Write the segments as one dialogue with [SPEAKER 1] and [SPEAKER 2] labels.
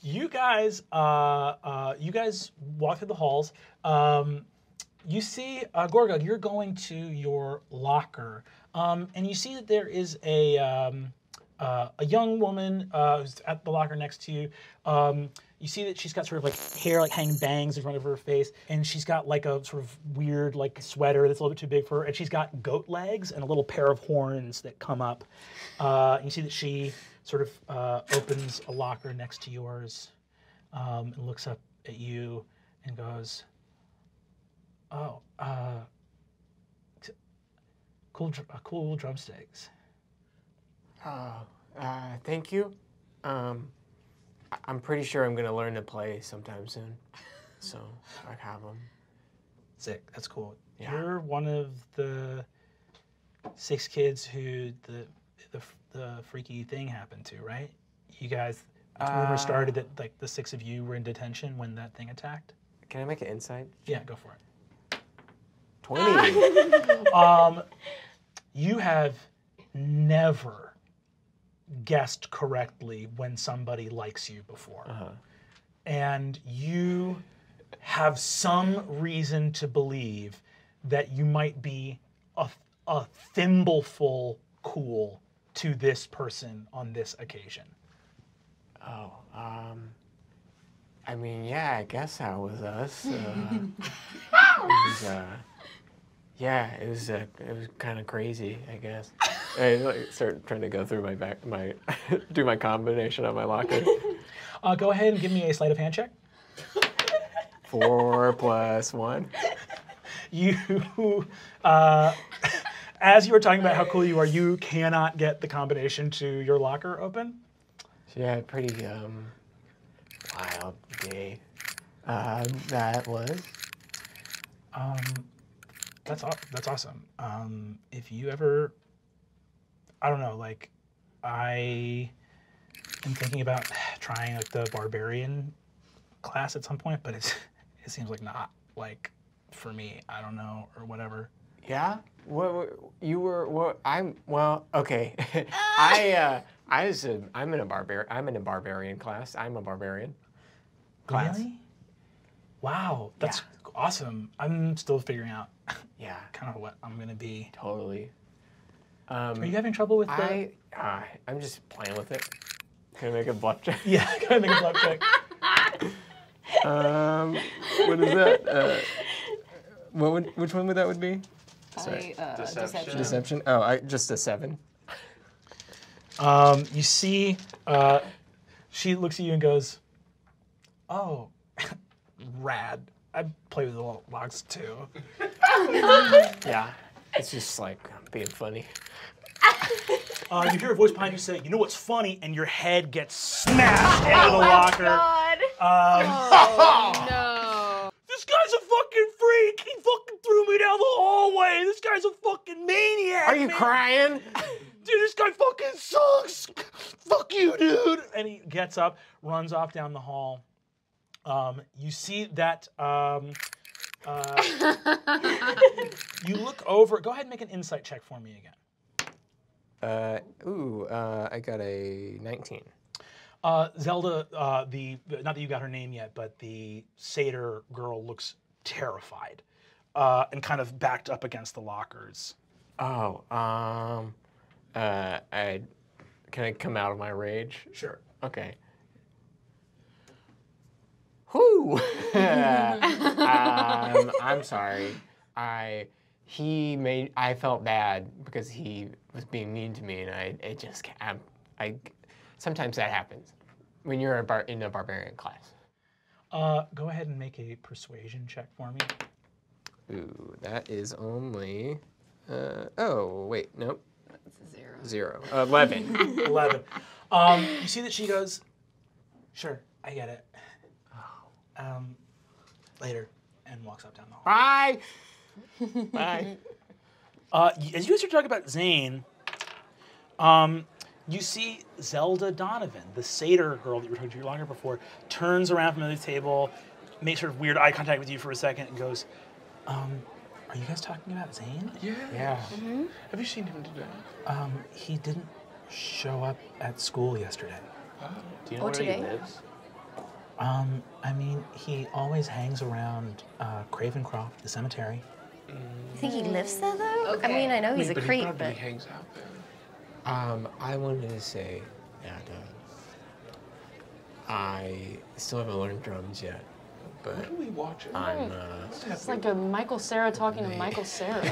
[SPEAKER 1] You guys walk through the halls. You see, Gorga, you're going to your locker, and you see that there is a young woman who's at the locker next to you. You see that she's got sort of like hair like hanging bangs in front of her face, and she's got like a sort of weird like sweater that's a little bit too big for her, and she's got goat legs and a little pair of horns that come up. You see that she sort of opens a locker next to yours and looks up at you and goes, "Oh, cool drumsticks."
[SPEAKER 2] Thank you. I'm pretty sure I'm gonna learn to play sometime soon, so I have them.
[SPEAKER 1] Sick. That's cool.
[SPEAKER 2] Yeah.
[SPEAKER 1] You're one of the 6 kids who the freaky thing happened to, right? You guys. The rumor started that like the 6 of you were in detention when that thing attacked.
[SPEAKER 2] Can I make an insight?
[SPEAKER 1] Yeah, go for it.
[SPEAKER 2] 20.
[SPEAKER 1] You have never guessed correctly when somebody likes you before. And you have some reason to believe that you might be a thimbleful cool to this person on this occasion.
[SPEAKER 2] Oh, I mean, yeah, I guess that was us. It was kind of crazy, I guess. I like, start trying to go through do my combination on my locker.
[SPEAKER 1] Go ahead and give me a sleight of hand check.
[SPEAKER 2] 4 + 1.
[SPEAKER 1] You, as you were talking about how cool you are, you cannot get the combination to your locker open.
[SPEAKER 2] Yeah, pretty wild day. That was.
[SPEAKER 1] That's awesome. If you ever, I don't know, like, I am thinking about trying like the barbarian class at some point, but it seems like not like for me. I don't know or whatever.
[SPEAKER 2] Yeah. Okay. I'm in a barbarian class. I'm a barbarian class.
[SPEAKER 1] Really? Wow, that's awesome. I'm still figuring out.
[SPEAKER 2] Yeah.
[SPEAKER 1] Kind of what I'm gonna be.
[SPEAKER 2] Totally.
[SPEAKER 1] Are you having trouble with
[SPEAKER 2] I'm just playing with it. Can I make a bluff check?
[SPEAKER 1] Yeah, can I make a bluff check?
[SPEAKER 2] What is that? Which one would that be? Sorry. Deception. Oh, just a 7.
[SPEAKER 1] You see, she looks at you and goes, "Oh, rad. I play with the little logs too."
[SPEAKER 2] Yeah, it's just like being funny.
[SPEAKER 1] You hear a voice behind you say, "You know what's funny?" And your head gets smashed into the locker.
[SPEAKER 3] God. No.
[SPEAKER 1] This guy's a fucking freak. He fucking threw me down the hallway. This guy's a fucking maniac.
[SPEAKER 2] Are you crying?
[SPEAKER 1] Dude, this guy fucking sucks. Fuck you, dude. And he gets up, runs off down the hall. You see that, you look over, go ahead and make an insight check for me again.
[SPEAKER 2] I got a 19.
[SPEAKER 1] Zelda, not that you got her name yet, but the satyr girl looks terrified and kind of backed up against the lockers.
[SPEAKER 2] Oh, can I come out of my rage?
[SPEAKER 1] Sure.
[SPEAKER 2] Okay. Whew. I'm sorry. I felt bad because he was being mean to me, and sometimes that happens when you're in a barbarian class.
[SPEAKER 1] Go ahead and make a persuasion check for me.
[SPEAKER 2] Ooh, that is only. Oh wait, nope.
[SPEAKER 3] That's a
[SPEAKER 2] 0. 11.
[SPEAKER 1] 11. You see that she goes, "Sure, I get it. Later," and walks up down the hall.
[SPEAKER 2] Bye. Bye.
[SPEAKER 1] As you guys are talking about Zane, you see Zelda Donovan, the satyr girl that you were talking to longer before, turns around from another table, makes sort of weird eye contact with you for a second, and goes, "Are you guys talking about Zane?"
[SPEAKER 2] Yeah.
[SPEAKER 3] Mm-hmm.
[SPEAKER 2] Have you seen him today?
[SPEAKER 1] He didn't show up at school yesterday.
[SPEAKER 2] Do you know where he lives?
[SPEAKER 1] I mean, he always hangs around Cravencroft, the cemetery.
[SPEAKER 3] You think he lives there though?
[SPEAKER 4] Okay.
[SPEAKER 3] I mean, I know he's a
[SPEAKER 5] But
[SPEAKER 3] creep,
[SPEAKER 5] he probably
[SPEAKER 3] but
[SPEAKER 5] hangs out there.
[SPEAKER 2] I wanted to say that I still haven't learned drums yet, but
[SPEAKER 5] What are we watching?
[SPEAKER 2] I'm
[SPEAKER 4] It's like a Michael Cera talking to Michael Cera.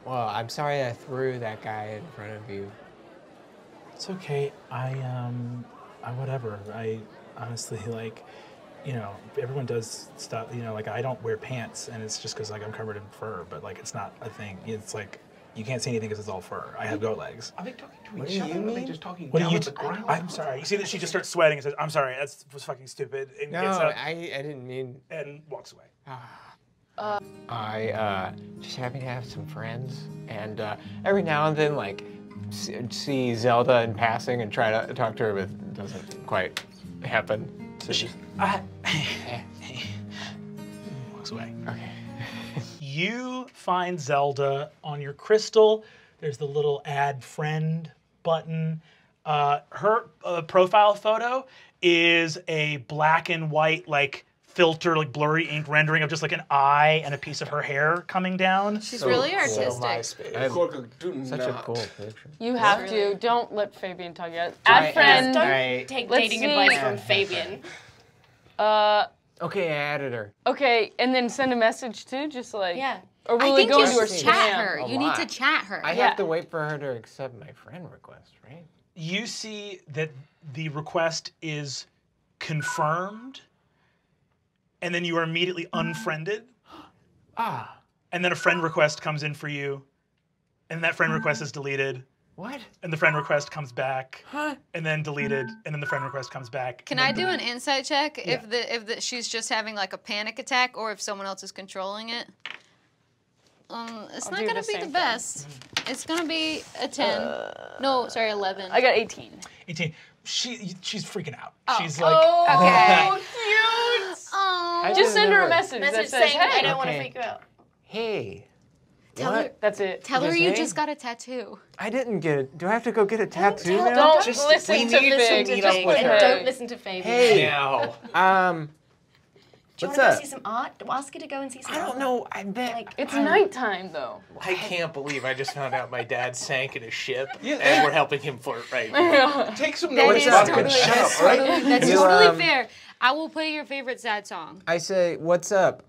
[SPEAKER 2] well, I'm sorry I threw that guy in front of you.
[SPEAKER 1] It's okay. I whatever. I honestly like, you know, everyone does stuff. You know, like I don't wear pants, and it's just because like I'm covered in fur. But like it's not a thing. It's like you can't see anything because it's all fur. I have goat legs.
[SPEAKER 5] Are they talking to
[SPEAKER 2] What
[SPEAKER 5] each
[SPEAKER 2] do
[SPEAKER 5] other?
[SPEAKER 2] you
[SPEAKER 5] Or are they
[SPEAKER 2] mean?
[SPEAKER 5] just talking
[SPEAKER 1] What do
[SPEAKER 5] down
[SPEAKER 1] you?
[SPEAKER 5] at the ground?
[SPEAKER 1] I'm sorry. You see that she just starts sweating and says, "I'm sorry. That was fucking stupid," and
[SPEAKER 2] No,
[SPEAKER 1] gets up
[SPEAKER 2] I didn't mean.
[SPEAKER 1] and walks away.
[SPEAKER 2] I just happy to have some friends, and every now and then, like, see Zelda in passing and try to talk to her, but it doesn't quite happen. So just,
[SPEAKER 1] Walks away.
[SPEAKER 2] okay.
[SPEAKER 1] You find Zelda on your crystal. There's the little add friend button. Her profile photo is a black and white, like filter, like blurry ink rendering of just like an eye and a piece of her hair coming down.
[SPEAKER 3] she's really
[SPEAKER 2] cool.
[SPEAKER 3] artistic.
[SPEAKER 2] I have
[SPEAKER 5] Gorka, do
[SPEAKER 2] such
[SPEAKER 5] not.
[SPEAKER 2] a cool picture.
[SPEAKER 4] You have
[SPEAKER 3] really-
[SPEAKER 4] to. Don't let Fabian talk yet.
[SPEAKER 2] I-
[SPEAKER 4] Add friend.
[SPEAKER 3] Don't
[SPEAKER 2] I-
[SPEAKER 3] take
[SPEAKER 4] Let's
[SPEAKER 3] dating
[SPEAKER 4] see.
[SPEAKER 3] advice from Fabian.
[SPEAKER 2] Okay, I added her.
[SPEAKER 4] Okay, and then send a message too, just like.
[SPEAKER 3] Yeah.
[SPEAKER 4] Or will
[SPEAKER 3] I
[SPEAKER 4] it
[SPEAKER 3] think
[SPEAKER 4] go
[SPEAKER 3] you
[SPEAKER 4] into her
[SPEAKER 3] should
[SPEAKER 4] spam?
[SPEAKER 3] chat her.
[SPEAKER 2] A
[SPEAKER 3] You need to
[SPEAKER 2] lot.
[SPEAKER 3] chat her.
[SPEAKER 2] I
[SPEAKER 4] Yeah.
[SPEAKER 2] have to wait for her to accept my friend request, right?
[SPEAKER 1] You see that the request is confirmed, and then you are immediately unfriended,
[SPEAKER 2] Ah,
[SPEAKER 1] and then a friend request comes in for you, and that friend request is deleted,
[SPEAKER 2] what?
[SPEAKER 1] and the friend request comes back,
[SPEAKER 2] Huh?
[SPEAKER 1] and then deleted, and then the friend request comes back.
[SPEAKER 6] Can
[SPEAKER 1] and
[SPEAKER 6] I
[SPEAKER 1] then
[SPEAKER 6] do an
[SPEAKER 1] deleted.
[SPEAKER 6] insight check if she's just having like a panic attack or if someone else is controlling it? It's
[SPEAKER 4] I'll
[SPEAKER 6] not
[SPEAKER 4] do
[SPEAKER 6] gonna
[SPEAKER 4] the
[SPEAKER 6] be
[SPEAKER 4] same
[SPEAKER 6] the
[SPEAKER 4] thing.
[SPEAKER 6] best. It's gonna be a 10. No, sorry, 11.
[SPEAKER 4] I got 18.
[SPEAKER 1] 18. She's freaking out.
[SPEAKER 6] Oh.
[SPEAKER 1] She's like,
[SPEAKER 6] Okay.
[SPEAKER 4] Cute!
[SPEAKER 6] Oh.
[SPEAKER 4] Just send her a
[SPEAKER 2] message.
[SPEAKER 4] message that
[SPEAKER 3] Message
[SPEAKER 4] says,
[SPEAKER 3] saying, I
[SPEAKER 4] hey.
[SPEAKER 3] don't want to
[SPEAKER 2] Okay.
[SPEAKER 3] freak you out.
[SPEAKER 2] Hey.
[SPEAKER 3] Tell
[SPEAKER 2] what?
[SPEAKER 3] her-
[SPEAKER 4] That's it.
[SPEAKER 6] Tell her
[SPEAKER 2] Just
[SPEAKER 6] you
[SPEAKER 2] me?
[SPEAKER 6] just got a tattoo.
[SPEAKER 2] I didn't get it. Do I have to go get a tattoo
[SPEAKER 3] tell-
[SPEAKER 2] now?
[SPEAKER 4] Don't
[SPEAKER 5] Just-
[SPEAKER 4] listen
[SPEAKER 5] we
[SPEAKER 4] to
[SPEAKER 5] need to
[SPEAKER 4] Big.
[SPEAKER 5] meet
[SPEAKER 4] Just
[SPEAKER 5] up with
[SPEAKER 4] put
[SPEAKER 5] her.
[SPEAKER 3] And
[SPEAKER 4] Hey.
[SPEAKER 3] don't listen to Fabian.
[SPEAKER 2] Hey.
[SPEAKER 5] Now.
[SPEAKER 3] Do you
[SPEAKER 2] What's
[SPEAKER 3] want to
[SPEAKER 2] up?
[SPEAKER 3] go see some art? Ask her to go and see some
[SPEAKER 2] I
[SPEAKER 3] art.
[SPEAKER 2] don't know. I bet.
[SPEAKER 3] Like,
[SPEAKER 4] It's nighttime though.
[SPEAKER 7] I can't believe I just found out my dad sank in a ship,
[SPEAKER 5] Yeah,
[SPEAKER 7] and we're helping him flirt right now.
[SPEAKER 5] Take some
[SPEAKER 6] That
[SPEAKER 5] notes
[SPEAKER 6] is
[SPEAKER 5] about
[SPEAKER 6] totally,
[SPEAKER 5] Shut
[SPEAKER 6] that's
[SPEAKER 5] up, right?
[SPEAKER 6] totally, that's
[SPEAKER 2] You,
[SPEAKER 6] totally fair. I will play your favorite sad song.
[SPEAKER 2] I say, what's up?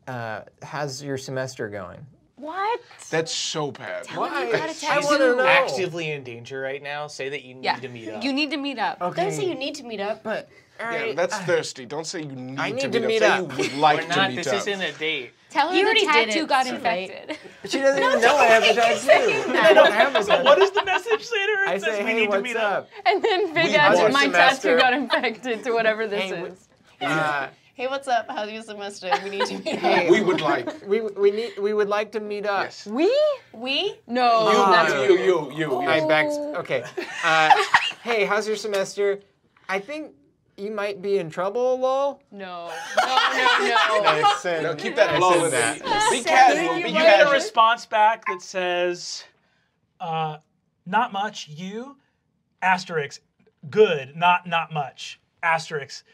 [SPEAKER 2] How's your semester going?
[SPEAKER 4] What?
[SPEAKER 5] That's so bad.
[SPEAKER 3] Tell her you got a
[SPEAKER 2] I
[SPEAKER 3] tattoo.
[SPEAKER 2] want to know.
[SPEAKER 7] Actively in danger right now. Say that you need
[SPEAKER 6] Yeah.
[SPEAKER 7] to meet up.
[SPEAKER 6] You need to meet up.
[SPEAKER 2] Okay.
[SPEAKER 3] Don't say you need to meet up.
[SPEAKER 2] But all
[SPEAKER 5] Yeah,
[SPEAKER 2] right.
[SPEAKER 5] that's thirsty. Don't say you need,
[SPEAKER 2] I need
[SPEAKER 5] to
[SPEAKER 2] to
[SPEAKER 5] meet
[SPEAKER 2] meet
[SPEAKER 5] up.
[SPEAKER 2] up.
[SPEAKER 5] Say you would like
[SPEAKER 7] We're
[SPEAKER 5] to
[SPEAKER 7] not.
[SPEAKER 5] meet
[SPEAKER 7] This
[SPEAKER 5] up.
[SPEAKER 7] isn't a date.
[SPEAKER 6] Tell her
[SPEAKER 3] You
[SPEAKER 6] the
[SPEAKER 3] already did
[SPEAKER 6] tattoo
[SPEAKER 3] it,
[SPEAKER 6] got
[SPEAKER 3] so
[SPEAKER 6] infected.
[SPEAKER 2] She doesn't even know I have a tattoo. I don't have a
[SPEAKER 1] So what does the message say to her? It
[SPEAKER 2] I
[SPEAKER 1] says
[SPEAKER 2] say,
[SPEAKER 1] we
[SPEAKER 2] hey,
[SPEAKER 1] need to
[SPEAKER 2] what's
[SPEAKER 1] meet
[SPEAKER 2] up?
[SPEAKER 4] And then Big
[SPEAKER 5] We
[SPEAKER 4] adds,
[SPEAKER 5] want
[SPEAKER 4] my
[SPEAKER 2] semester.
[SPEAKER 4] tattoo got infected to whatever this
[SPEAKER 2] Hey,
[SPEAKER 4] is.
[SPEAKER 3] Hey, what's up? How's your semester? We need to meet
[SPEAKER 2] Hey.
[SPEAKER 3] up.
[SPEAKER 5] We would like.
[SPEAKER 2] we would like to meet up.
[SPEAKER 5] Yes.
[SPEAKER 4] We?
[SPEAKER 3] We?
[SPEAKER 4] No.
[SPEAKER 2] Ah.
[SPEAKER 4] that's
[SPEAKER 5] You.
[SPEAKER 2] I back. Okay. Hey, how's your semester? I think you might be in trouble, lol.
[SPEAKER 4] No.
[SPEAKER 5] No, keep that low.
[SPEAKER 2] that.
[SPEAKER 5] Be casual. Be
[SPEAKER 1] You get a
[SPEAKER 5] casual.
[SPEAKER 1] response back that says, not much, you, asterisk, good, not much, asterisk,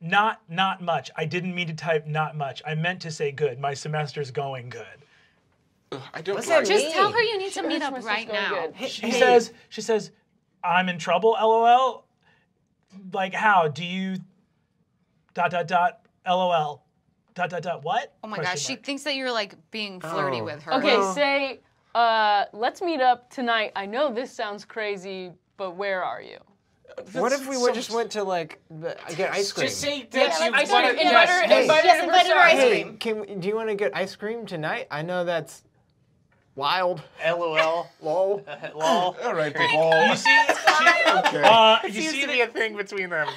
[SPEAKER 1] not much. I didn't mean to type not much. I meant to say good. My semester's going good.
[SPEAKER 5] I don't
[SPEAKER 2] What's
[SPEAKER 5] like
[SPEAKER 2] that
[SPEAKER 6] Just
[SPEAKER 2] mean?
[SPEAKER 6] tell her you need to meet up
[SPEAKER 4] Christmas is
[SPEAKER 6] right
[SPEAKER 4] going
[SPEAKER 6] now.
[SPEAKER 4] good.
[SPEAKER 1] She says, I'm in trouble, LOL. Like how? Do you, ... LOL. ... What?
[SPEAKER 6] Oh my
[SPEAKER 1] Question
[SPEAKER 6] gosh, she
[SPEAKER 1] mark.
[SPEAKER 6] thinks that you're like being flirty
[SPEAKER 2] Oh.
[SPEAKER 6] with her.
[SPEAKER 4] Okay, say, let's meet up tonight. I know this sounds crazy, but where are you?
[SPEAKER 2] What if we just went to like get ice cream?
[SPEAKER 7] Just say that
[SPEAKER 4] Yeah,
[SPEAKER 7] you
[SPEAKER 4] like ice
[SPEAKER 7] want
[SPEAKER 4] cream.
[SPEAKER 7] to.
[SPEAKER 4] Invite her-
[SPEAKER 2] Hey.
[SPEAKER 4] invite
[SPEAKER 3] Yes,
[SPEAKER 4] her
[SPEAKER 3] invite her
[SPEAKER 4] for
[SPEAKER 3] ice
[SPEAKER 2] Hey,
[SPEAKER 3] cream.
[SPEAKER 2] do you want to get ice cream tonight? I know that's wild.
[SPEAKER 7] LOL.
[SPEAKER 2] Lol.
[SPEAKER 7] Lol.
[SPEAKER 5] All right,
[SPEAKER 1] You
[SPEAKER 5] Paul.
[SPEAKER 1] see,
[SPEAKER 5] Okay.
[SPEAKER 1] you
[SPEAKER 7] Seems
[SPEAKER 1] see
[SPEAKER 7] to
[SPEAKER 1] that
[SPEAKER 7] be a thing between them.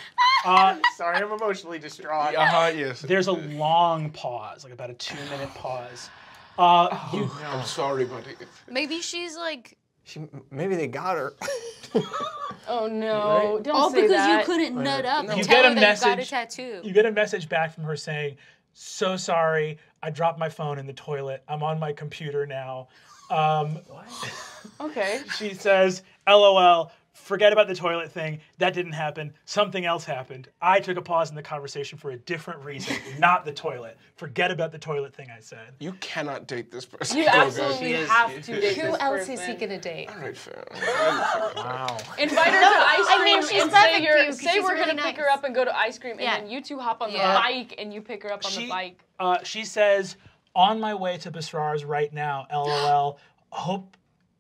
[SPEAKER 7] Sorry, I'm emotionally distraught.
[SPEAKER 5] Yes.
[SPEAKER 1] there's a long pause, like about a 2-minute pause.
[SPEAKER 5] I'm sorry, buddy.
[SPEAKER 6] Maybe she's like,
[SPEAKER 2] Maybe they got her.
[SPEAKER 4] Oh no! Don't
[SPEAKER 6] all
[SPEAKER 4] say
[SPEAKER 6] because
[SPEAKER 4] that.
[SPEAKER 6] you couldn't nut up and
[SPEAKER 1] You
[SPEAKER 6] tell
[SPEAKER 1] get a
[SPEAKER 6] her that you got a
[SPEAKER 1] message.
[SPEAKER 6] tattoo.
[SPEAKER 1] You get a message back from her saying, "So sorry, I dropped my phone in the toilet. I'm on my computer now."
[SPEAKER 4] Okay.
[SPEAKER 1] She says, LOL. Forget about the toilet thing. That didn't happen. Something else happened. I took a pause in the conversation for a different reason, not the toilet. Forget about the toilet thing I said.
[SPEAKER 5] You cannot date this person.
[SPEAKER 4] You absolutely have to date
[SPEAKER 3] Who
[SPEAKER 4] this
[SPEAKER 3] else
[SPEAKER 4] person.
[SPEAKER 3] is he gonna date?
[SPEAKER 5] All right, fair.
[SPEAKER 2] Wow.
[SPEAKER 4] Invite her to ice cream
[SPEAKER 3] I mean, she's
[SPEAKER 4] and
[SPEAKER 3] perfect
[SPEAKER 4] say,
[SPEAKER 3] for you 'cause
[SPEAKER 4] say
[SPEAKER 3] she's
[SPEAKER 4] we're
[SPEAKER 3] really
[SPEAKER 4] gonna pick her
[SPEAKER 3] nice.
[SPEAKER 4] up and go to ice cream,
[SPEAKER 3] Yeah.
[SPEAKER 4] and then you two hop on the
[SPEAKER 3] Yeah.
[SPEAKER 4] bike and you pick her up on the bike.
[SPEAKER 1] She says, on my way to Basrar's right now, LOL. Hope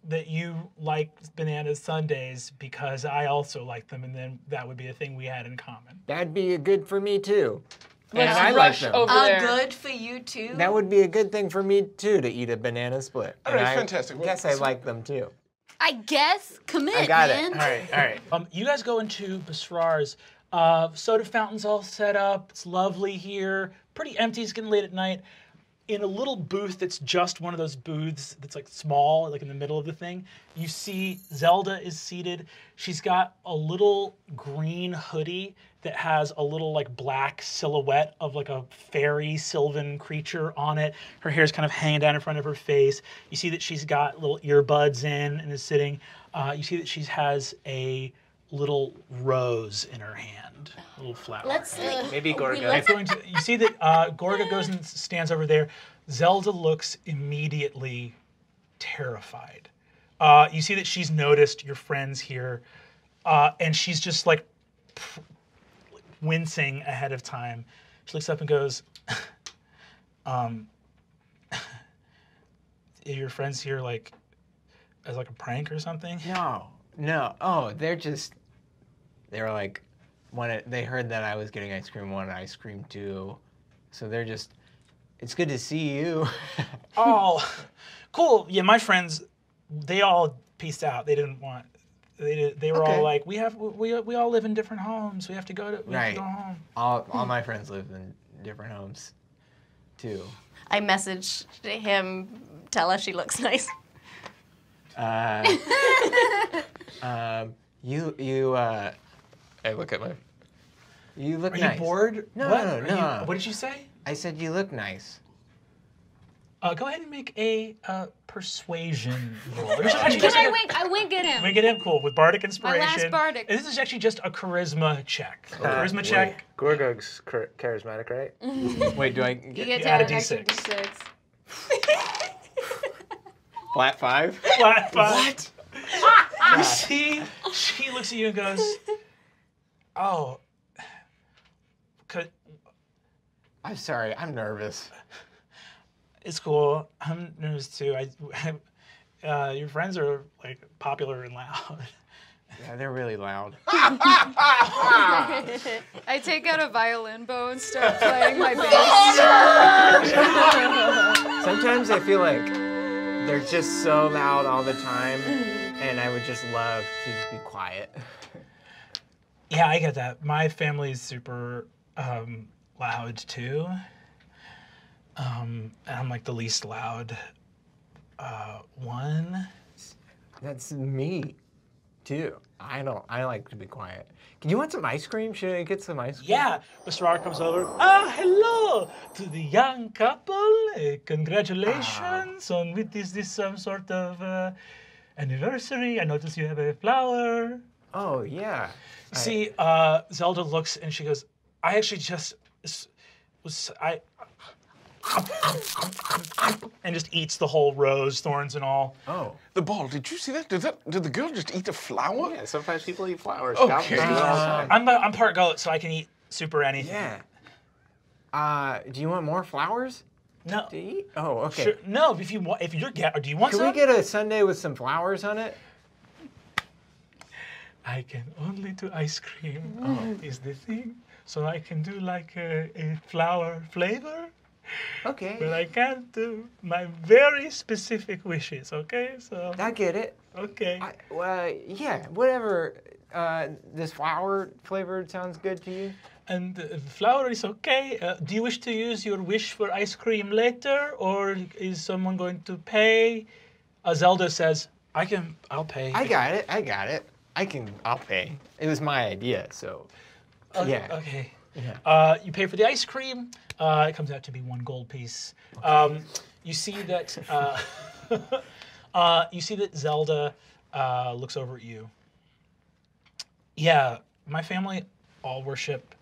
[SPEAKER 1] that you like banana sundaes because I also like them, and then that would be a thing we had in common.
[SPEAKER 2] That'd be a good for me too.
[SPEAKER 4] Let's
[SPEAKER 2] and I like
[SPEAKER 4] rush
[SPEAKER 2] them.
[SPEAKER 4] over there.
[SPEAKER 3] Good for you too.
[SPEAKER 2] That would be a good thing for me too to eat a banana split.
[SPEAKER 5] All
[SPEAKER 2] And
[SPEAKER 5] right,
[SPEAKER 2] I
[SPEAKER 5] fantastic. Well,
[SPEAKER 2] guess I
[SPEAKER 5] so-
[SPEAKER 2] like them too.
[SPEAKER 6] I guess. Commit,
[SPEAKER 2] I got
[SPEAKER 6] man.
[SPEAKER 2] it. All right.
[SPEAKER 1] You guys go into Basrar's. Soda fountain's all set up. It's lovely here. Pretty empty. It's getting late at night. In a little booth that's just one of those booths that's like small, like in the middle of the thing, you see Zelda is seated. She's got a little green hoodie that has a little like black silhouette of like a fairy sylvan creature on it. Her hair's kind of hanging down in front of her face. You see that she's got little earbuds in and is sitting. You see that she has a little rose in her hand, a little flower.
[SPEAKER 3] Let's
[SPEAKER 7] Maybe Gorga.
[SPEAKER 1] You see that Gorga goes and stands over there. Zelda looks immediately terrified. You see that she's noticed your friends here, and she's just like wincing ahead of time. She looks up and goes, "Are your friends here like as like a prank or something?"
[SPEAKER 2] No. Oh, they were like, they heard that I was getting ice cream, wanted ice cream too. So they're just, it's good to see you.
[SPEAKER 1] Oh, cool. Yeah, my friends, they all pieced out. They didn't want. They were
[SPEAKER 2] Okay.
[SPEAKER 1] all like, we all live in different homes. We have to go to
[SPEAKER 2] Right.
[SPEAKER 1] go home.
[SPEAKER 2] All my friends live in different homes too.
[SPEAKER 3] I messaged him. Tell her she looks nice.
[SPEAKER 2] I look at you look
[SPEAKER 1] Are
[SPEAKER 2] nice.
[SPEAKER 1] you bored?
[SPEAKER 2] No,
[SPEAKER 1] What?
[SPEAKER 2] no,
[SPEAKER 1] Are
[SPEAKER 2] no.
[SPEAKER 1] you- what did you say?
[SPEAKER 2] I said you look nice.
[SPEAKER 1] Go ahead and make a persuasion roll. Or
[SPEAKER 6] Can I wink? I wink at him.
[SPEAKER 1] We get him cool with bardic inspiration.
[SPEAKER 6] last bardic.
[SPEAKER 1] And this is actually just a charisma check. Charisma check.
[SPEAKER 7] Gorgog's charismatic, right?
[SPEAKER 2] Wait, do I
[SPEAKER 6] You
[SPEAKER 2] get
[SPEAKER 6] get to
[SPEAKER 1] add
[SPEAKER 6] add
[SPEAKER 1] a
[SPEAKER 6] an extra
[SPEAKER 1] D6.
[SPEAKER 6] D6.
[SPEAKER 2] flat 5?
[SPEAKER 1] Flat five. You see, she looks at you and goes, "Oh, could."
[SPEAKER 2] I'm sorry, I'm nervous.
[SPEAKER 1] It's cool. I'm nervous too. Your friends are like popular and loud.
[SPEAKER 2] Yeah, they're really loud.
[SPEAKER 6] I take out a violin bow and start playing my bass.
[SPEAKER 2] Sometimes I feel like they're just so loud all the time, and I would just love to just be quiet.
[SPEAKER 1] Yeah, I get that. My family's super loud too. And I'm like the least loud one.
[SPEAKER 2] That's me, too. I like to be quiet. Do you want some ice cream? Should I get some ice cream?
[SPEAKER 1] Yeah, Mr. R comes over. Hello to the young couple. Congratulations on with this some sort of anniversary. I notice you have a flower.
[SPEAKER 2] Oh, yeah.
[SPEAKER 1] See, Zelda looks and she goes, I actually just and just eats the whole rose, thorns and all.
[SPEAKER 2] Oh.
[SPEAKER 5] The ball, did you see that? Did the girl just eat a flower?
[SPEAKER 7] Yeah, sometimes people eat flowers.
[SPEAKER 5] Okay.
[SPEAKER 7] Goblins do it all the time.
[SPEAKER 1] I'm part goat, so I can eat super anything.
[SPEAKER 2] Yeah. Do you want more flowers
[SPEAKER 1] No.
[SPEAKER 2] to eat? Oh, okay.
[SPEAKER 1] Sure. No, if you're do you want
[SPEAKER 2] Can
[SPEAKER 1] some?
[SPEAKER 2] we get a sundae with some flowers on it?
[SPEAKER 1] I can only do ice cream. Is the thing. So I can do like a flower flavor, but
[SPEAKER 2] Okay.
[SPEAKER 1] I can't do my very specific wishes. Okay, so
[SPEAKER 2] I get it.
[SPEAKER 1] okay.
[SPEAKER 2] Yeah, whatever. This flower flavor sounds good to you?
[SPEAKER 1] And the flower is okay. Do you wish to use your wish for ice cream later, or is someone going to pay? Zelda says, I'll pay.
[SPEAKER 2] I got it. I'll pay. It was my idea, so. Yeah.
[SPEAKER 1] Okay.
[SPEAKER 2] Yeah.
[SPEAKER 1] You pay for the ice cream. It comes out to be 1 gold piece. You see that. You see that Zelda looks over at you. Yeah, my family all worship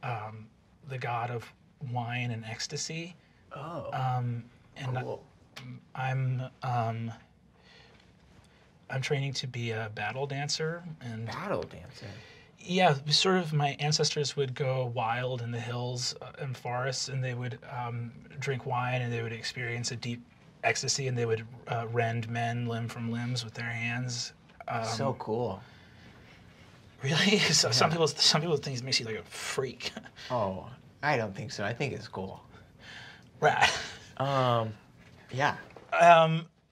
[SPEAKER 1] the god of wine and ecstasy.
[SPEAKER 2] Oh.
[SPEAKER 1] And
[SPEAKER 2] Cool.
[SPEAKER 1] I'm training to be a battle dancer, and
[SPEAKER 2] Battle dancing.
[SPEAKER 1] yeah, sort of my ancestors would go wild in the hills and forests, and they would drink wine, and they would experience a deep ecstasy, and they would rend men limb from limbs with their hands.
[SPEAKER 2] So cool.
[SPEAKER 1] Really? Some people think it makes you like a freak.
[SPEAKER 2] Oh, I don't think so. I think it's cool.
[SPEAKER 1] Right.
[SPEAKER 2] Yeah.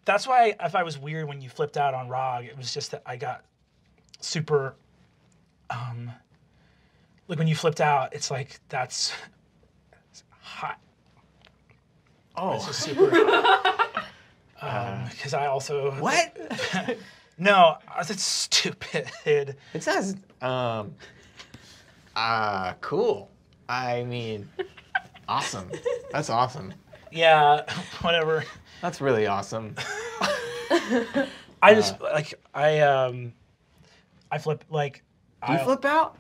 [SPEAKER 1] That's why if I was weird when you flipped out on Rog, it was just that I got super. Like when you flipped out, it's like that's hot.
[SPEAKER 2] Oh.
[SPEAKER 1] This is super. Because I also.
[SPEAKER 2] What?
[SPEAKER 1] No, that's stupid.
[SPEAKER 2] It says, cool. I mean, awesome. That's awesome.
[SPEAKER 1] Yeah, whatever.
[SPEAKER 2] That's really awesome.
[SPEAKER 1] I just like I flip like.
[SPEAKER 2] Do you flip out?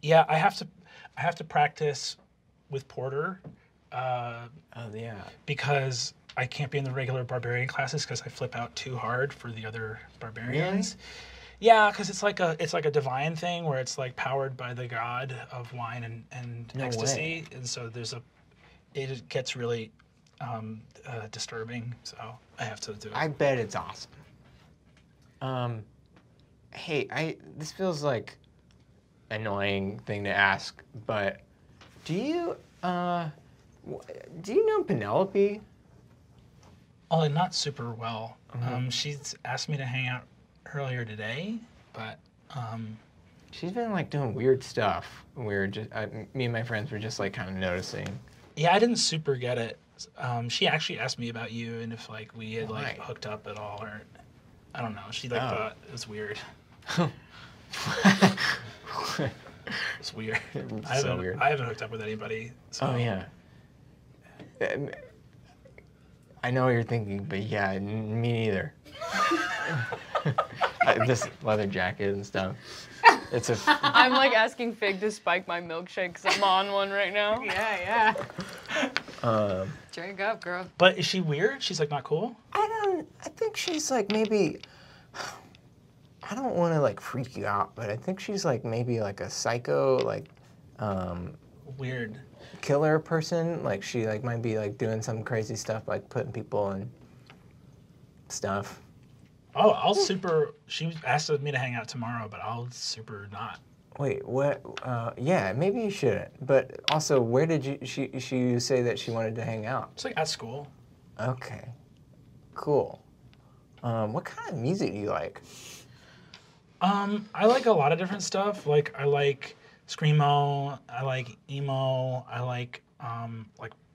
[SPEAKER 1] Yeah, I have to practice with Porter.
[SPEAKER 2] Oh yeah.
[SPEAKER 1] Because I can't be in the regular barbarian classes because I flip out too hard for the other barbarians. Really? Yeah, because it's like a divine thing where it's like powered by the god of wine and
[SPEAKER 2] No
[SPEAKER 1] ecstasy,
[SPEAKER 2] way.
[SPEAKER 1] and so it gets really disturbing. So I have to do it.
[SPEAKER 2] I bet it's awesome. Hey, this feels like annoying thing to ask, but do you know Penelope?
[SPEAKER 1] Oh, not super well. She's asked me to hang out earlier today, but
[SPEAKER 2] she's been like doing weird stuff. We were just me and my friends were just like kind of noticing.
[SPEAKER 1] yeah, I didn't super get it. She actually asked me about you and if like we had like
[SPEAKER 2] Why?
[SPEAKER 1] hooked up at all, or I don't know. She like thought it was weird. It's weird.
[SPEAKER 2] Weird.
[SPEAKER 1] I haven't hooked up with anybody. So.
[SPEAKER 2] Oh yeah. I know what you're thinking, but yeah, me neither. This leather jacket and stuff. It's a.
[SPEAKER 4] I'm like asking Fig to spike my milkshake because I'm on one right now.
[SPEAKER 6] Yeah. Drink up, girl.
[SPEAKER 1] But is she weird? She's like not cool?
[SPEAKER 2] I think she's like maybe. I don't want to like freak you out, but I think she's like maybe like a psycho like.
[SPEAKER 1] Weird.
[SPEAKER 2] Killer person. Like she like might be like doing some crazy stuff, like putting people in stuff.
[SPEAKER 1] Oh, I'll super. She asked me to hang out tomorrow, but I'll super not.
[SPEAKER 2] Wait, what? Yeah, maybe you shouldn't. But also, where did she say that she wanted to hang out?
[SPEAKER 1] It's like at school.
[SPEAKER 2] Okay, cool. What kind of music do you like?
[SPEAKER 1] I like a lot of different stuff. Like I like screamo. I like emo. I like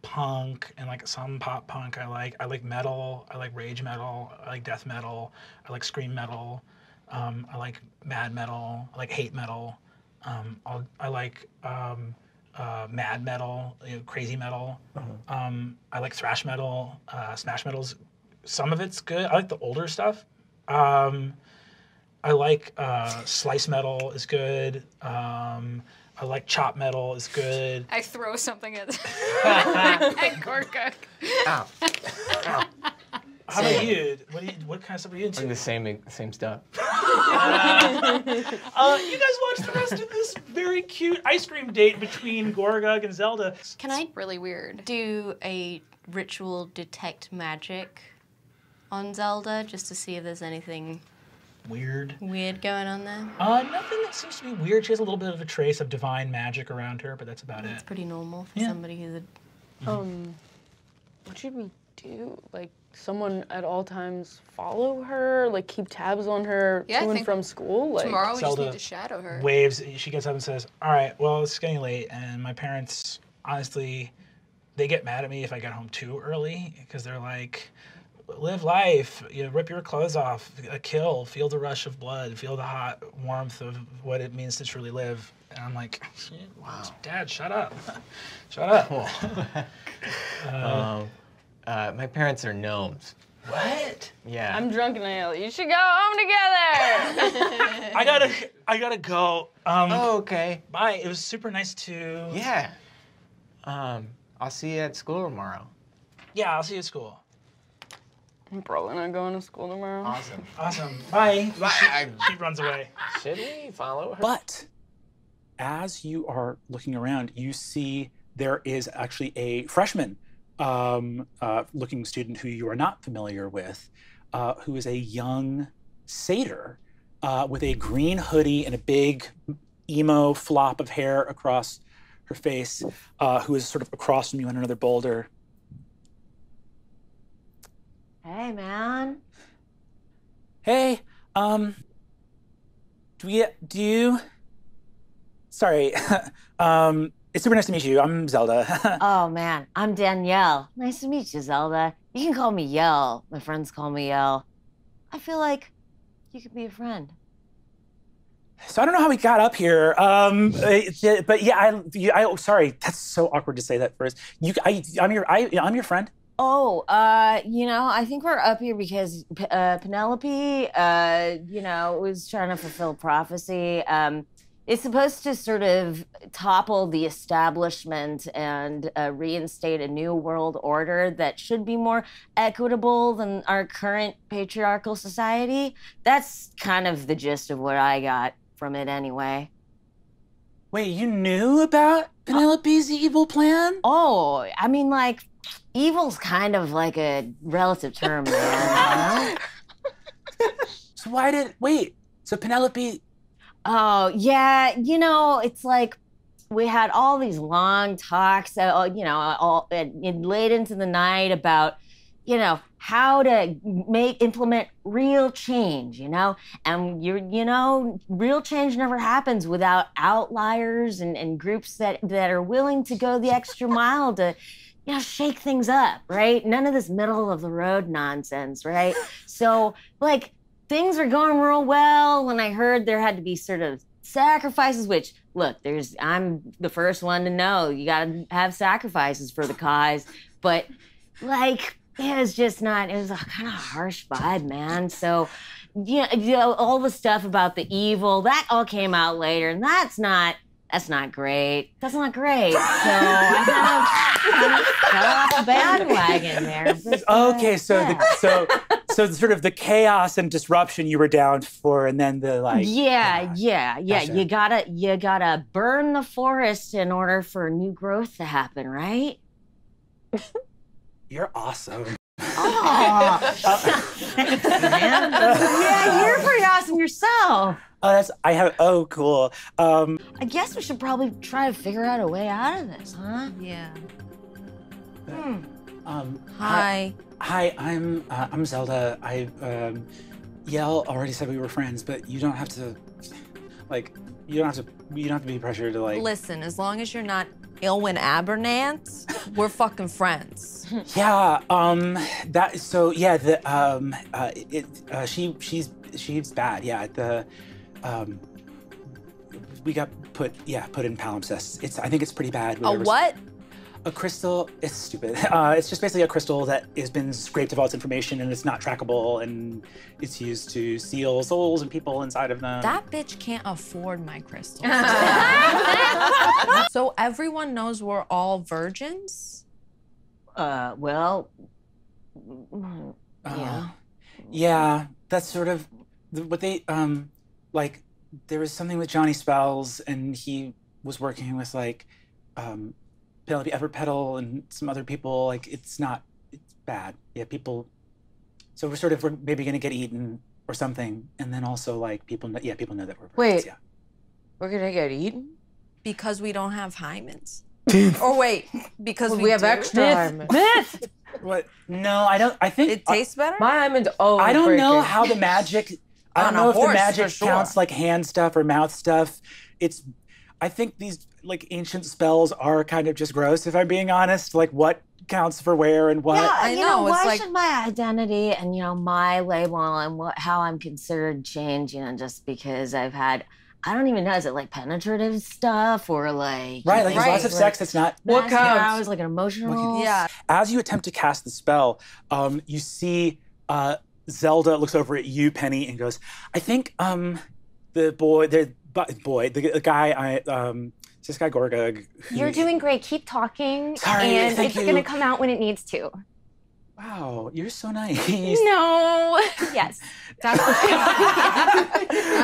[SPEAKER 1] punk and like some pop punk. I like metal. I like rage metal. I like death metal. I like scream metal. I like mad metal. I like hate metal. I like mad metal, crazy metal. I like thrash metal. Smash metal's some of it's good. I like the older stuff. I like slice metal is good. I like chop metal is good.
[SPEAKER 6] I throw something at Gorka.
[SPEAKER 2] Ow. Ow.
[SPEAKER 1] How about you? What kind of stuff are you into?
[SPEAKER 2] Like the same stuff.
[SPEAKER 1] You guys watch the rest of this very cute ice cream date between Gorgug and Zelda.
[SPEAKER 3] Can I
[SPEAKER 6] Really weird.
[SPEAKER 3] do a ritual detect magic on Zelda just to see if there's anything
[SPEAKER 1] Weird.
[SPEAKER 3] weird going on there?
[SPEAKER 1] Nothing that seems to be weird. She has a little bit of a trace of divine magic around her, but that's about
[SPEAKER 3] It's
[SPEAKER 1] it.
[SPEAKER 3] pretty normal for
[SPEAKER 1] Yeah.
[SPEAKER 3] somebody who's a...
[SPEAKER 4] What should we do? Like, someone at all times follow her? Like, keep tabs on her
[SPEAKER 6] Yeah, I
[SPEAKER 4] to and
[SPEAKER 6] think
[SPEAKER 4] from school? Like,
[SPEAKER 6] Tomorrow we just
[SPEAKER 1] Zelda
[SPEAKER 6] need to shadow her.
[SPEAKER 1] Waves. She gets up and says, "All right, well, it's getting late, and my parents, honestly, they get mad at me if I get home too early because they're like, live life, rip your clothes off, kill, feel the rush of blood, feel the hot warmth of what it means to truly live." And I'm like, wow, Dad, shut up. Shut up.
[SPEAKER 2] My parents are gnomes.
[SPEAKER 1] What?
[SPEAKER 2] Yeah.
[SPEAKER 4] I'm drunk and I yell, you should go home together.
[SPEAKER 1] I gotta go.
[SPEAKER 2] Oh, okay.
[SPEAKER 1] Bye. It was super nice to.
[SPEAKER 2] Yeah. I'll see you at school tomorrow.
[SPEAKER 1] Yeah, I'll see you at school.
[SPEAKER 4] I'm probably not going to school tomorrow.
[SPEAKER 2] Awesome.
[SPEAKER 1] Awesome. Bye.
[SPEAKER 2] Bye.
[SPEAKER 1] She runs away.
[SPEAKER 2] Should we follow her?
[SPEAKER 8] But as you are looking around, you see there is actually a freshman looking student who you are not familiar with, who is a young satyr with a green hoodie and a big emo flop of hair across her face, who is sort of across from you on another boulder.
[SPEAKER 9] Hey, man.
[SPEAKER 8] Hey, sorry, it's super nice to meet you. I'm Zelda.
[SPEAKER 9] Oh, man. I'm Danielle. Nice to meet you, Zelda. You can call me Yell. My friends call me Yell. I feel like you could be a friend.
[SPEAKER 8] So I don't know how we got up here, but yeah, sorry, that's so awkward to say that first. I'm your friend.
[SPEAKER 9] Oh, I think we're up here because Penelope, was trying to fulfill prophecy. It's supposed to sort of topple the establishment and reinstate a new world order that should be more equitable than our current patriarchal society. That's kind of the gist of what I got from it anyway.
[SPEAKER 8] Wait, you knew about Penelope's evil plan?
[SPEAKER 9] Oh, I mean, like, evil's kind of like a relative term, man.
[SPEAKER 8] So Penelope...
[SPEAKER 9] Oh, yeah, it's like we had all these long talks, late into the night about, how to implement real change, And, real change never happens without outliers and groups that are willing to go the extra mile to, shake things up, right? None of this middle of the road nonsense, right? So, like, things are going real well when I heard there had to be sort of sacrifices, which, look, I'm the first one to know you gotta have sacrifices for the cause, but, like, it was a kind of harsh vibe, man. So, all the stuff about the evil, that all came out later, and that's not great. That's not great. So I kind of fell off the bandwagon there. But,
[SPEAKER 8] okay, so sort of the chaos and disruption you were down for, and then the like.
[SPEAKER 9] Yeah.
[SPEAKER 8] Gotcha.
[SPEAKER 9] You gotta burn the forest in order for new growth to happen, right?
[SPEAKER 8] You're awesome.
[SPEAKER 9] Oh, thanks, man. Yeah, you're pretty awesome yourself.
[SPEAKER 8] Cool.
[SPEAKER 9] I guess we should probably try to figure out a way out of this, huh?
[SPEAKER 3] Yeah.
[SPEAKER 8] Hi, I'm Zelda. Yell already said we were friends, but you don't have to be pressured to like.
[SPEAKER 10] Listen, as long as you're not Ilwyn Abernant, we're fucking friends.
[SPEAKER 8] Yeah, she's bad. Yeah, we got put in palimpsest. I think it's pretty bad.
[SPEAKER 10] A what?
[SPEAKER 8] A crystal. It's stupid. It's just basically a crystal that has been scraped of all its information and it's not trackable, and it's used to seal souls and people inside of them.
[SPEAKER 10] That bitch can't afford my crystals. So everyone knows we're all virgins?
[SPEAKER 9] Well, yeah.
[SPEAKER 8] Yeah, that's sort of what they, like, there was something with Johnny Spells, and he was working with, like, Penelope Everpetal and some other people. Like, it's bad. Yeah, so we're maybe gonna get eaten or something, and then also, like, people know that we're virgins.
[SPEAKER 4] Wait.
[SPEAKER 8] Yeah.
[SPEAKER 4] We're gonna get eaten?
[SPEAKER 10] Because we don't have hymens. Or wait, because
[SPEAKER 4] we have extra hymens.
[SPEAKER 8] What? No, I don't. I think
[SPEAKER 10] it tastes better.
[SPEAKER 4] My hymen's always
[SPEAKER 8] I don't know
[SPEAKER 4] breaking.
[SPEAKER 8] how the magic. I don't
[SPEAKER 10] On a
[SPEAKER 8] know if the
[SPEAKER 10] horse,
[SPEAKER 8] magic
[SPEAKER 10] for sure.
[SPEAKER 8] counts like hand stuff or mouth stuff. I think these like ancient spells are kind of just gross, if I'm being honest. Like what counts for where and what.
[SPEAKER 9] Yeah,
[SPEAKER 10] I know, it's
[SPEAKER 9] why
[SPEAKER 10] like-
[SPEAKER 9] should my identity and my label and how I'm considered change? Just because I've had, I don't even know, is it like penetrative stuff or like
[SPEAKER 8] Right, like there's lots of
[SPEAKER 9] like
[SPEAKER 8] sex that's not.
[SPEAKER 4] What
[SPEAKER 9] masculine
[SPEAKER 4] counts?
[SPEAKER 9] hours, like an emotional.
[SPEAKER 10] Yeah.
[SPEAKER 8] As you attempt to cast the spell, you see Zelda looks over at you, Penny, and goes, I think the guy, this guy Gorgug.
[SPEAKER 11] You're doing great. Keep talking.
[SPEAKER 8] Sorry,
[SPEAKER 11] and
[SPEAKER 8] thank
[SPEAKER 11] it's
[SPEAKER 8] you.
[SPEAKER 11] gonna come out when it needs to.
[SPEAKER 8] Wow, you're so nice.
[SPEAKER 11] No. Yes.
[SPEAKER 10] That's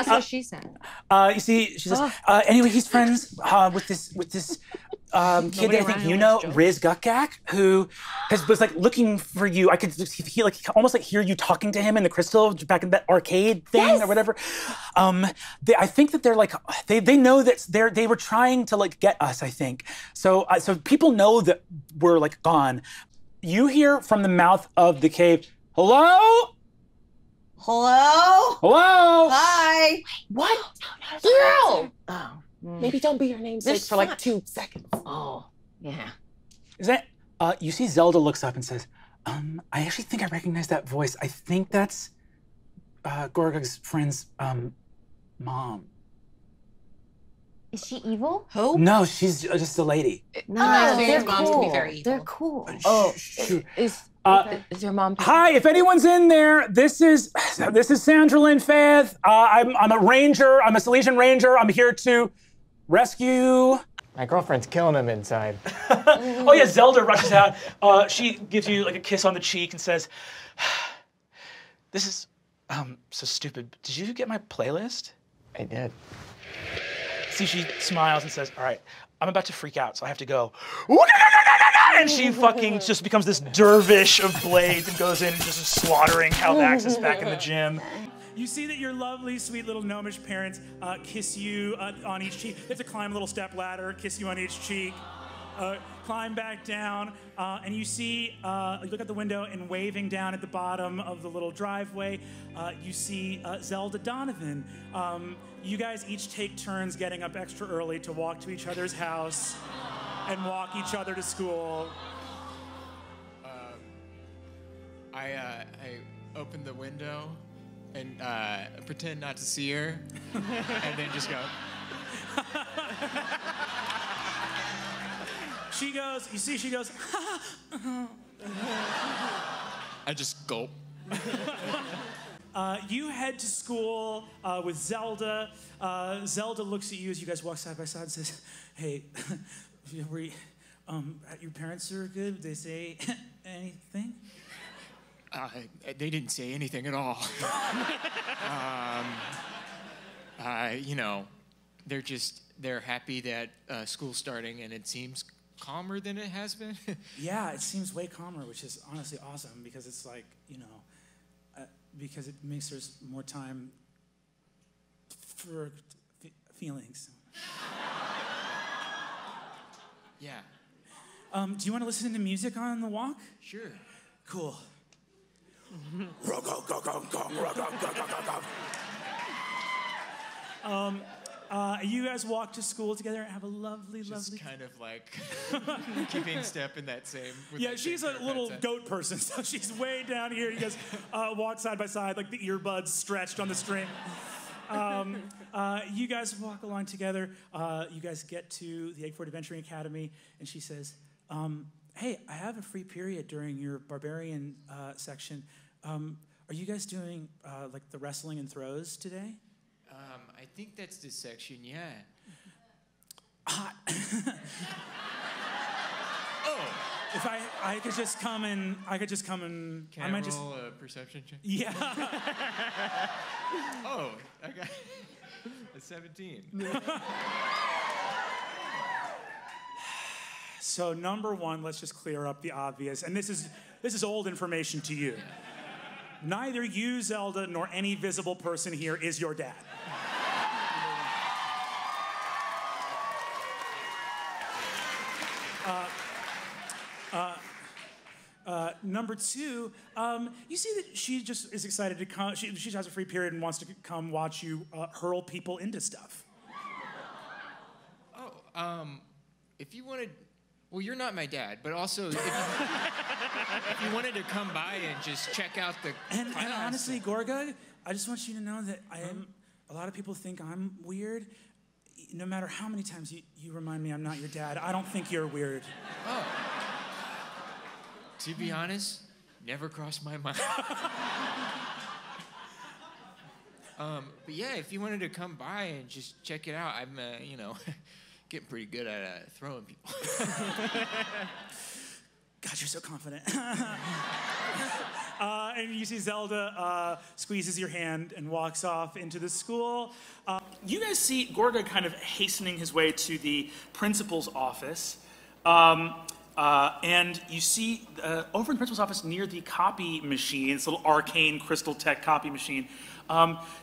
[SPEAKER 10] what she said.
[SPEAKER 8] You see, she says, anyway, he's friends with this kid that I think you know, Riz Gukgak, who was like looking for you. I could almost like hear you talking to him in the crystal back in that arcade thing or whatever. I think that they're like they know that they were trying to like get us. I think so. So people know that we're like gone. You hear from the mouth of the cave, hello?
[SPEAKER 9] Hello?
[SPEAKER 8] Hello?
[SPEAKER 9] Hi.
[SPEAKER 10] What?
[SPEAKER 9] Girl. Oh.
[SPEAKER 10] Maybe don't be your namesake for like 2 seconds.
[SPEAKER 9] Oh, yeah.
[SPEAKER 8] Is that, you see Zelda looks up and says, I actually think I recognize that voice. I think that's Gorgug's friend's mom.
[SPEAKER 11] Is she evil?
[SPEAKER 10] Who?
[SPEAKER 8] No, she's just a lady.
[SPEAKER 11] No,
[SPEAKER 10] Their moms can be very evil.
[SPEAKER 11] They're cool.
[SPEAKER 10] Is your mom?
[SPEAKER 8] Hi, if anyone's in there, this is Sandra Lynn Faith. I'm a ranger. I'm a Salesian ranger. I'm here to rescue.
[SPEAKER 2] My girlfriend's killing him inside.
[SPEAKER 1] Oh yeah, Zelda rushes out. She gives you like a kiss on the cheek and says, "This is so stupid. Did you get my playlist?"
[SPEAKER 2] I did.
[SPEAKER 1] See, she smiles and says, "All right, I'm about to freak out, so I have to go." And she fucking just becomes this dervish of blades and goes in just slaughtering Haldaxis back in the gym.
[SPEAKER 8] You see that your lovely, sweet little gnomish parents kiss you on each cheek. You have to climb a little step ladder, kiss you on each cheek, climb back down, and you see, you look out the window and waving down at the bottom of the little driveway, you see Zelda Donovan. You guys each take turns getting up extra early to walk to each other's house and walk each other to school.
[SPEAKER 12] I open the window and pretend not to see her, and then just go.
[SPEAKER 8] She goes, you see, she goes,
[SPEAKER 12] I just gulp.
[SPEAKER 8] You head to school with Zelda. Zelda looks at you as you guys walk side by side and says, hey, your parents are good? Did they say anything?
[SPEAKER 12] They didn't say anything at all. You know, they're happy that school's starting, and it seems calmer than it has been.
[SPEAKER 8] Yeah, it seems way calmer, which is honestly awesome because it's like, you know, because it makes there's more time for feelings.
[SPEAKER 12] Yeah.
[SPEAKER 8] Do you want to listen to music on the walk?
[SPEAKER 12] Sure.
[SPEAKER 8] Cool. You guys walk to school together and have a lovely,
[SPEAKER 12] Just
[SPEAKER 8] lovely...
[SPEAKER 12] kind of like keeping step in that same...
[SPEAKER 8] Yeah, she's a little goat person, so she's way down here. You guys walk side by side, like the earbuds stretched on the string. You guys walk along together. You guys get to the Egg Fort Adventuring Academy, and she says, hey, I have a free period during your barbarian section. Are you guys doing like the wrestling and throws today?
[SPEAKER 12] I think that's this section, yeah.
[SPEAKER 8] Hot. Oh, if I could just come and
[SPEAKER 12] Can I might roll a perception check?
[SPEAKER 8] Yeah.
[SPEAKER 12] Oh, I got a 17.
[SPEAKER 8] So number one, let's just clear up the obvious, and this is old information to you. Neither you, Zelda, nor any visible person here is your dad. Number two, you see that she just is excited to come. She has a free period and wants to come watch you hurl people into stuff.
[SPEAKER 12] Oh, if you wanted, well, you're not my dad, but also if you wanted to come by and just check out the
[SPEAKER 8] and honestly, Gorga, I just want you to know that I am. A lot of people think I'm weird. No matter how many times you remind me I'm not your dad, I don't think you're weird.
[SPEAKER 12] Oh. To be honest, never crossed my mind. But yeah, if you wanted to come by and just check it out, I'm, you know, getting pretty good at throwing people.
[SPEAKER 8] God, you're so confident. And you see Zelda squeezes your hand and walks off into the school. You guys see Gorga kind of hastening his way to the principal's office. And you see over in the principal's office near the copy machine, this little arcane crystal tech copy machine,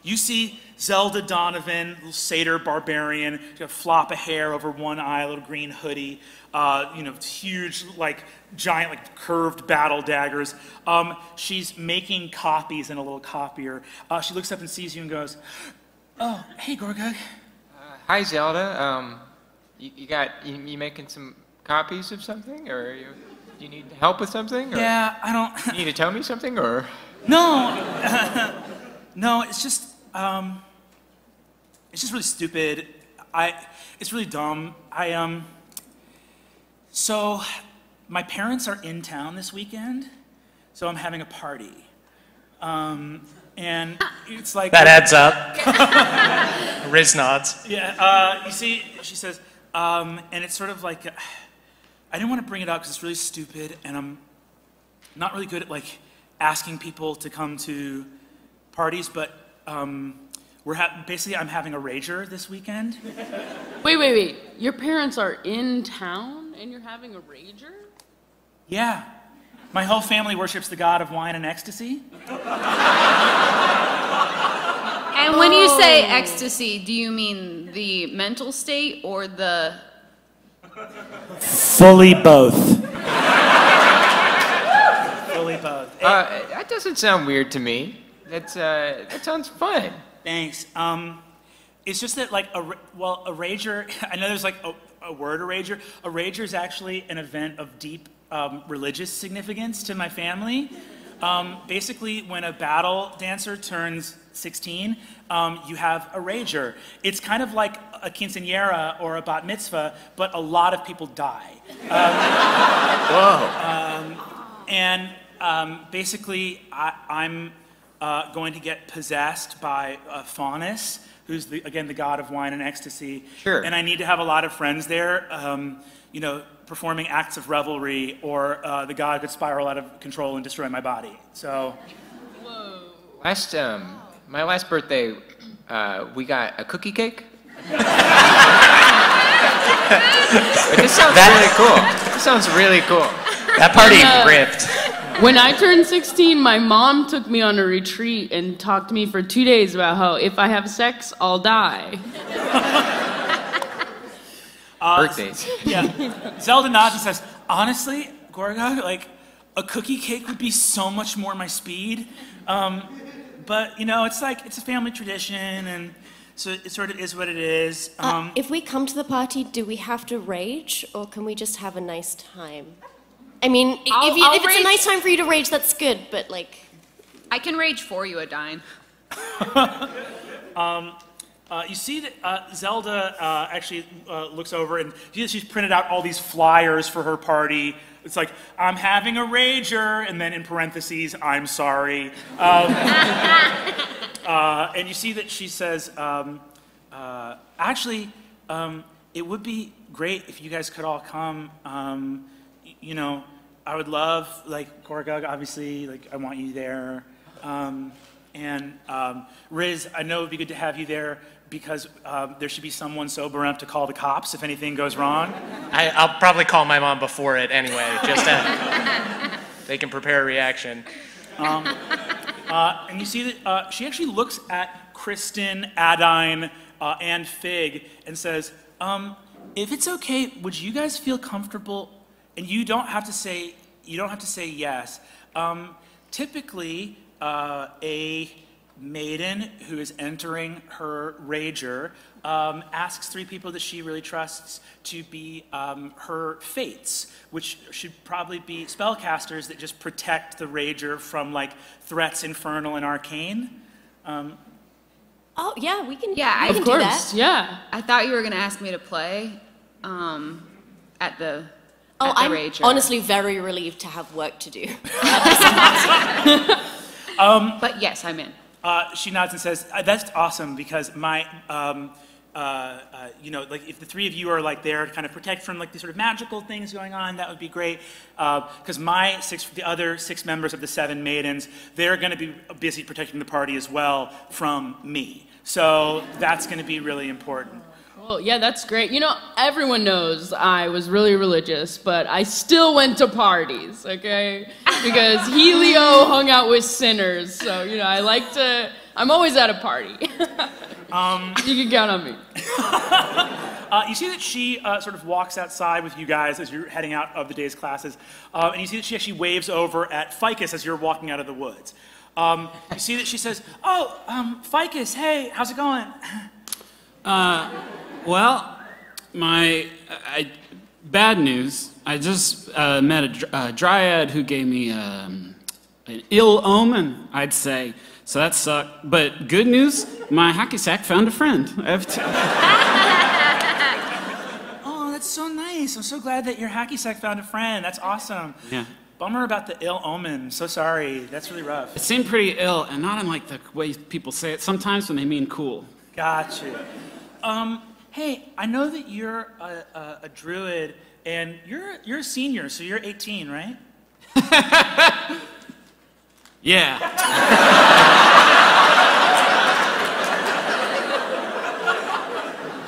[SPEAKER 8] you see Zelda Donovan, little satyr barbarian, got a flop of hair over one eye, a little green hoodie, you know, huge, like, giant, like, curved battle daggers. She's making copies in a little copier. She looks up and sees you and goes, "Oh, hey, Gorga."
[SPEAKER 2] Hi, Zelda. You making some copies of something, or you need help with something? Or
[SPEAKER 8] Yeah, I don't.
[SPEAKER 2] You need to tell me something, or?
[SPEAKER 8] No, no. It's just really stupid. It's really dumb. So my parents are in town this weekend, so I'm having a party. And it's like
[SPEAKER 7] That adds up. Riz nods.
[SPEAKER 8] Yeah, you see, she says, and it's sort of like, I didn't want to bring it up because it's really stupid, and I'm not really good at, like, asking people to come to parties, but basically I'm having a rager this weekend.
[SPEAKER 4] Wait. Your parents are in town and you're having a rager?
[SPEAKER 8] Yeah. My whole family worships the god of wine and ecstasy.
[SPEAKER 6] And when you say ecstasy, do you mean the mental state or the...
[SPEAKER 8] Fully both. Fully both.
[SPEAKER 2] That doesn't sound weird to me. That sounds fun.
[SPEAKER 8] Thanks. It's just that, like, a rager, I know there's, like, a word, a rager. A rager is actually an event of deep religious significance to my family. Basically, when a battle dancer turns 16, you have a rager. It's kind of like a quinceañera or a bat mitzvah, but a lot of people die. Basically, I'm going to get possessed by Faunus, who's, again, the god of wine and ecstasy.
[SPEAKER 2] Sure.
[SPEAKER 8] And I need to have a lot of friends there, you know, performing acts of revelry, or the god could spiral out of control and destroy my body. So.
[SPEAKER 2] Whoa. My last birthday, we got a cookie cake. But this sounds really cool. This sounds really cool.
[SPEAKER 7] That party ripped.
[SPEAKER 4] When I turned 16, my mom took me on a retreat and talked to me for 2 days about how if I have sex, I'll die.
[SPEAKER 2] Birthdays.
[SPEAKER 8] Yeah. Zelda nods and says, honestly, Gorga, like, a cookie cake would be so much more my speed. But, you know, it's like, it's a family tradition, and so it sort of is what it is.
[SPEAKER 3] If we come to the party, do we have to rage, or can we just have a nice time? I mean, if it's a nice time for you to rage, that's good, but, like...
[SPEAKER 6] I can rage for you, Adine.
[SPEAKER 8] You see that Zelda actually looks over, and she's printed out all these flyers for her party. It's like, I'm having a rager, and then in parentheses, I'm sorry. And you see that she says, actually, it would be great if you guys could all come. You know, I would love, like, Gorga, obviously, like, I want you there. And Riz, I know it would be good to have you there because there should be someone sober enough to call the cops if anything goes wrong.
[SPEAKER 7] I'll probably call my mom before it anyway, just to, they can prepare a reaction.
[SPEAKER 8] And you see that she actually looks at Kristen, Adine, and Fig and says, if it's okay, would you guys feel comfortable? And you don't have to say yes. Typically, a maiden who is entering her rager asks 3 people that she really trusts to be her fates, which should probably be spellcasters that just protect the rager from, like, threats infernal and arcane.
[SPEAKER 3] Oh, yeah, we can,
[SPEAKER 6] yeah,
[SPEAKER 3] we can do that.
[SPEAKER 4] Yeah.
[SPEAKER 6] I thought you were going to ask me to play at the
[SPEAKER 3] Oh,
[SPEAKER 4] at the
[SPEAKER 3] I'm
[SPEAKER 4] Rager.
[SPEAKER 3] honestly very relieved to have work to do.
[SPEAKER 4] But yes, I'm in.
[SPEAKER 8] She nods and says, "That's awesome because my, you know, like if the three of you are like there to kind of protect from like the sort of magical things going on, that would be great. Because the other 6 members of the 7 maidens, they're going to be busy protecting the party as well from me. So that's going to be really important."
[SPEAKER 4] Well, yeah, that's great. You know, everyone knows I was really religious, but I still went to parties, okay? Because Helio hung out with sinners, so, you know, I'm always at a party. You can count on me.
[SPEAKER 8] You see that she sort of walks outside with you guys as you're heading out of the day's classes, and you see that she actually waves over at Ficus as you're walking out of the woods. You see that she says, "Oh, Ficus, hey, how's it going?"
[SPEAKER 13] Well, bad news. I just met a dryad who gave me an ill omen, I'd say. So that sucked. But good news, my hacky sack found a friend.
[SPEAKER 8] Oh, that's so nice. I'm so glad that your hacky sack found a friend. That's awesome.
[SPEAKER 13] Yeah.
[SPEAKER 8] Bummer about the ill omen. So sorry. That's really rough.
[SPEAKER 13] It seemed pretty ill, and not in like the way people say it sometimes when they mean cool.
[SPEAKER 8] Gotcha. Hey, I know that you're a druid, and you're a senior, so you're 18, right?
[SPEAKER 13] Yeah.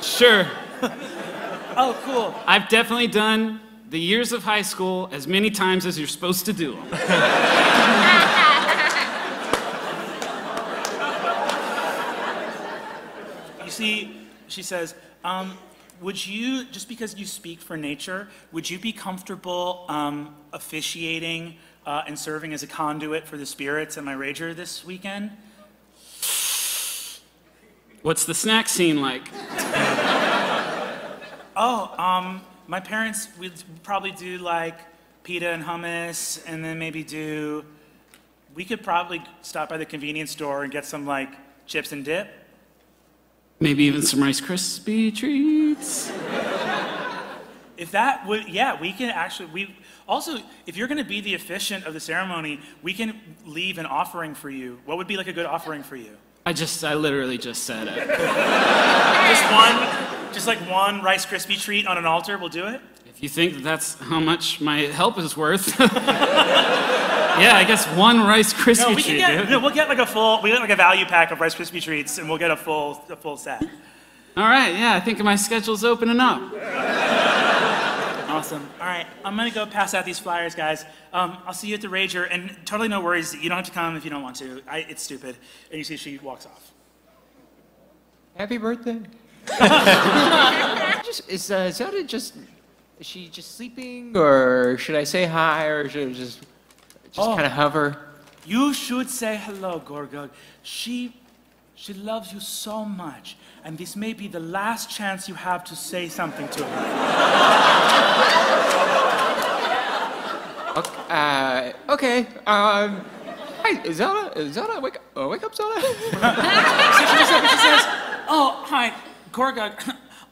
[SPEAKER 13] Sure.
[SPEAKER 8] Oh, cool.
[SPEAKER 13] I've definitely done the years of high school as many times as you're supposed to do them.
[SPEAKER 8] You see, she says, would you, just because you speak for nature, would you be comfortable officiating and serving as a conduit for the spirits at my Rager this weekend?
[SPEAKER 13] What's the snack scene like?
[SPEAKER 8] My parents would probably do like pita and hummus, and then maybe we could probably stop by the convenience store and get some like chips and dip.
[SPEAKER 13] Maybe even some Rice Krispie treats.
[SPEAKER 8] If that would, yeah, we can actually, also, if you're gonna be the officiant of the ceremony, we can leave an offering for you. What would be like a good offering for you?
[SPEAKER 13] I literally just said it.
[SPEAKER 8] Just like one Rice Krispie treat on an altar will do it?
[SPEAKER 13] If you think that's how much my help is worth. Yeah, I guess one Rice Krispie treat.
[SPEAKER 8] We'll get like a value pack of Rice Krispie treats, and we'll get a full set.
[SPEAKER 13] All right, yeah, I think my schedule's opening up.
[SPEAKER 8] Awesome. All right, I'm gonna go pass out these flyers, guys. I'll see you at the Rager, and totally no worries. You don't have to come if you don't want to. It's stupid. And you see she walks off.
[SPEAKER 2] Happy birthday. Is Zelda is she just sleeping, or should I say hi, or should I just kind of hover?
[SPEAKER 8] You should say hello, Gorgug. She loves you so much, and this may be the last chance you have to say something to her.
[SPEAKER 2] Okay. Hi, Zelda. Wake up, Zelda.
[SPEAKER 8] She says, "Oh, hi, Gorgug.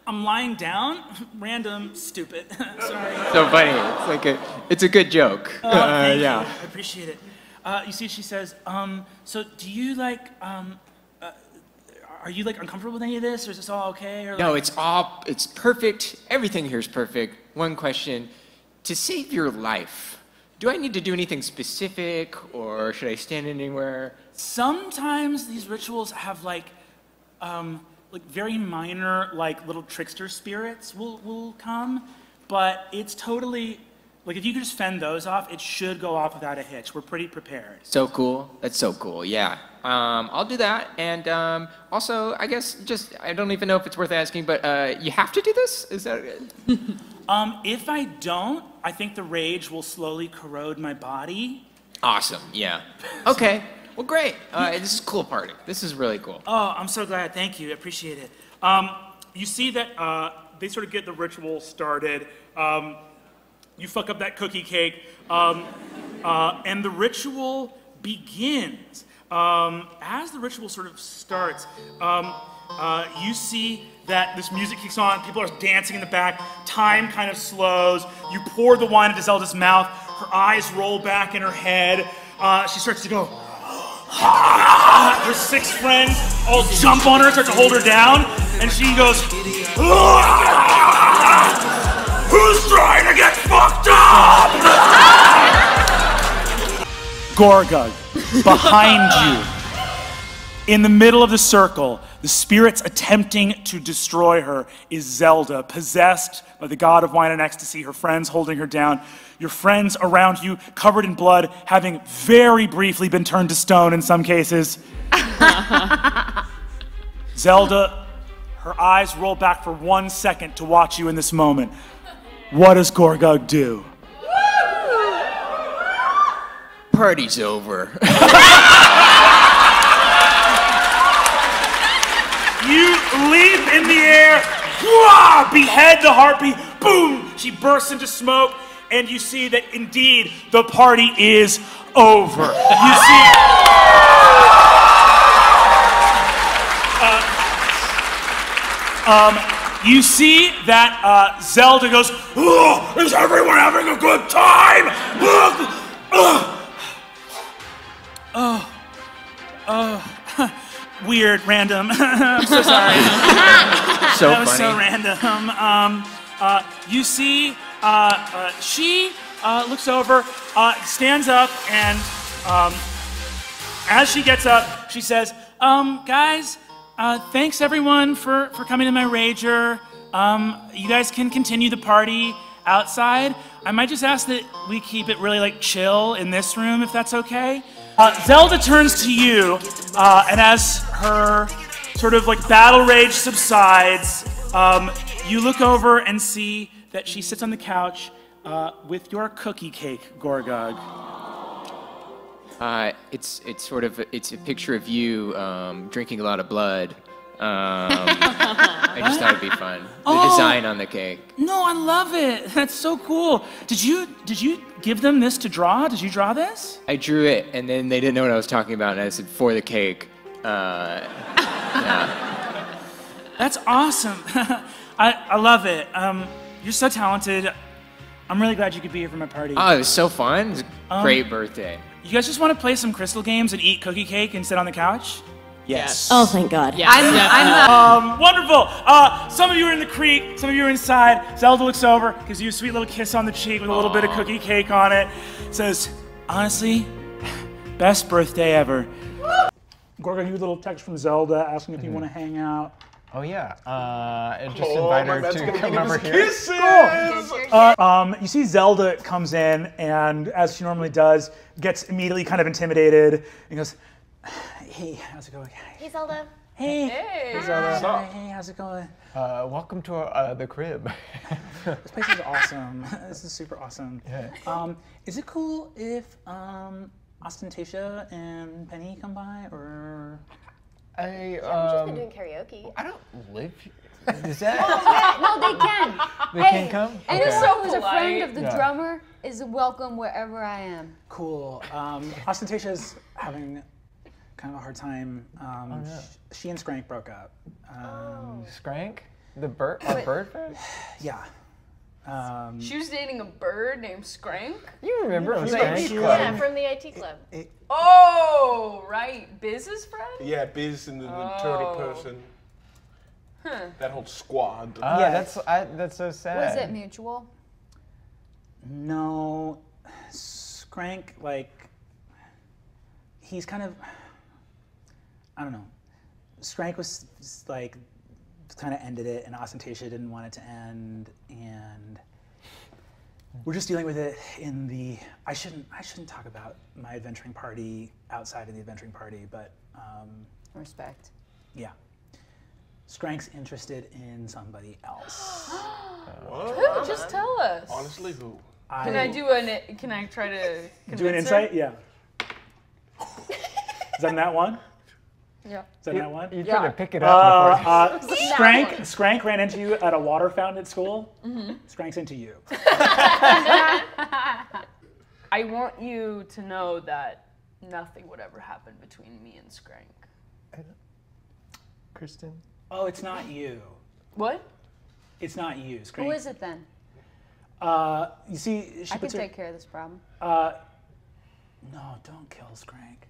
[SPEAKER 8] I'm lying down. Random, stupid. Sorry."
[SPEAKER 2] So funny. It's a good joke.
[SPEAKER 8] Thank you.
[SPEAKER 2] Yeah.
[SPEAKER 8] I appreciate it. You see, she says, so do you like, are you like uncomfortable with any of this, or is this all okay? Or,
[SPEAKER 2] No,
[SPEAKER 8] like...
[SPEAKER 2] it's perfect. Everything here is perfect. One question: to save your life, do I need to do anything specific, or should I stand anywhere?
[SPEAKER 8] Sometimes these rituals have like very minor, like little trickster spirits will come, but it's totally, like if you could just fend those off, it should go off without a hitch. We're pretty prepared.
[SPEAKER 2] So cool. That's so cool. Yeah. I'll do that. And also, I guess I don't even know if it's worth asking, but you have to do this? Is that
[SPEAKER 8] if I don't, I think the rage will slowly corrode my body.
[SPEAKER 2] Awesome. Yeah. Okay. Well, great. This is a cool party. This is really cool.
[SPEAKER 8] Oh, I'm so glad. Thank you. I appreciate it. You see that they sort of get the ritual started. You fuck up that cookie cake, and the ritual begins. As the ritual sort of starts,
[SPEAKER 14] you see that this music kicks on, people are dancing in the back, time kind of slows, you pour the wine into Zelda's mouth, her eyes roll back in her head, she starts to go, her 6 friends all jump on her, start to hold her down, and she goes, who's trying to get fucked up? Gorgug, behind you, in the middle of the circle, the spirits attempting to destroy her, is Zelda, possessed by the god of wine and ecstasy, her friends holding her down, your friends around you covered in blood, having very briefly been turned to stone in some cases. Zelda, her eyes roll back for 1 second to watch you in this moment. What does Gorgug do?
[SPEAKER 12] Party's over.
[SPEAKER 14] You leap in the air, wah, behead the harpy, boom, she bursts into smoke, and you see that indeed the party is over. You see that Zelda goes, oh, is everyone having a good time? Weird, random. I'm so sorry.
[SPEAKER 12] So
[SPEAKER 14] that was
[SPEAKER 12] funny.
[SPEAKER 14] so random. You see, she looks over, stands up, and as she gets up, she says, guys, thanks everyone for coming to my rager. You guys can continue the party outside. I might just ask that we keep it really like chill in this room, if that's okay. Zelda turns to you, and as her sort of like battle rage subsides, you look over and see that she sits on the couch with your cookie cake, Gorgug.
[SPEAKER 12] It's a picture of you drinking a lot of blood. I just thought it'd be fun. The design on the cake.
[SPEAKER 14] No, I love it. That's so cool. Did you give them this to draw? Did you draw this?
[SPEAKER 12] I drew it, and then they didn't know what I was talking about, and I said, for the cake. Yeah.
[SPEAKER 14] That's awesome. I love it. You're so talented. I'm really glad you could be here for my party.
[SPEAKER 12] Oh, it was so fun. It was a great birthday.
[SPEAKER 14] You guys just want to play some crystal games and eat cookie cake and sit on the couch?
[SPEAKER 12] Yes.
[SPEAKER 3] Oh, thank God.
[SPEAKER 4] Yeah. I'm
[SPEAKER 14] Wonderful. Some of you are in the creek, some of you are inside. Zelda looks over, gives you a sweet little kiss on the cheek with a little bit of cookie cake on it. Says, honestly, best birthday ever. Gorgon, you a little text from Zelda asking if you want to hang out.
[SPEAKER 2] Oh yeah, and just invite her to come over here.
[SPEAKER 14] You see Zelda comes in and, as she normally does, gets immediately kind of intimidated and goes, hey, how's it going?
[SPEAKER 11] Hey, Zelda.
[SPEAKER 14] Hey.
[SPEAKER 4] Hey.
[SPEAKER 14] Zelda. Hey, how's it going?
[SPEAKER 2] Welcome to the crib.
[SPEAKER 14] This place is awesome. This is super awesome.
[SPEAKER 2] Yeah.
[SPEAKER 14] Is it cool if Ostentatia and Penny come by, or?
[SPEAKER 11] We've just been doing karaoke.
[SPEAKER 2] I don't live here. Is that?
[SPEAKER 11] No, they can.
[SPEAKER 2] They can come?
[SPEAKER 11] And
[SPEAKER 2] Okay.
[SPEAKER 11] so who's a friend
[SPEAKER 4] polite.
[SPEAKER 11] of the
[SPEAKER 2] Yeah.
[SPEAKER 11] drummer is welcome wherever I am.
[SPEAKER 14] Cool. Ostentatia's having kind of a hard time.
[SPEAKER 2] no.
[SPEAKER 14] She and Skrank broke up.
[SPEAKER 2] Skrank? The bird? A bird friend?
[SPEAKER 14] Yeah.
[SPEAKER 4] She was dating a bird named Skrank.
[SPEAKER 2] You remember
[SPEAKER 14] Yeah,
[SPEAKER 2] from
[SPEAKER 14] Skrank.
[SPEAKER 2] the IT
[SPEAKER 14] Yeah,
[SPEAKER 2] club?
[SPEAKER 3] Yeah, from the IT club.
[SPEAKER 4] Oh, right. Biz's friend?
[SPEAKER 5] Yeah, Biz and the turtle person.
[SPEAKER 4] Huh.
[SPEAKER 5] That whole squad.
[SPEAKER 14] Yeah.
[SPEAKER 2] That's so sad.
[SPEAKER 11] Was it mutual?
[SPEAKER 14] No, Skrank, like, he's kind of, I don't know. Skrank was like, kind of ended it, and Ostentatia didn't want it to end, and we're just dealing with it in the. I shouldn't talk about my adventuring party outside of the adventuring party, but
[SPEAKER 11] Respect.
[SPEAKER 14] yeah, Skrank's interested in somebody else.
[SPEAKER 4] Who? Just tell us.
[SPEAKER 5] Honestly, who?
[SPEAKER 4] Can I try to convince
[SPEAKER 14] do an
[SPEAKER 4] her?
[SPEAKER 14] insight? Yeah. Is that in that one?
[SPEAKER 4] Yeah.
[SPEAKER 14] Is that in that one?
[SPEAKER 2] You tried to pick it up before.
[SPEAKER 14] Skrank ran into you at a water fountain at school. Mm-hmm. Skrank's into you.
[SPEAKER 4] I want you to know that nothing would ever happen between me and Skrank.
[SPEAKER 2] Kristen,
[SPEAKER 8] Oh, it's not you.
[SPEAKER 4] What?
[SPEAKER 8] It's not you, Scrank.
[SPEAKER 11] Who is it then?
[SPEAKER 8] You see, she
[SPEAKER 11] I can
[SPEAKER 8] puts her...
[SPEAKER 11] take care of this problem.
[SPEAKER 8] No, don't kill Scrank.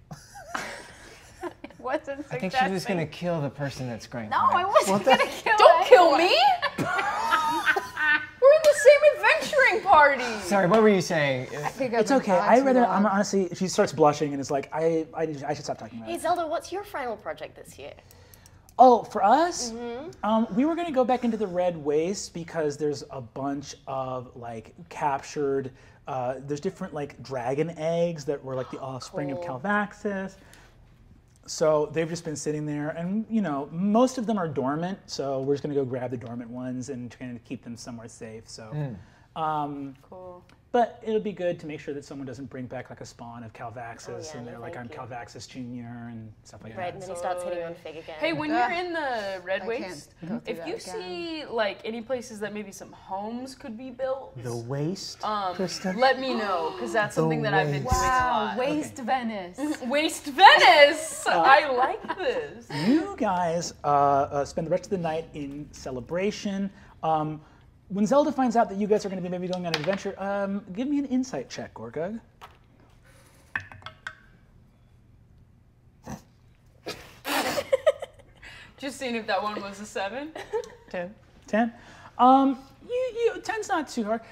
[SPEAKER 11] Wasn't
[SPEAKER 2] I think she was gonna kill the person that's Scrank.
[SPEAKER 11] No, I wasn't gonna kill
[SPEAKER 4] Don't kill
[SPEAKER 11] anyone.
[SPEAKER 4] me! We're in the same adventuring party!
[SPEAKER 2] Sorry, what were you saying?
[SPEAKER 8] It's okay. I'm honestly, she starts blushing and is like, I should stop talking about
[SPEAKER 3] Hey
[SPEAKER 8] it.
[SPEAKER 3] Zelda, what's your final project this year?
[SPEAKER 8] Oh, for us, we were gonna go back into the Red Waste because there's a bunch of like captured. There's different like dragon eggs that were like the offspring of Calvaxis. So they've just been sitting there, and you know, most of them are dormant. So we're just gonna go grab the dormant ones and kind of keep them somewhere safe. So,
[SPEAKER 11] Cool.
[SPEAKER 8] but it'll be good to make sure that someone doesn't bring back like a spawn of Calvaxis,
[SPEAKER 3] yeah,
[SPEAKER 8] and they're
[SPEAKER 3] no,
[SPEAKER 8] like, I'm
[SPEAKER 3] thank you.
[SPEAKER 8] Calvaxis Jr. and stuff like
[SPEAKER 3] Right,
[SPEAKER 8] that.
[SPEAKER 3] and then he starts hitting on Fig again.
[SPEAKER 4] Hey, when you're in the Red
[SPEAKER 11] I
[SPEAKER 4] Waste,
[SPEAKER 11] can't go through
[SPEAKER 4] if
[SPEAKER 11] that
[SPEAKER 4] you
[SPEAKER 11] again.
[SPEAKER 4] see like any places that maybe some homes could be built,
[SPEAKER 8] The Waste, Krista?
[SPEAKER 4] let me know, because that's something that I've been doing a
[SPEAKER 11] Wow,
[SPEAKER 4] lot.
[SPEAKER 11] Waste Venice.
[SPEAKER 4] Waste Venice! I like this.
[SPEAKER 8] You guys spend the rest of the night in celebration. When Zelda finds out that you guys are going to be maybe going on an adventure, give me an insight check, Gorgug.
[SPEAKER 4] Just seeing if that one was a 7.
[SPEAKER 2] 10.
[SPEAKER 8] 10. 10's not too hard.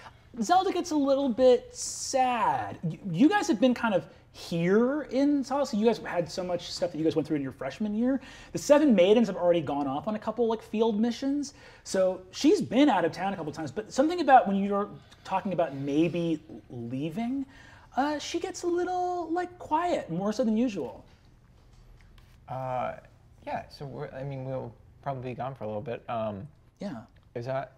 [SPEAKER 8] Zelda gets a little bit sad. You guys have been kind of here in Solace. So you guys had so much stuff that you guys went through in your freshman year. The 7 maidens have already gone off on a couple like field missions. So she's been out of town a couple times. But something about when you're talking about maybe leaving, she gets a little like quiet, more so than usual.
[SPEAKER 2] Yeah, so we'll probably be gone for a little bit.
[SPEAKER 8] Yeah.
[SPEAKER 2] Is that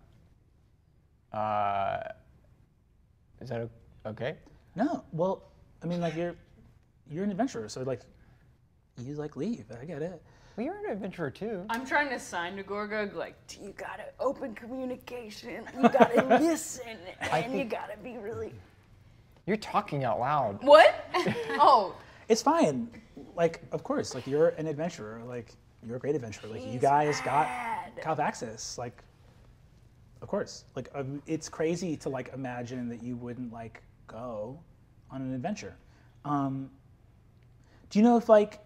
[SPEAKER 2] okay?
[SPEAKER 8] No. Well, I mean, like you're an adventurer, so like you like leave. I get it.
[SPEAKER 2] Well, you're an adventurer too.
[SPEAKER 4] I'm trying to sign to Gorgug, like, you gotta open communication, you gotta listen, and you gotta be really...
[SPEAKER 2] You're talking out loud.
[SPEAKER 4] What? Oh.
[SPEAKER 8] It's fine. Like, of course, like you're an adventurer. Like you're a great adventurer. Like you guys got Calvaxis. Like, of course. Like it's crazy to like imagine that you wouldn't like go on an adventure. Do you know if like,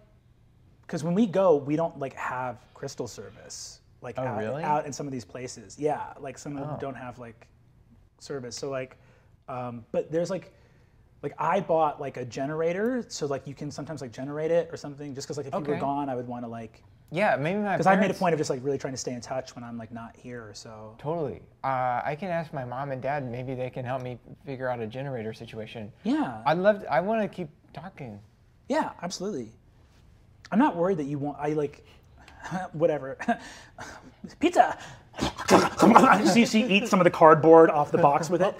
[SPEAKER 8] because when we go, we don't like have crystal service. Like out in some of these places. Yeah, like some of them don't have like service. So like, but there's like I bought like a generator, so like you can sometimes like generate it or something. Just because like if you were gone, I would want to like.
[SPEAKER 2] Yeah, maybe my.
[SPEAKER 8] Because I made a point of just like really trying to stay in touch when I'm like not here. So.
[SPEAKER 2] Totally. I can ask my mom and dad. Maybe they can help me figure out a generator situation.
[SPEAKER 8] Yeah.
[SPEAKER 2] I want to keep talking.
[SPEAKER 8] Yeah, absolutely. I'm not worried that you want. I like. Whatever. Pizza. So she eats some of the cardboard off the box with it.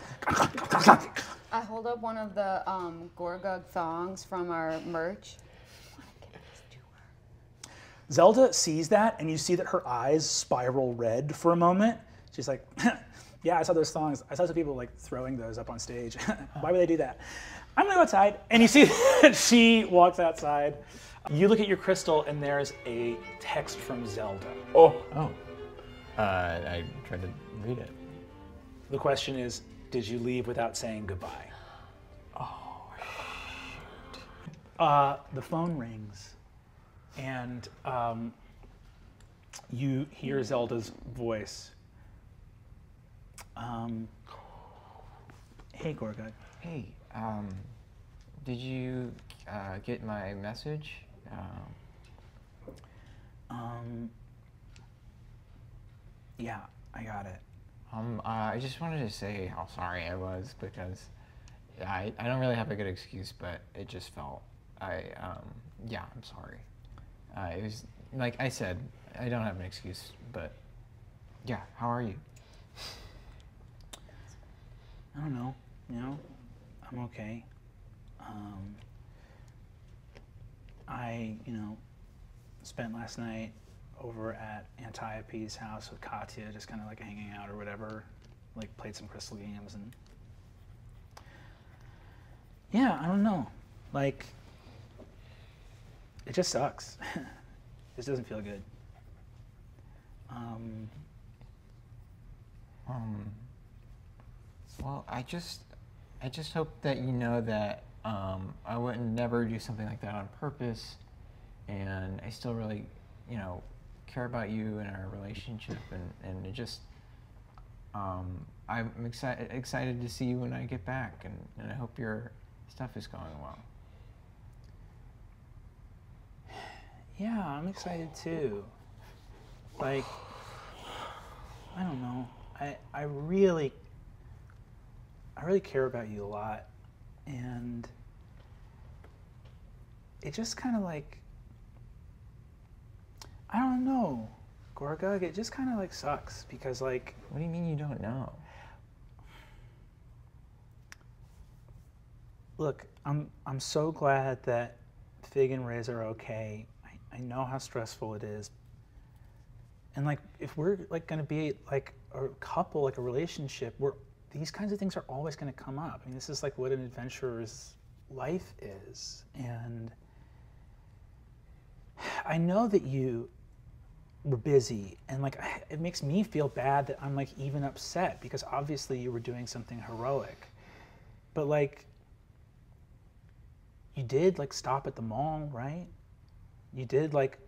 [SPEAKER 11] I hold up one of the Gorgug thongs from our merch.
[SPEAKER 8] Zelda sees that, and you see that her eyes spiral red for a moment. She's like, yeah, I saw those thongs. I saw some people like throwing those up on stage. Why would they do that? I'm gonna go outside. And you see that she walks outside. You look at your crystal, and there's a text from Zelda.
[SPEAKER 2] Oh. I tried to read it.
[SPEAKER 8] The question is, did you leave without saying goodbye?
[SPEAKER 2] Oh,
[SPEAKER 8] shoot. The phone rings, and you hear Zelda's voice. Hey, Gorgug.
[SPEAKER 2] Hey, did you get my message?
[SPEAKER 8] Yeah, I got it.
[SPEAKER 2] I just wanted to say how sorry I was because I don't really have a good excuse, but it just felt yeah, I'm sorry. It was like I said, I don't have an excuse, but yeah, how are you?
[SPEAKER 8] I don't know. You know, I'm okay. I spent last night over at Antiope's house with Katya, just kind of like hanging out or whatever, like played some crystal games, and yeah, I don't know, like it just sucks. This doesn't feel good.
[SPEAKER 2] Well, I just hope that you know that I wouldn't never do something like that on purpose, and I still really, care about you and our relationship, and it just, I'm excited to see you when I get back, and I hope your stuff is going well.
[SPEAKER 1] Yeah, I'm excited too. Like, I don't know. I really care about you a lot, and it just kind of like, I don't know, Gorgug, it just kind of like sucks because like.
[SPEAKER 2] What do you mean you don't know?
[SPEAKER 1] Look, I'm so glad that Fig and Riz are okay. I know how stressful it is. And like, if we're like gonna be like a couple, like a relationship, these kinds of things are always gonna come up. I mean, this is like what an adventurer's life is. And I know that you were busy, and like, it makes me feel bad that I'm like even upset because obviously you were doing something heroic. But like, you did like stop at the mall, right? You did like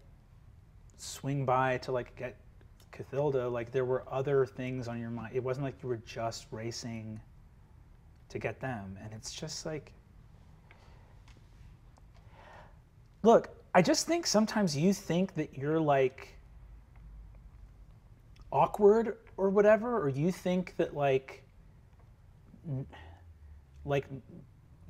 [SPEAKER 1] swing by to like get Cathilda. Like, there were other things on your mind. It wasn't like you were just racing to get them. And it's just like, look, I just think sometimes you think that you're like awkward or whatever, or you think that like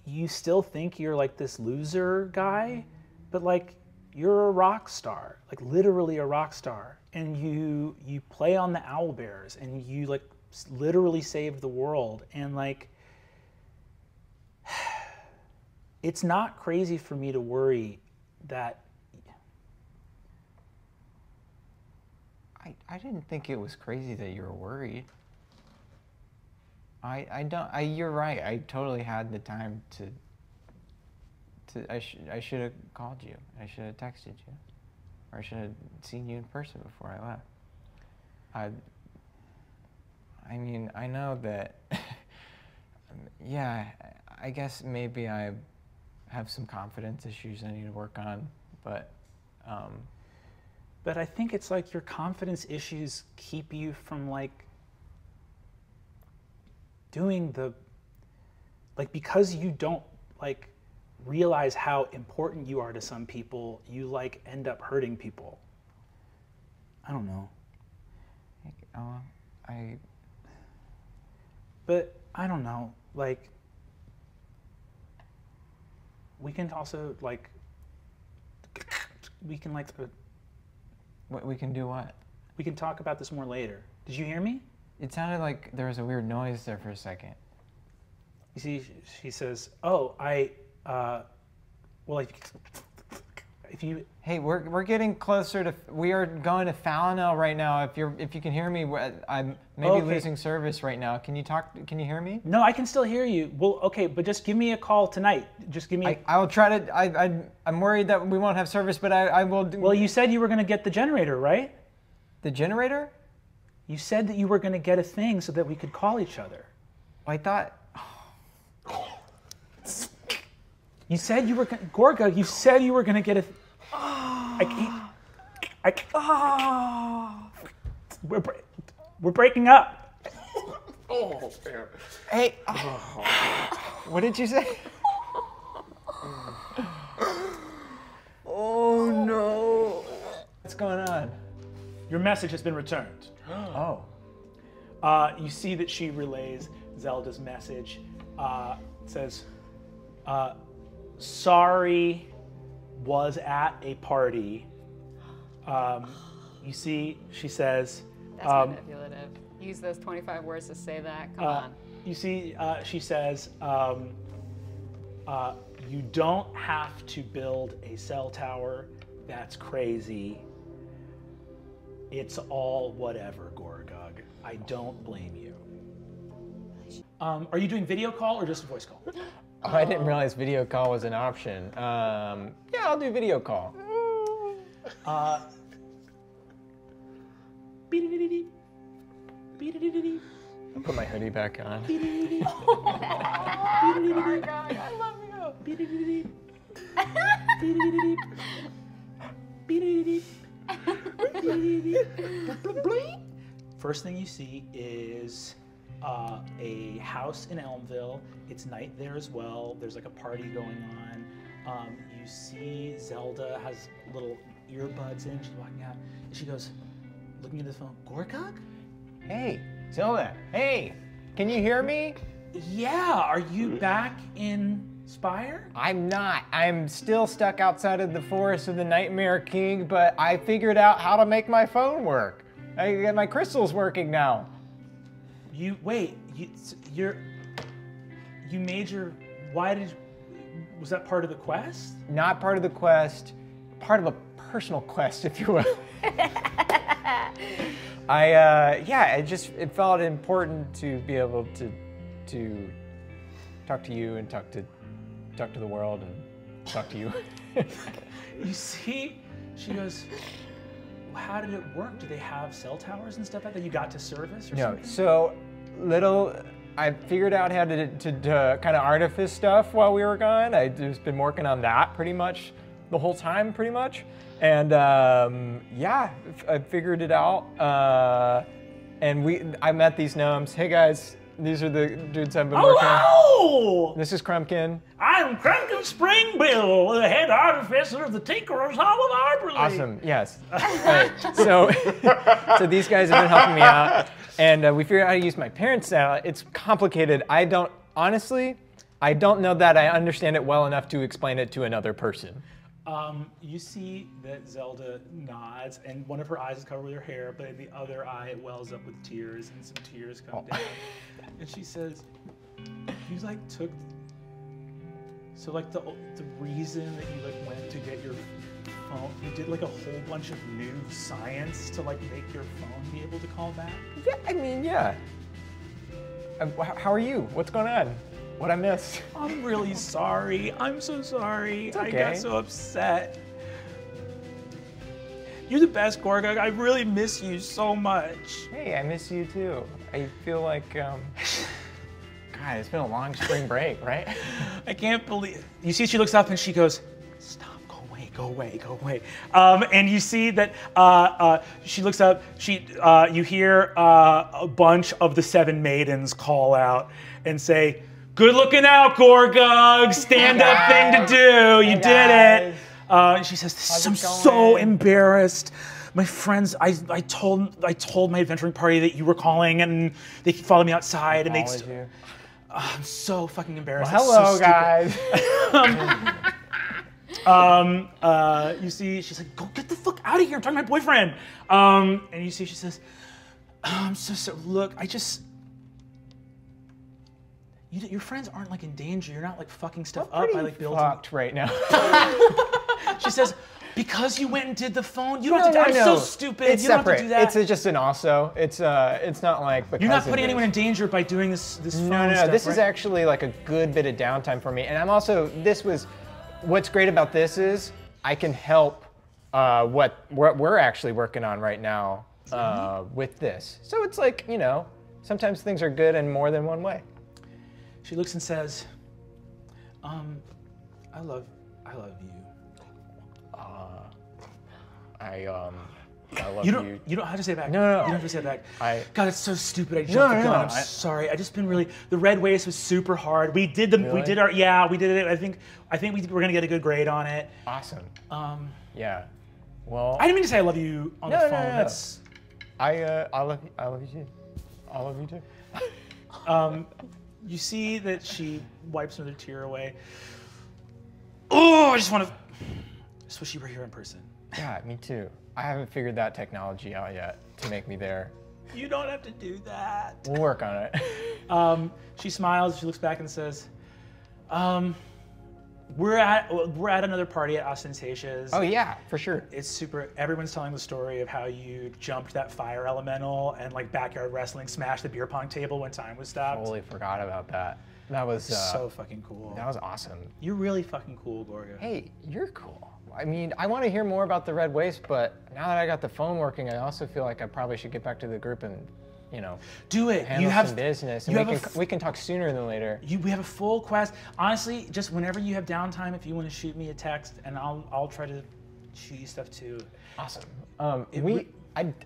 [SPEAKER 1] you still think you're like this loser guy, but like, you're a rock star, like literally a rock star, and you play on the owlbears, and you like literally saved the world, and like, it's not crazy for me to worry that.
[SPEAKER 2] I didn't think it was crazy that you were worried. You're right. I totally had the time to. I should have called you. I should have texted you, or I should have seen you in person before I left. I mean, I know that. Yeah, I guess maybe I have some confidence issues I need to work on, but.
[SPEAKER 1] But I think it's like your confidence issues keep you from like doing the, like, because you don't like realize how important you are to some people, you like end up hurting people. I don't know. But I don't know, like, we can also like, we can like,
[SPEAKER 2] what, we can do what?
[SPEAKER 1] We can talk about this more later. Did you hear me?
[SPEAKER 2] It sounded like there was a weird noise there for a second.
[SPEAKER 1] You see, she says, "Oh, well, if you."
[SPEAKER 2] Hey, we're getting closer to. We are going to Falinel right now. If you can hear me, I'm maybe losing service right now. Can you talk? Can you hear me?
[SPEAKER 1] No, I can still hear you. Well, okay, but just give me a call tonight. Just give me.
[SPEAKER 2] I will try to. I'm worried that we won't have service, but I will.
[SPEAKER 1] Well, you said you were going to get the generator, right?
[SPEAKER 2] The generator?
[SPEAKER 1] You said that you were going to get a thing so that we could call each other.
[SPEAKER 2] Well, I thought.
[SPEAKER 1] You said you were Gorga. You said you were going to get a. We're breaking up.
[SPEAKER 5] Oh, man.
[SPEAKER 2] Hey. What did you say? Oh no. What's going on?
[SPEAKER 1] Your message has been returned.
[SPEAKER 2] Oh.
[SPEAKER 1] You see that she relays Zelda's message. It says, sorry, was at a party. You see, she says...
[SPEAKER 11] That's manipulative. Use those 25 words to say that. Come on.
[SPEAKER 1] You see, she says, you don't have to build a cell tower. That's crazy. It's all whatever, Gorgug. I don't blame you. Are you doing video call or just a voice call?
[SPEAKER 2] Oh, I didn't realize video call was an option. Yeah, I'll do video call.
[SPEAKER 1] Beep-a-dee-dee-dee. Beep-a-dee-dee-dee.
[SPEAKER 2] I'll put my hoodie back on.
[SPEAKER 1] Beep-a-dee-dee-dee.
[SPEAKER 9] I love you.
[SPEAKER 1] Beep-a-dee-dee-dee. Beep-a-dee-dee-dee. Beep-a-dee-dee-dee. Beep-a-dee-dee-dee. First thing you see is a house in Elmville. It's night there as well. There's like a party going on. You see Zelda has little earbuds in. She's walking out, and she goes, looking at the phone. Gorgug?
[SPEAKER 2] Hey, Zelda. Hey, can you hear me?
[SPEAKER 1] Yeah. Are you back in Spire?
[SPEAKER 2] I'm not. I'm still stuck outside of the Forest of the Nightmare King, but I figured out how to make my phone work. I got my crystals working now.
[SPEAKER 1] You made your. Was that part of the quest?
[SPEAKER 2] Not part of the quest, part of a personal quest, if you will. It felt important to be able to talk to you and talk to the world and talk to you.
[SPEAKER 1] You see, she goes, how did it work? Do they have cell towers and stuff like that you got to service or something?
[SPEAKER 2] So I figured out how to kind of artifice stuff while we were gone. I've just been working on that pretty much the whole time, pretty much. And I figured it out. I met these gnomes. Hey guys, these are the dudes I've been working on.
[SPEAKER 1] Hello!
[SPEAKER 2] This is Crumpkin.
[SPEAKER 1] I'm Crumpkin Springbill, the head artificer of the Tinkerer's Hall of Arborley.
[SPEAKER 2] Awesome, yes. Right. So these guys have been helping me out, and we figured out how to use my parents' now. It's complicated. I don't know that I understand it well enough to explain it to another person.
[SPEAKER 1] You see that Zelda nods, and one of her eyes is covered with her hair, but in the other eye it wells up with tears, and some tears come down. And she says, "You took. So the reason that you went to get your phone, you did a whole bunch of new science to make your phone be able to call back."
[SPEAKER 2] Yeah, I mean, yeah. How are you? What's going on? What I missed?
[SPEAKER 1] I'm really sorry. I'm so sorry.
[SPEAKER 2] It's okay.
[SPEAKER 1] I got so upset. You're the best, Gorgug. I really miss you so much.
[SPEAKER 2] Hey, I miss you too. I feel like, God, it's been a long spring break, right?
[SPEAKER 1] I can't believe. You see, she looks up and she goes, "Stop, go away. And you see that she looks up. You hear a bunch of the 7 maidens call out and say, "Good looking out, Gorgug. Stand-up thing to do. You did it." And she says, "I'm so embarrassed. My friends, I told my adventuring party that you were calling, and they followed me outside, and I'm so fucking embarrassed."
[SPEAKER 2] Well, hello, guys.
[SPEAKER 1] You see, she's like, "Go get the fuck out of here. I'm talking to my boyfriend." And you see, she says, "I'm so look, your friends aren't in danger. You're not fucking stuff up by building."
[SPEAKER 2] Fucked right now.
[SPEAKER 1] She says, "Because you went and did the phone. You don't have to. I'm so stupid.
[SPEAKER 2] It's
[SPEAKER 1] you don't
[SPEAKER 2] separate.
[SPEAKER 1] have to do that."
[SPEAKER 2] It's just an also. It's not like because
[SPEAKER 1] you're not putting anyone in danger by doing this phone
[SPEAKER 2] No.
[SPEAKER 1] stuff,
[SPEAKER 2] This is
[SPEAKER 1] right?
[SPEAKER 2] actually a good bit of downtime for me, and I'm also. What's great about this is I can help what we're actually working on right now with this. So it's sometimes things are good in more than one way.
[SPEAKER 1] She looks and says, I love you."
[SPEAKER 2] I love you.
[SPEAKER 1] You don't have to say it back.
[SPEAKER 2] No.
[SPEAKER 1] You don't have to say it back. God, it's so stupid. I jumped the gun. I'm sorry. I just been really. The red race was super hard. We did
[SPEAKER 2] Really?
[SPEAKER 1] We did it. I think we're gonna get a good grade on it.
[SPEAKER 2] Awesome. Yeah. Well.
[SPEAKER 1] I didn't mean to say I love you on the phone.
[SPEAKER 2] No.
[SPEAKER 1] That's.
[SPEAKER 2] I love you too. I love you too.
[SPEAKER 1] You see that she wipes another tear away. Oh, I just wish you were here in person.
[SPEAKER 2] Yeah, me too. I haven't figured that technology out yet to make me there.
[SPEAKER 1] You don't have to do that.
[SPEAKER 2] We'll work on it.
[SPEAKER 1] She smiles. She looks back and says, "We're at another party at Ostentatious."
[SPEAKER 2] Oh yeah, for sure.
[SPEAKER 1] It's super. Everyone's telling the story of how you jumped that fire elemental and backyard wrestling, smashed the beer pong table when time was stopped.
[SPEAKER 2] Totally forgot about that. That was
[SPEAKER 1] so fucking cool.
[SPEAKER 2] That was awesome.
[SPEAKER 1] You're really fucking cool, Gorga.
[SPEAKER 2] Hey, you're cool. I mean, I want to hear more about the Red Waste, but now that I got the phone working, I also feel like I probably should get back to the group and, you know,
[SPEAKER 1] do it.
[SPEAKER 2] Handle
[SPEAKER 1] You have
[SPEAKER 2] some business, and we can talk sooner than later.
[SPEAKER 1] We have a full quest. Honestly, just whenever you have downtime, if you want to shoot me a text, and I'll try to shoot you stuff too.
[SPEAKER 2] Awesome.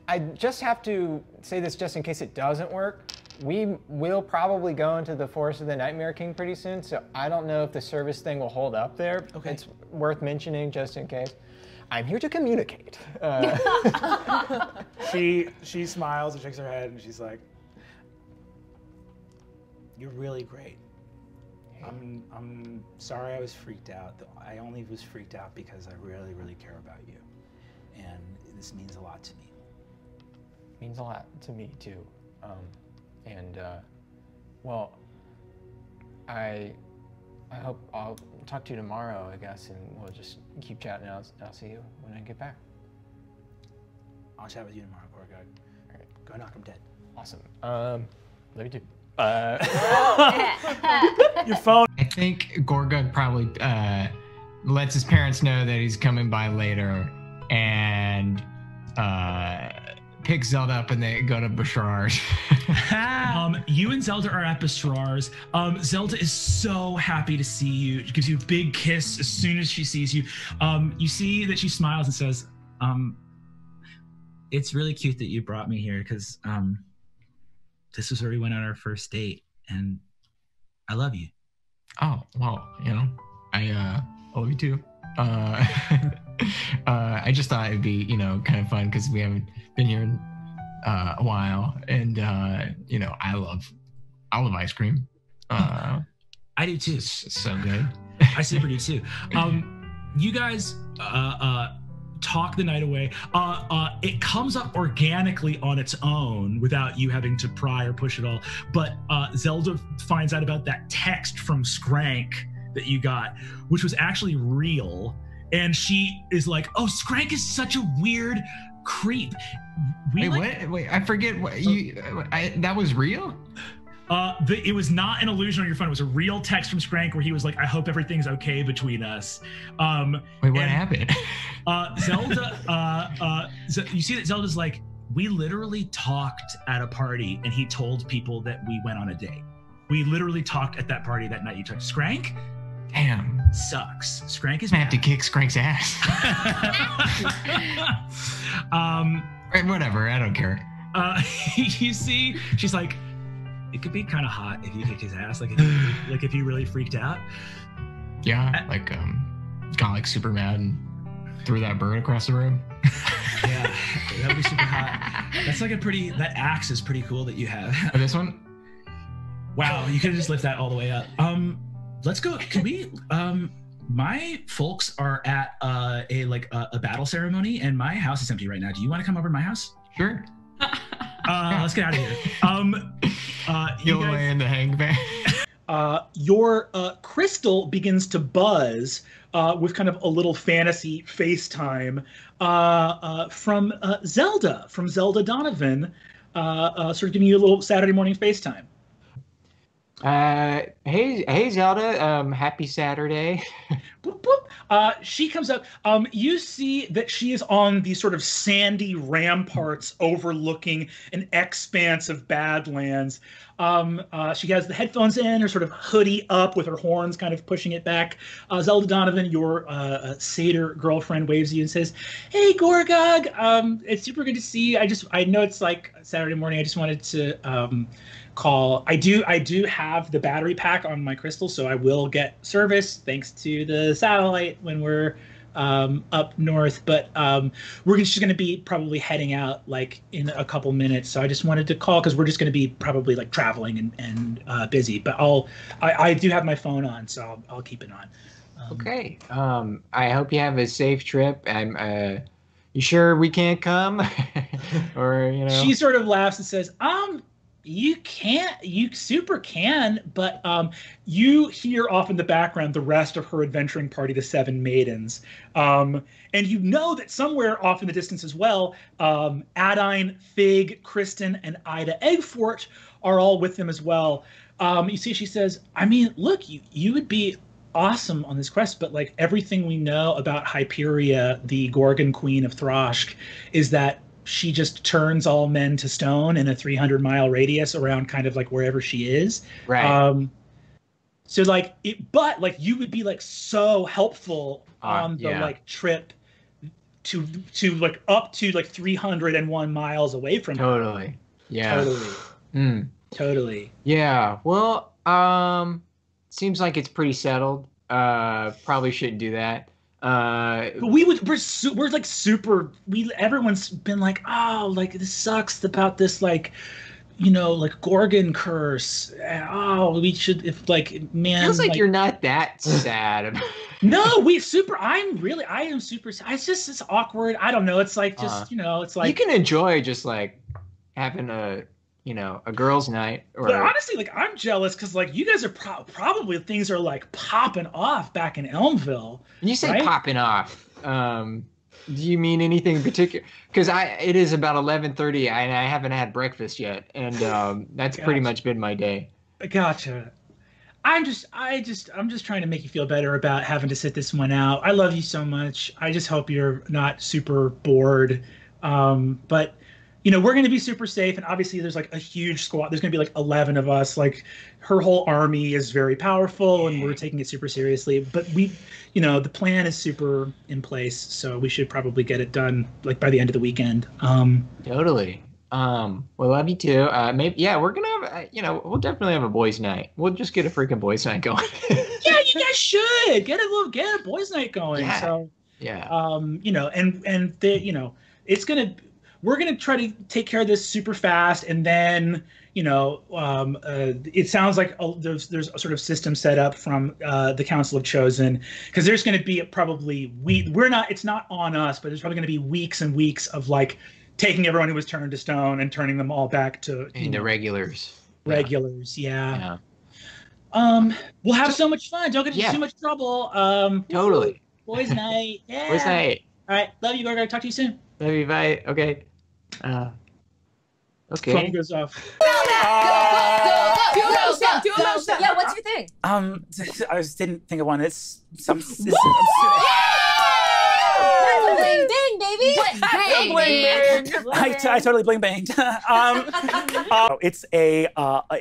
[SPEAKER 2] I just have to say this just in case it doesn't work. We will probably go into the Forest of the Nightmare King pretty soon, so I don't know if the service thing will hold up there.
[SPEAKER 1] Okay.
[SPEAKER 2] It's worth mentioning just in case. I'm here to communicate.
[SPEAKER 1] She smiles and shakes her head, and she's like, "You're really great. I'm sorry I was freaked out. I only was freaked out because I really, really care about you, and this means a lot to me."
[SPEAKER 2] Means a lot to me too. Well, I hope I'll talk to you tomorrow, I guess, and we'll just keep chatting. I'll see you when I get back.
[SPEAKER 1] I'll chat with you tomorrow, Gorgug.
[SPEAKER 2] All right.
[SPEAKER 1] Go knock him dead.
[SPEAKER 2] Awesome. Love you too.
[SPEAKER 1] Your phone.
[SPEAKER 15] I think Gorgug probably lets his parents know that he's coming by later, and pick Zelda up and they go to Bashar's.
[SPEAKER 14] You and Zelda are at Bashar's. Zelda is so happy to see you. She gives you a big kiss as soon as she sees you. You see that she smiles and says, "It's really cute that you brought me here because this is where we went on our first date, and I love you."
[SPEAKER 15] Oh, well, you know, I love you too. I just thought it'd be, you know, kind of fun because we haven't been here in a while, and you know, I love ice cream.
[SPEAKER 14] I do too.
[SPEAKER 15] It's so good.
[SPEAKER 14] I super do too. You guys talk the night away. It comes up organically on its own without you having to pry or push it all. But Zelda finds out about that text from Skrank that you got, which was actually real. And she is like, "Oh, Skrank is such a weird creep."
[SPEAKER 15] Wait, I forget what that was real?
[SPEAKER 14] It was not an illusion on your phone. It was a real text from Skrank where he was like, "I hope everything's okay between us."
[SPEAKER 15] Wait, what happened?
[SPEAKER 14] Zelda, you see that Zelda's like, "We literally talked at a party, and he told people that we went on a date. We literally talked at that party that night you took." Skrank?
[SPEAKER 15] Damn.
[SPEAKER 14] Sucks. Skrank is
[SPEAKER 15] I have to kick Skrank's ass. Right, whatever, I don't care.
[SPEAKER 14] You see, she's like, "It could be kind of hot if you kicked his ass, like if he really freaked out."
[SPEAKER 15] Yeah, like got like super mad and threw that bird across the room.
[SPEAKER 14] Yeah, that'd be super hot. That's like that axe is pretty cool that you have.
[SPEAKER 15] Oh, this one?
[SPEAKER 14] Wow, you could just lift that all the way up. Let's go. Can we? My folks are at a battle ceremony, and my house is empty right now. Do you want to come over to my house?
[SPEAKER 15] Sure.
[SPEAKER 14] Let's get out of here.
[SPEAKER 15] You'll away in the hangman.
[SPEAKER 1] Your crystal begins to buzz with kind of a little fantasy FaceTime from Zelda Donovan, sort of giving you a little Saturday morning FaceTime.
[SPEAKER 2] Hey Zelda, happy Saturday.
[SPEAKER 1] Boop, boop. She comes up. You see that she is on these sort of sandy ramparts overlooking an expanse of Badlands. She has the headphones in, her sort of hoodie up with her horns kind of pushing it back. Zelda Donovan, your satyr girlfriend, waves you and says, "Hey, Gorgug, it's super good to see you. I know it's like Saturday morning. I just wanted to call. I do have the battery pack on my crystal, so I will get service thanks to the satellite when we're up north, but we're just going to be probably heading out like in a couple minutes, so I just wanted to call because we're just going to be probably like traveling and busy, but I do have my phone on, so I'll keep it on.
[SPEAKER 2] Okay. I hope you have a safe trip. You sure we can't come? Or, you know?
[SPEAKER 1] She sort of laughs and says, you super can, but you hear off in the background the rest of her adventuring party, the 7 maidens. And you know that somewhere off in the distance as well, Adine, Fig, Kristen, and Ida Eggfort are all with them as well. You see, she says, "I mean, look, you would be awesome on this quest, but like everything we know about Hyperia, the Gorgon queen of Throshk, is that she just turns all men to stone in a 300-mile radius around kind of like wherever she is.
[SPEAKER 2] Right.
[SPEAKER 1] So like but like you would be like so helpful on the like trip to like up to like 301 miles away from her.
[SPEAKER 2] Totally. Yeah.
[SPEAKER 1] Totally. Totally.
[SPEAKER 2] Yeah. Well, seems like it's pretty settled. Probably shouldn't do that.
[SPEAKER 1] But we're like super. Everyone's been like, oh, like this sucks about this, like, you know, like Gorgon curse. Oh, we should, if like, man.
[SPEAKER 2] Feels like
[SPEAKER 1] like
[SPEAKER 2] you're not that sad.
[SPEAKER 1] No, I am super. It's awkward. I don't know. It's like just you know, it's like
[SPEAKER 2] you can enjoy just like having a girls' night.
[SPEAKER 1] But honestly, like I'm jealous because like you guys are probably things are like popping off back in Elmville.
[SPEAKER 2] When you say
[SPEAKER 1] right?
[SPEAKER 2] popping off, do you mean anything particular? Because it is about 11:30 and I haven't had breakfast yet, and that's pretty much been my day.
[SPEAKER 1] Gotcha. I'm just trying to make you feel better about having to sit this one out. I love you so much. I just hope you're not super bored. But you know, we're going to be super safe, and obviously there's like a huge squad. There's going to be like 11 of us. Like her whole army is very powerful, and we're taking it super seriously. But you know, the plan is super in place, so we should probably get it done like by the end of the weekend.
[SPEAKER 2] Totally. Well, love you too. Maybe, yeah, we're gonna have, we'll definitely have a boys' night. We'll just get a freaking boys' night going.
[SPEAKER 1] Yeah, you guys should get a boys' night going.
[SPEAKER 2] Yeah.
[SPEAKER 1] So,
[SPEAKER 2] yeah.
[SPEAKER 1] you know, and they, you know, we're gonna try to take care of this super fast, and then, you know, it sounds like there's a sort of system set up from the Council of Chosen, because there's going to be probably it's not on us, but there's probably going to be weeks and weeks of like taking everyone who was turned to stone and turning them all back to
[SPEAKER 2] the regulars.
[SPEAKER 1] Regulars, yeah. We'll have so much fun. Don't get into too much trouble.
[SPEAKER 2] Totally.
[SPEAKER 1] Boys' night. Yeah.
[SPEAKER 2] Boys' night.
[SPEAKER 1] All right. Love you, Gorgo. Talk to you soon.
[SPEAKER 2] Love you. Bye. Okay. Okay.
[SPEAKER 1] Phone goes off.
[SPEAKER 9] Go! Yeah, what's your thing?
[SPEAKER 8] I just didn't think of one. It's some.
[SPEAKER 9] Bling ding, baby!
[SPEAKER 8] Bling bang! I totally bling banged. It's a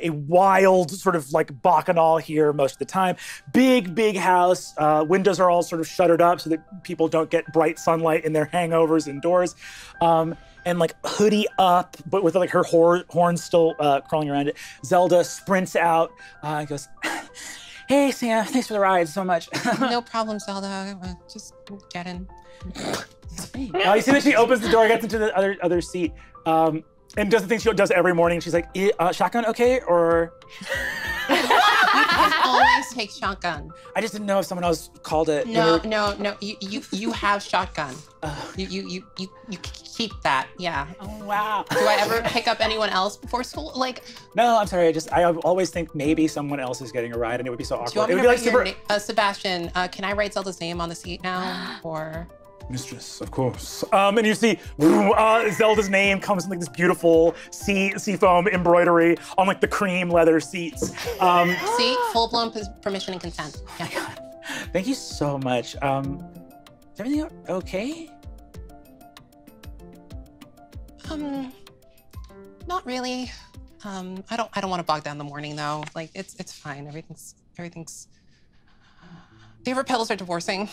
[SPEAKER 8] wild sort of like bacchanal here most of the time. Big house. Windows are all sort of shuttered up so that people don't get bright sunlight in their hangovers indoors. And like hoodie up, but with like her horns still crawling around it. Zelda sprints out and goes, "Hey Sam, thanks for the ride so much."
[SPEAKER 16] No problem, Zelda. Just get in.
[SPEAKER 8] You see that she opens the door, gets into the other seat, and does the thing she does every morning. She's like, "Shotgun, okay?" Or
[SPEAKER 16] You can always take shotgun.
[SPEAKER 8] I just didn't know if someone else called it.
[SPEAKER 16] No. You have shotgun. You keep that. Yeah.
[SPEAKER 8] Oh wow.
[SPEAKER 16] Do I ever pick up anyone else before school? Like.
[SPEAKER 8] No, I'm sorry. I always think maybe someone else is getting a ride, and it would be so awkward.
[SPEAKER 16] Do you want
[SPEAKER 8] it
[SPEAKER 16] me
[SPEAKER 8] would
[SPEAKER 16] to
[SPEAKER 8] be like
[SPEAKER 16] write Sebastian, can I write Zelda's name on the seat now, or?
[SPEAKER 8] Mistress, of course. And you see Zelda's name comes in like this beautiful seafoam embroidery on like the cream leather seats.
[SPEAKER 16] See, full-blown permission and consent. Yeah.
[SPEAKER 8] Oh my God. Thank you so much. Is everything okay?
[SPEAKER 16] Not really. I don't want to bog down the morning though. Like it's fine. Everything's. Favorite petals are divorcing.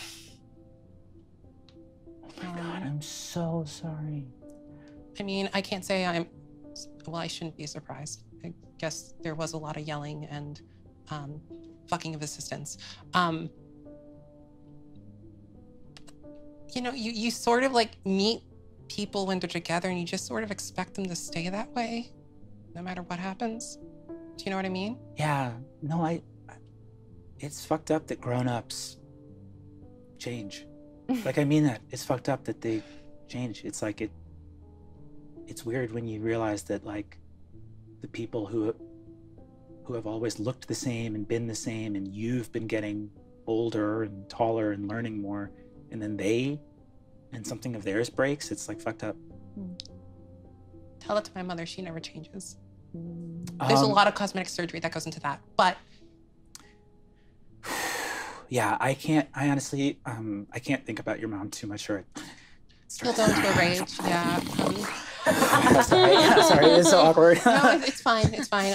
[SPEAKER 8] Oh my God, I'm so sorry.
[SPEAKER 16] I mean, I can't say I shouldn't be surprised. I guess there was a lot of yelling and fucking of assistants. You know, you sort of like meet people when they're together and you just sort of expect them to stay that way, no matter what happens. Do you know what I mean?
[SPEAKER 8] Yeah, no, it's fucked up that grown-ups change. Like, I mean that. It's fucked up that they change. It's like it's weird when you realize that like the people who have always looked the same and been the same, and you've been getting older and taller and learning more, and then something of theirs breaks. It's like fucked up.
[SPEAKER 16] Tell it to my mother. She never changes. There's a lot of cosmetic surgery that goes into that, but
[SPEAKER 8] yeah, I honestly, I can't think about your mom too much, or
[SPEAKER 16] He'll go into a rage, yeah.
[SPEAKER 8] sorry, it's so awkward.
[SPEAKER 16] No, it's fine, it's fine.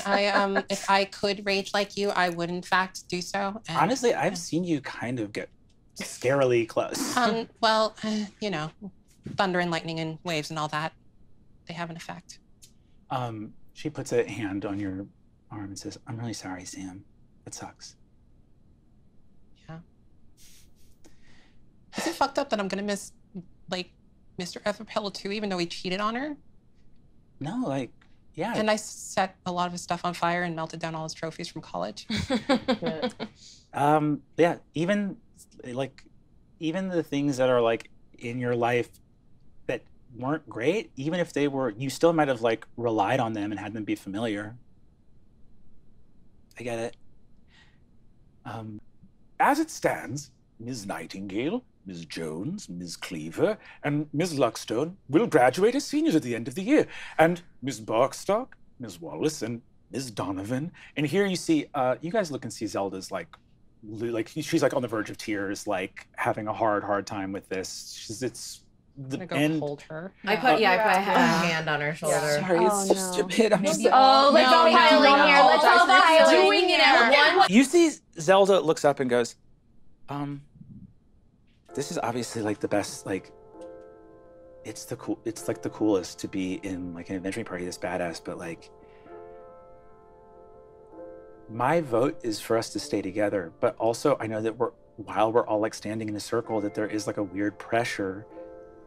[SPEAKER 16] If I could rage like you, I would in fact do so. And,
[SPEAKER 8] Honestly, I've seen you kind of get scarily close.
[SPEAKER 16] Well, you know, thunder and lightning and waves and all that, they have an effect.
[SPEAKER 8] She puts a hand on your arm and says, I'm really sorry, Sam. It sucks.
[SPEAKER 16] Yeah. Is it fucked up that I'm gonna miss, like, Mr. Everpello too, even though he cheated on her?
[SPEAKER 8] No, like, yeah.
[SPEAKER 16] And I set a lot of his stuff on fire and melted down all his trophies from college.
[SPEAKER 8] Yeah, even the things that are like in your life that weren't great, even if they were, you still might have like relied on them and had them be familiar. I get it.
[SPEAKER 5] As it stands, Ms. Nightingale, Ms. Jones, Ms. Cleaver, and Ms. Luckstone will graduate as seniors at the end of the year. And Ms. Barkstock, Ms. Wallace, and Ms. Donovan.
[SPEAKER 8] And here you see, you guys look and see Zelda's like she's like on the verge of tears, like having a hard time with this. It's the
[SPEAKER 16] I'm gonna go
[SPEAKER 8] end.
[SPEAKER 16] hold her.
[SPEAKER 9] I put a hand on her shoulder.
[SPEAKER 8] Sorry, it's so stupid. I'm just.
[SPEAKER 9] Let's all pile in here. Let's all pile in
[SPEAKER 16] doing it at one.
[SPEAKER 8] You see, Zelda looks up and goes, this is obviously like the best, like, it's like the coolest to be in like an adventuring party this badass, but like, my vote is for us to stay together, but also I know that while we're all like standing in a circle, that there is like a weird pressure,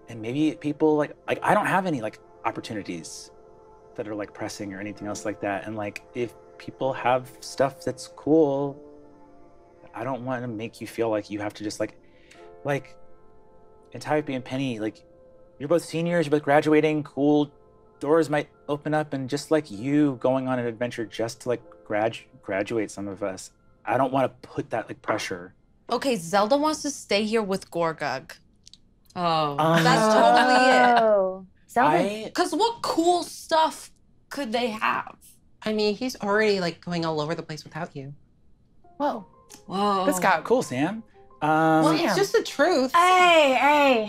[SPEAKER 8] and maybe people like I don't have any like opportunities that are like pressing or anything else like that, and like if people have stuff that's cool, I don't want to make you feel like you have to just like Entire and Penny, like you're both seniors, you're both graduating, cool doors might open up, and just like you going on an adventure just to like graduate some of us, I don't want to put that like pressure.
[SPEAKER 10] Okay, Zelda wants to stay here with Gorgug.
[SPEAKER 9] Oh.
[SPEAKER 10] That's totally it.
[SPEAKER 9] Zelda.
[SPEAKER 10] Because what cool stuff could they have?
[SPEAKER 16] I mean, he's already like going all over the place without you.
[SPEAKER 9] Whoa.
[SPEAKER 8] That's got cool, Sam.
[SPEAKER 16] Well, it's just the truth.
[SPEAKER 9] Hey.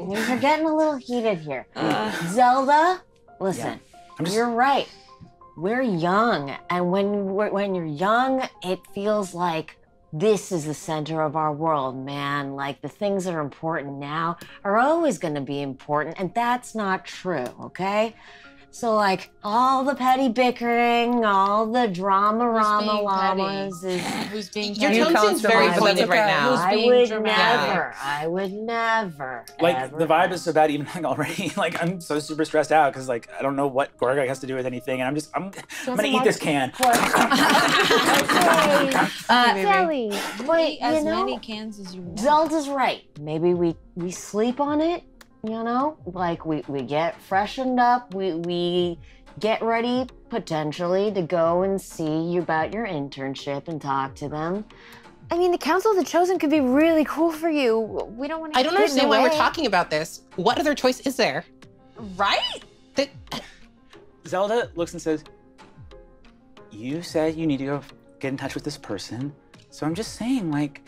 [SPEAKER 9] You're getting a little heated here. Zelda, listen, you're right. We're young, and when you're young, it feels like this is the center of our world, man. Like the things that are important now are always gonna be important, and that's not true, okay? So like all the petty bickering, all the drama-llamas is...
[SPEAKER 10] Who's being
[SPEAKER 16] petty? Your tone seems very pointed right now.
[SPEAKER 9] I would never.
[SPEAKER 8] Like the vibe is so bad even like already. Like I'm so super stressed out because like I don't know what Gorgug has to do with anything, and I'm gonna eat this can.
[SPEAKER 9] Sally, but
[SPEAKER 10] as many cans as you want.
[SPEAKER 9] Zelda's right. Maybe we sleep on it. You know, like we get freshened up, we get ready potentially to go and see you about your internship and talk to them.
[SPEAKER 17] I mean, the Council of the Chosen could be really cool for you. We don't want to.
[SPEAKER 16] I don't understand why we're talking about this. What other choice is there?
[SPEAKER 10] Right?
[SPEAKER 8] Zelda looks and says, you said you need to go get in touch with this person. So I'm just saying, like,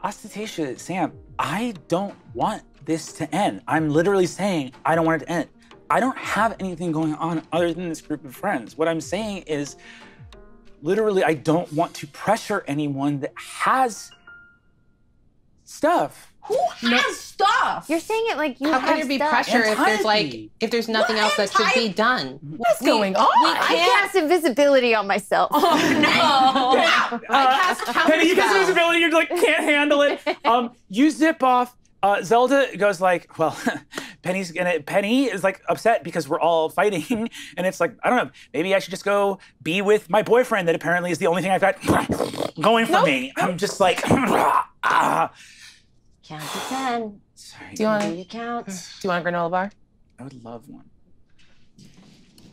[SPEAKER 8] Ostentatia, Sam, I don't want this to end. I'm literally saying I don't want it to end. I don't have anything going on other than this group of friends. What I'm saying is, literally, I don't want to pressure anyone that has stuff.
[SPEAKER 10] Who has stuff?
[SPEAKER 17] You're saying it like you
[SPEAKER 16] How
[SPEAKER 17] have
[SPEAKER 16] can there be
[SPEAKER 17] stuff.
[SPEAKER 16] pressure if there's nothing else that should be done?
[SPEAKER 17] What's going on? I cast invisibility on myself.
[SPEAKER 10] Oh no! I cast
[SPEAKER 8] Penny, you cast invisibility, you're like, can't handle it. You zip off. Zelda goes like, well, Penny is like upset because we're all fighting. And it's like, I don't know, maybe I should just go be with my boyfriend that apparently is the only thing I've got going for me. I'm just like,
[SPEAKER 9] Count to 10.
[SPEAKER 8] Sorry.
[SPEAKER 9] Do you want to count?
[SPEAKER 16] Do you want a granola bar?
[SPEAKER 8] I would love one.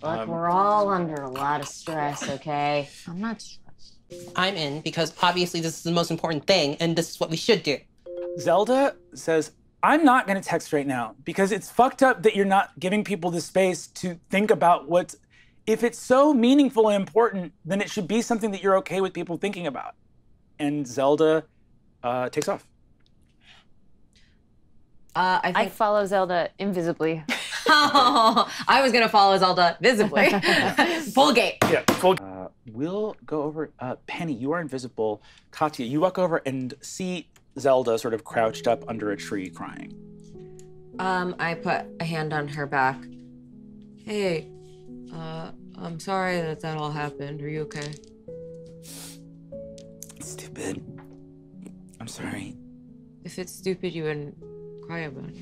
[SPEAKER 9] Look, we're all under a lot of stress, okay?
[SPEAKER 10] I'm not stressed.
[SPEAKER 16] I'm in because obviously this is the most important thing and this is what we should do.
[SPEAKER 8] Zelda says, I'm not going to text right now because it's fucked up that you're not giving people the space to think about what's... If it's so meaningful and important, then it should be something that you're okay with people thinking about. and Zelda takes off.
[SPEAKER 17] I follow Zelda invisibly.
[SPEAKER 9] I was gonna follow Zelda visibly. Full gate.
[SPEAKER 8] Yeah, full. We'll go over. Penny, you are invisible. Katya, you walk over and see Zelda sort of crouched up under a tree crying.
[SPEAKER 9] I put a hand on her back. Hey, I'm sorry that all happened. Are you okay?
[SPEAKER 8] Stupid. I'm sorry.
[SPEAKER 9] If it's stupid, you wouldn't cry about it.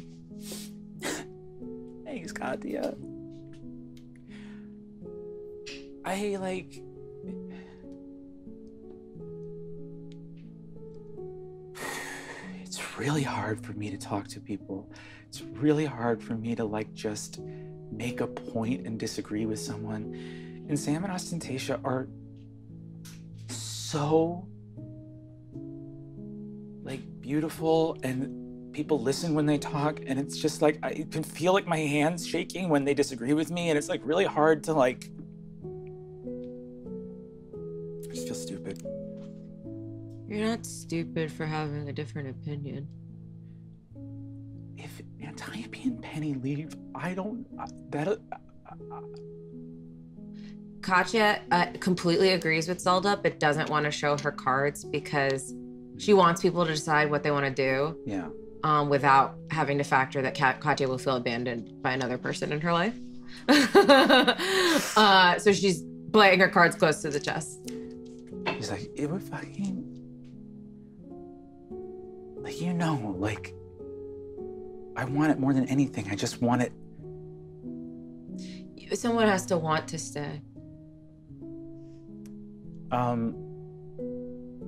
[SPEAKER 8] Thanks, Katya. It's really hard for me to talk to people. It's really hard for me to just make a point and disagree with someone. And Sam and Ostentatia are so beautiful, and people listen when they talk, and it's just I can feel my hands shaking when they disagree with me, and it's really hard to I just feel stupid.
[SPEAKER 9] You're not stupid for having a different opinion.
[SPEAKER 8] If Antiope and Penny leave,
[SPEAKER 9] Katya completely agrees with Zelda, but doesn't want to show her cards because she wants people to decide what they want to do.
[SPEAKER 8] Yeah.
[SPEAKER 9] Without having to factor that Katya will feel abandoned by another person in her life. So she's playing her cards close to the chest.
[SPEAKER 8] He's it would fucking... I want it more than anything. I just want it.
[SPEAKER 9] Someone has to want to stay.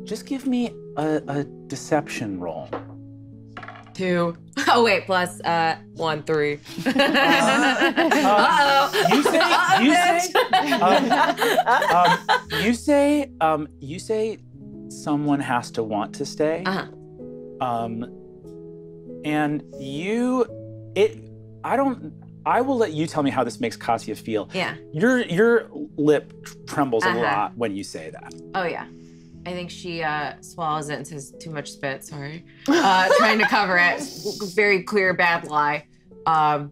[SPEAKER 8] Just give me a deception roll.
[SPEAKER 9] 2. Oh wait, plus 1, 3.
[SPEAKER 8] You say someone has to want to stay. And I will let you tell me how this makes Katya feel.
[SPEAKER 9] Yeah.
[SPEAKER 8] Your lip trembles a lot when you say that.
[SPEAKER 9] Oh yeah. I think she swallows it and says too much spit, sorry. Trying to cover it. Very clear bad lie. And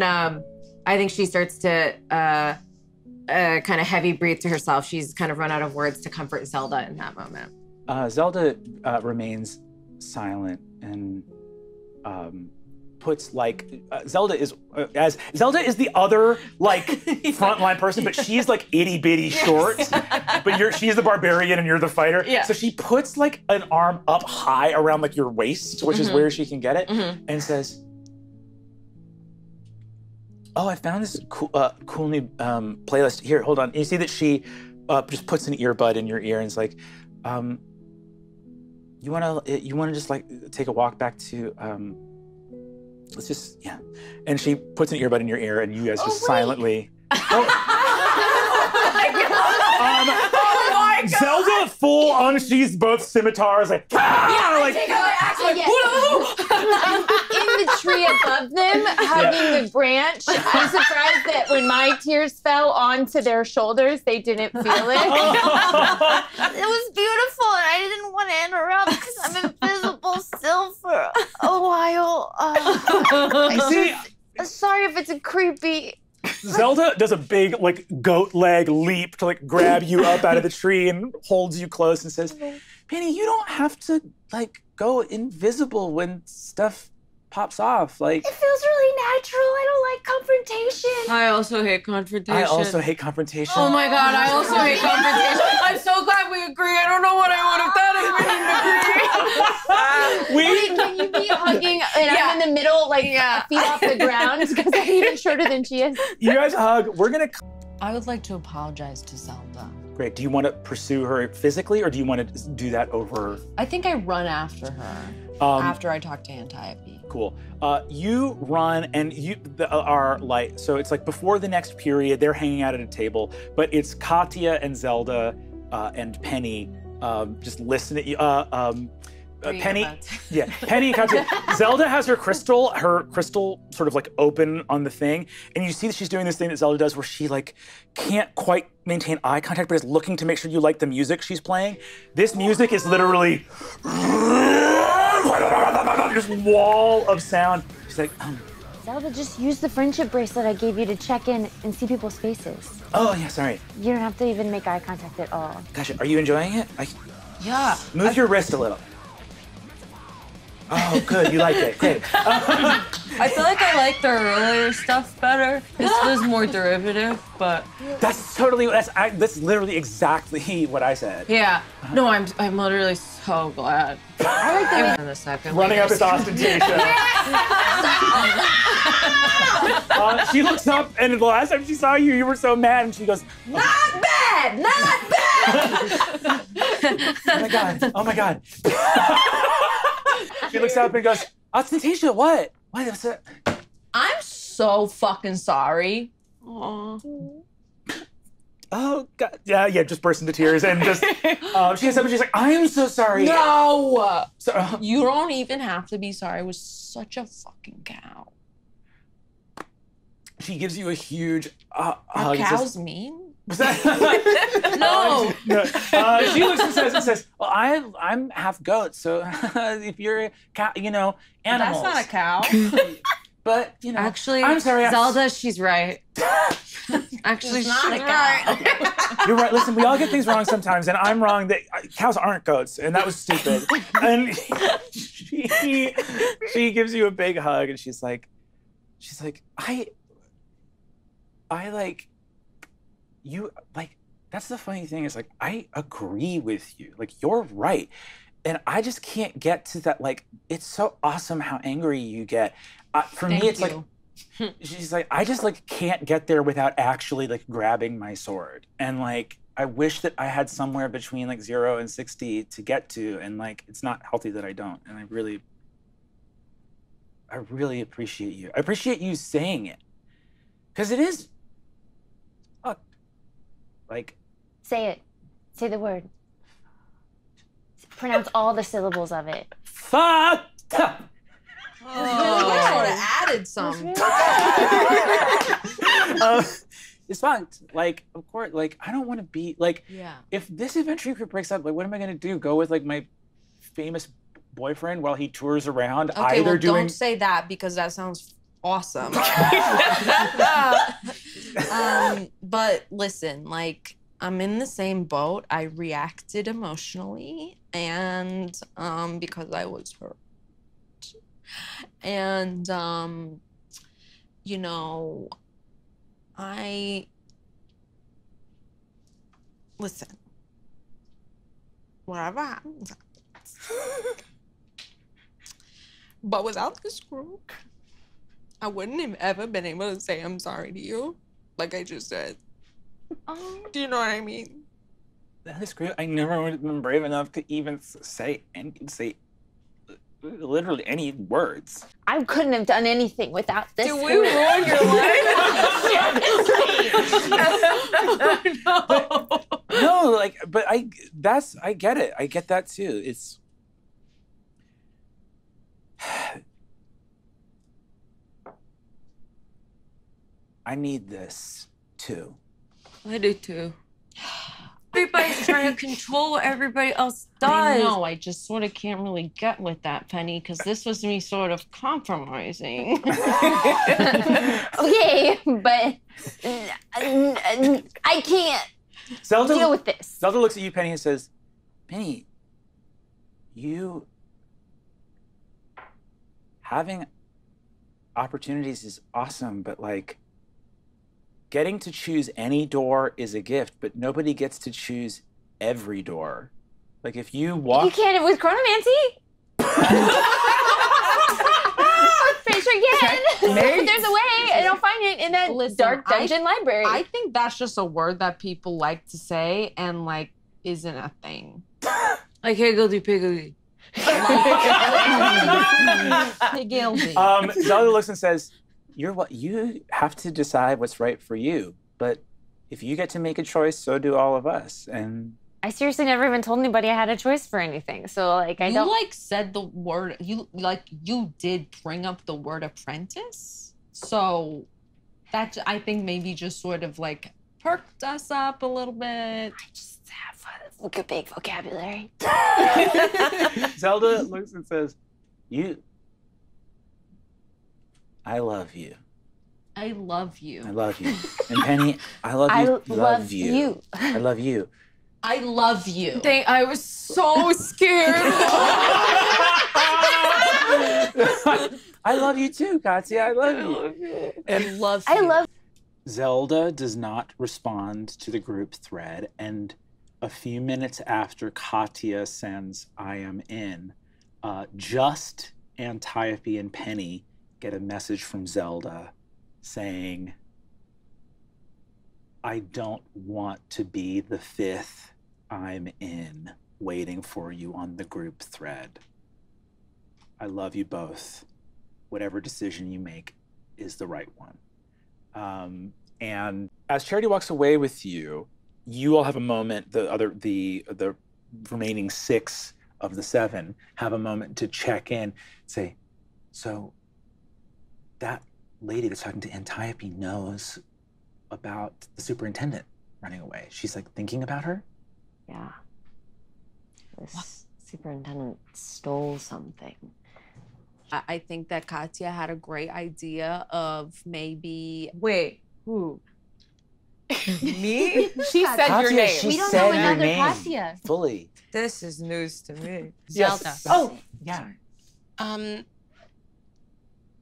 [SPEAKER 9] I think she starts to kind of heavy breathe to herself. She's kind of run out of words to comfort Zelda in that moment.
[SPEAKER 8] Zelda remains silent and puts Zelda is the other frontline person, but she's itty bitty short. But she's the barbarian and you're the fighter.
[SPEAKER 9] Yeah.
[SPEAKER 8] So she puts an arm up high around your waist, which is where she can get it, and says, "Oh, I found this cool new playlist. Here, hold on." And you see that she just puts an earbud in your ear and is like, "You wanna just take a walk back to let's just, yeah." And she puts an earbud in your ear and you guys just silently. Zelda full unsheathes both scimitars
[SPEAKER 17] I'm in the tree above them, hugging the branch. I'm surprised that when my tears fell onto their shoulders, they didn't feel it.
[SPEAKER 3] It was beautiful, and I didn't want to interrupt because I'm invisible still for a while. Sorry if it's a creepy.
[SPEAKER 8] Zelda does a big goat leg leap to grab you up out of the tree and holds you close and says, "Penny, you don't have to go invisible when stuff pops off.
[SPEAKER 17] It feels really natural. I don't like confrontation.
[SPEAKER 9] I also hate confrontation.
[SPEAKER 8] Oh
[SPEAKER 9] my god, I also hate confrontation. I'm so glad we agree. I don't know what I would have done if we didn't agree.
[SPEAKER 17] Can you be hugging and I'm in the middle, feet off the ground because I'm even shorter than she is?
[SPEAKER 8] You guys hug. We're gonna.
[SPEAKER 10] I would like to apologize to Zelda.
[SPEAKER 8] Great. Do you want to pursue her physically, or do you want to do that over?
[SPEAKER 10] I think I run after her after I talk to Antiope.
[SPEAKER 8] Cool. You run and you are so it's before the next period, they're hanging out at a table, but it's Katya and Zelda and Penny just listening. Penny, yeah, Penny and Katya. Zelda has her crystal sort of like open on the thing, and you see that she's doing this thing that Zelda does where she like can't quite maintain eye contact, but is looking to make sure you like the music she's playing. This music is literally this wall of sound. She's like,
[SPEAKER 18] Zelda, just use the friendship bracelet I gave you to check in and see people's faces.
[SPEAKER 8] oh yeah, sorry.
[SPEAKER 18] You don't have to even make eye contact at all.
[SPEAKER 8] Gotcha. Are you enjoying it?
[SPEAKER 10] Yeah.
[SPEAKER 8] Move your wrist a little. Oh, good. You like it. Great.
[SPEAKER 10] I feel like I like the earlier stuff better. This was more derivative, but
[SPEAKER 8] That's literally exactly what I said.
[SPEAKER 10] yeah. No, I'm literally so glad.
[SPEAKER 18] I like the
[SPEAKER 10] in a second.
[SPEAKER 8] Running up is ostentation. She looks up, and the last time she saw you, you were so mad, and she goes,
[SPEAKER 10] Not bad! Not bad!
[SPEAKER 8] oh my god, oh my god. She looks up and goes, ostentation, what? What is it?
[SPEAKER 10] I'm so fucking sorry. Aww.
[SPEAKER 8] Oh god, yeah, just burst into tears, and just, she gets up and she's like, I'm so sorry.
[SPEAKER 10] No! You don't even have to be sorry. I was such a fucking cow.
[SPEAKER 8] She gives you a huge
[SPEAKER 10] Are
[SPEAKER 8] hug.
[SPEAKER 10] cows mean?
[SPEAKER 8] Was that?
[SPEAKER 10] No.
[SPEAKER 8] She looks and says, well, I'm half goat, so if you're a cow, animals.
[SPEAKER 10] That's not a cow.
[SPEAKER 8] But,
[SPEAKER 9] Actually,
[SPEAKER 8] I'm sorry.
[SPEAKER 9] Zelda, she's right. Actually,
[SPEAKER 10] She's not
[SPEAKER 9] she's
[SPEAKER 10] a cow.
[SPEAKER 8] You're right. Listen, we all get things wrong sometimes, and I'm wrong. That cows aren't goats, and that was stupid. And she gives you a big hug, and she's like, I like you. Like, that's the funny thing is, like, I agree with you. Like, you're right, and I just can't get to that. Like, it's so awesome how angry you get. For me, it's like. She's like, I just like can't get there without actually like grabbing my sword. And like, I wish that I had somewhere between like 0 and 60 to get to. And like, it's not healthy that I don't. And I really appreciate you. I appreciate you saying it. Because it is, like.
[SPEAKER 18] Say it. Say the word. Pronounce all the syllables of it.
[SPEAKER 8] Fuck!
[SPEAKER 10] Oh, I would have added some.
[SPEAKER 8] It's fun. Like, of course, like, I don't want to be, like,
[SPEAKER 10] Yeah.
[SPEAKER 8] if this adventure group breaks up, like, what am I going to do? Go with, like, my famous boyfriend while he tours around,
[SPEAKER 10] Okay,
[SPEAKER 8] either
[SPEAKER 10] well,
[SPEAKER 8] doing...
[SPEAKER 10] don't say that because that sounds awesome. But listen, like, I'm in the same boat. I reacted emotionally, and because I was hurt. And, listen, whatever happens, happens. But without this group, I wouldn't have ever been able to say I'm sorry to you, like I just said. Do you know what I mean?
[SPEAKER 8] That is great. I never would have been brave enough to even say literally any words.
[SPEAKER 18] I couldn't have done anything without this.
[SPEAKER 10] Did we ruin your life?
[SPEAKER 8] No, like, but I get it. I get that too. It's I need this too.
[SPEAKER 10] I do too. Everybody's trying to control what everybody else does. I know, I just sort of can't really get with that, Penny, because this was me sort of compromising.
[SPEAKER 18] Okay, but I can't deal with this.
[SPEAKER 8] Zelda looks at you, Penny, and says, Penny, you having opportunities is awesome, but like, getting to choose any door is a gift, but nobody gets to choose every door. Like if you walk...
[SPEAKER 18] You can't with chronomancy? Pretty sure you can. There's a way, and I'll find it in that dark dungeon library.
[SPEAKER 10] I think that's just a word that people like to say and like isn't a thing. Like higgledy piggledy. Piggledy.
[SPEAKER 8] Zelda looks and says, you have to decide what's right for you, but if you get to make a choice, so do all of us. And
[SPEAKER 17] I seriously never even told anybody I had a choice for anything. So like I don't.
[SPEAKER 10] You like said the word. You did bring up the word apprentice. So that I think maybe just sort of like perked us up a little bit.
[SPEAKER 17] I just have a good big vocabulary.
[SPEAKER 8] Zelda looks and says, I love you.
[SPEAKER 10] I love you.
[SPEAKER 8] I love you. And Penny, I love you.
[SPEAKER 17] I love you.
[SPEAKER 8] I love you.
[SPEAKER 10] I love you.
[SPEAKER 17] I was so scared.
[SPEAKER 8] I love you too, Katya. I love you.
[SPEAKER 10] I love you.
[SPEAKER 17] I love.
[SPEAKER 8] Zelda does not respond to the group thread, and a few minutes after Katya sends I am in, just Antiope and Penny get a message from Zelda saying, I don't want to be the fifth I'm in waiting for you on the group thread. I love you both. Whatever decision you make is the right one. And as Charity walks away with you, you all have a moment, the remaining 6 of the 7 have a moment to check in, say, so that lady that's talking to Antiope knows about the superintendent running away. She's like thinking about her?
[SPEAKER 17] Yeah. This superintendent stole something.
[SPEAKER 10] I think that Katya had a great idea of maybe.
[SPEAKER 18] Wait, who? Me?
[SPEAKER 17] She said
[SPEAKER 8] Katya,
[SPEAKER 17] your name.
[SPEAKER 8] She
[SPEAKER 18] We don't
[SPEAKER 8] said
[SPEAKER 18] know
[SPEAKER 8] your
[SPEAKER 18] another
[SPEAKER 8] name
[SPEAKER 18] Katya.
[SPEAKER 8] fully.
[SPEAKER 18] This is news to me.
[SPEAKER 8] Yes.
[SPEAKER 16] Zelda.
[SPEAKER 8] Oh, yeah.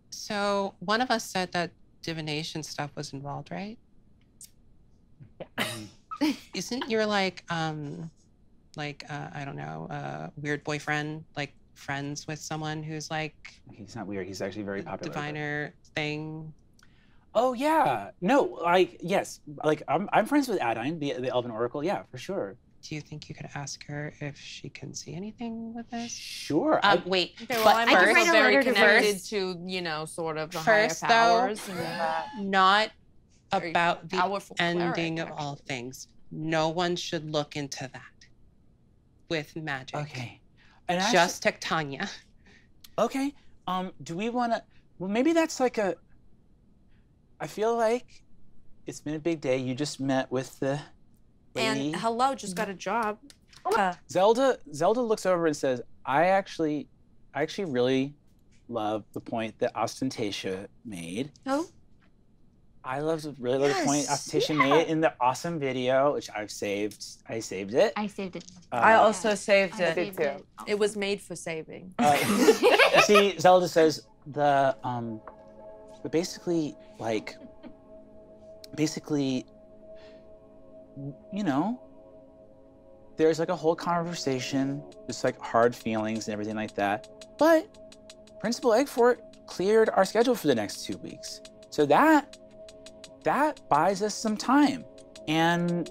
[SPEAKER 16] So one of us said that divination stuff was involved, right? Yeah. Isn't your I don't know, weird boyfriend like friends with someone who's like?
[SPEAKER 8] He's not weird. He's actually very popular.
[SPEAKER 16] Diviner thing.
[SPEAKER 8] Oh yeah. No, yes. I'm friends with Adine, the Elven Oracle. Yeah, for sure.
[SPEAKER 16] Do you think you could ask her if she can see anything with this?
[SPEAKER 8] Sure.
[SPEAKER 16] Wait.
[SPEAKER 10] Okay, well, I'm
[SPEAKER 16] first,
[SPEAKER 10] also very connected
[SPEAKER 16] first,
[SPEAKER 10] to, sort of the
[SPEAKER 16] first,
[SPEAKER 10] higher powers.
[SPEAKER 16] Though, not about the
[SPEAKER 10] powerful
[SPEAKER 16] ending
[SPEAKER 10] cleric,
[SPEAKER 16] of all things. No one should look into that with magic.
[SPEAKER 8] Okay. And
[SPEAKER 16] just Tectania.
[SPEAKER 8] Okay. Do we want to? Well, maybe that's like a. I feel like it's been a big day. You just met with the lady.
[SPEAKER 10] And hello, just got a job.
[SPEAKER 8] Zelda looks over and says, I actually really love the point that Ostentatia made.
[SPEAKER 10] Oh?
[SPEAKER 8] I really love the point Ostentatia made in the awesome video, which I've saved. I saved it.
[SPEAKER 17] I saved it.
[SPEAKER 18] I also saved it.
[SPEAKER 17] I saved it.
[SPEAKER 10] It was made for saving.
[SPEAKER 8] See, Zelda says but basically, there's like a whole conversation, just like hard feelings and everything like that. But Principal Eggfort cleared our schedule for the next 2 weeks. So that buys us some time. And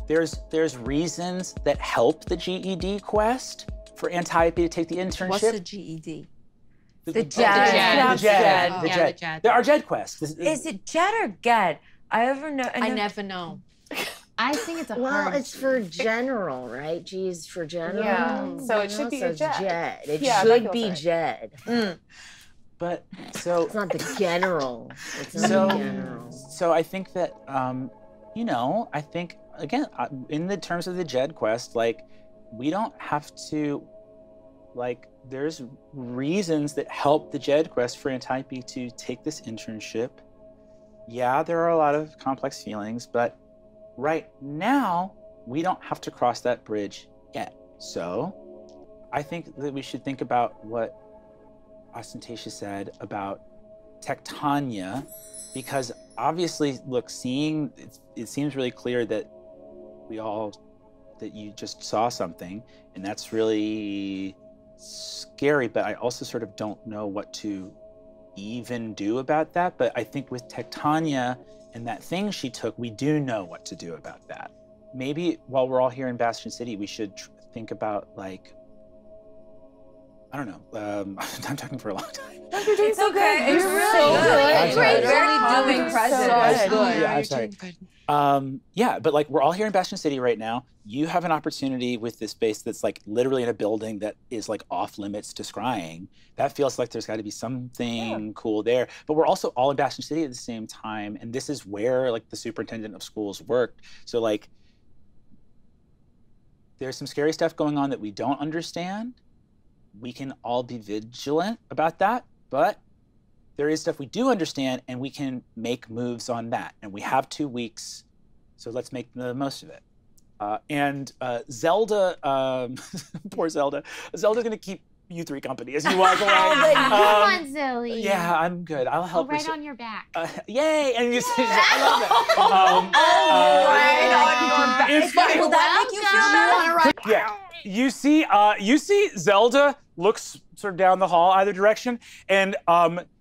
[SPEAKER 8] there's reasons that help the GED quest for Antiope to take the internship.
[SPEAKER 10] What's the GED?
[SPEAKER 18] The JED.
[SPEAKER 8] Our JED quest.
[SPEAKER 18] Is it JED or GED? I
[SPEAKER 10] never know.
[SPEAKER 17] I think it's
[SPEAKER 9] it's for general, right? G is for general.
[SPEAKER 18] Yeah. So it should be a
[SPEAKER 9] JED. It
[SPEAKER 18] Yeah,
[SPEAKER 9] should be JED.
[SPEAKER 8] But so
[SPEAKER 9] it's not the general. It's not the general.
[SPEAKER 8] So I think that I think again in the terms of the JED quest, we don't have to there's reasons that help the JED quest for Antiope to take this internship. Yeah, there are a lot of complex feelings, but right now we don't have to cross that bridge yet. So I think that we should think about what Ostentatia said about Tectania, because obviously, look, it seems really clear that that you just saw something, and that's really scary, but I also sort of don't know what to even do about that. But I think with Tectania and that thing she took, we do know what to do about that. Maybe while we're all here in Bastion City, we should think about I don't know. I'm talking for a long time.
[SPEAKER 18] It's okay. It's
[SPEAKER 17] You're
[SPEAKER 18] really good.
[SPEAKER 17] Great
[SPEAKER 18] Very doing present.
[SPEAKER 17] So
[SPEAKER 18] good.
[SPEAKER 8] Yeah, I'm sorry. Yeah, but like we're all here in Bastion City right now. You have an opportunity with this base that's like literally in a building that is like off limits to scrying. That feels like there's got to be something cool there. But we're also all in Bastion City at the same time, and this is where like the superintendent of schools worked. So like there's some scary stuff going on that we don't understand. We can all be vigilant about that, but there is stuff we do understand, and we can make moves on that. And we have 2 weeks, so let's make the most of it. Zelda, poor Zelda. Zelda's gonna keep you 3 company as you walk away.
[SPEAKER 19] Come on, Zoe.
[SPEAKER 8] Yeah, I'm good. I'll help.
[SPEAKER 19] Right on your back.
[SPEAKER 8] Yay! And you say, I love that.
[SPEAKER 19] Right on your back.
[SPEAKER 8] It's funny.
[SPEAKER 19] Will that make you feel better?
[SPEAKER 8] Yeah. You see Zelda looks sort of down the hall either direction, and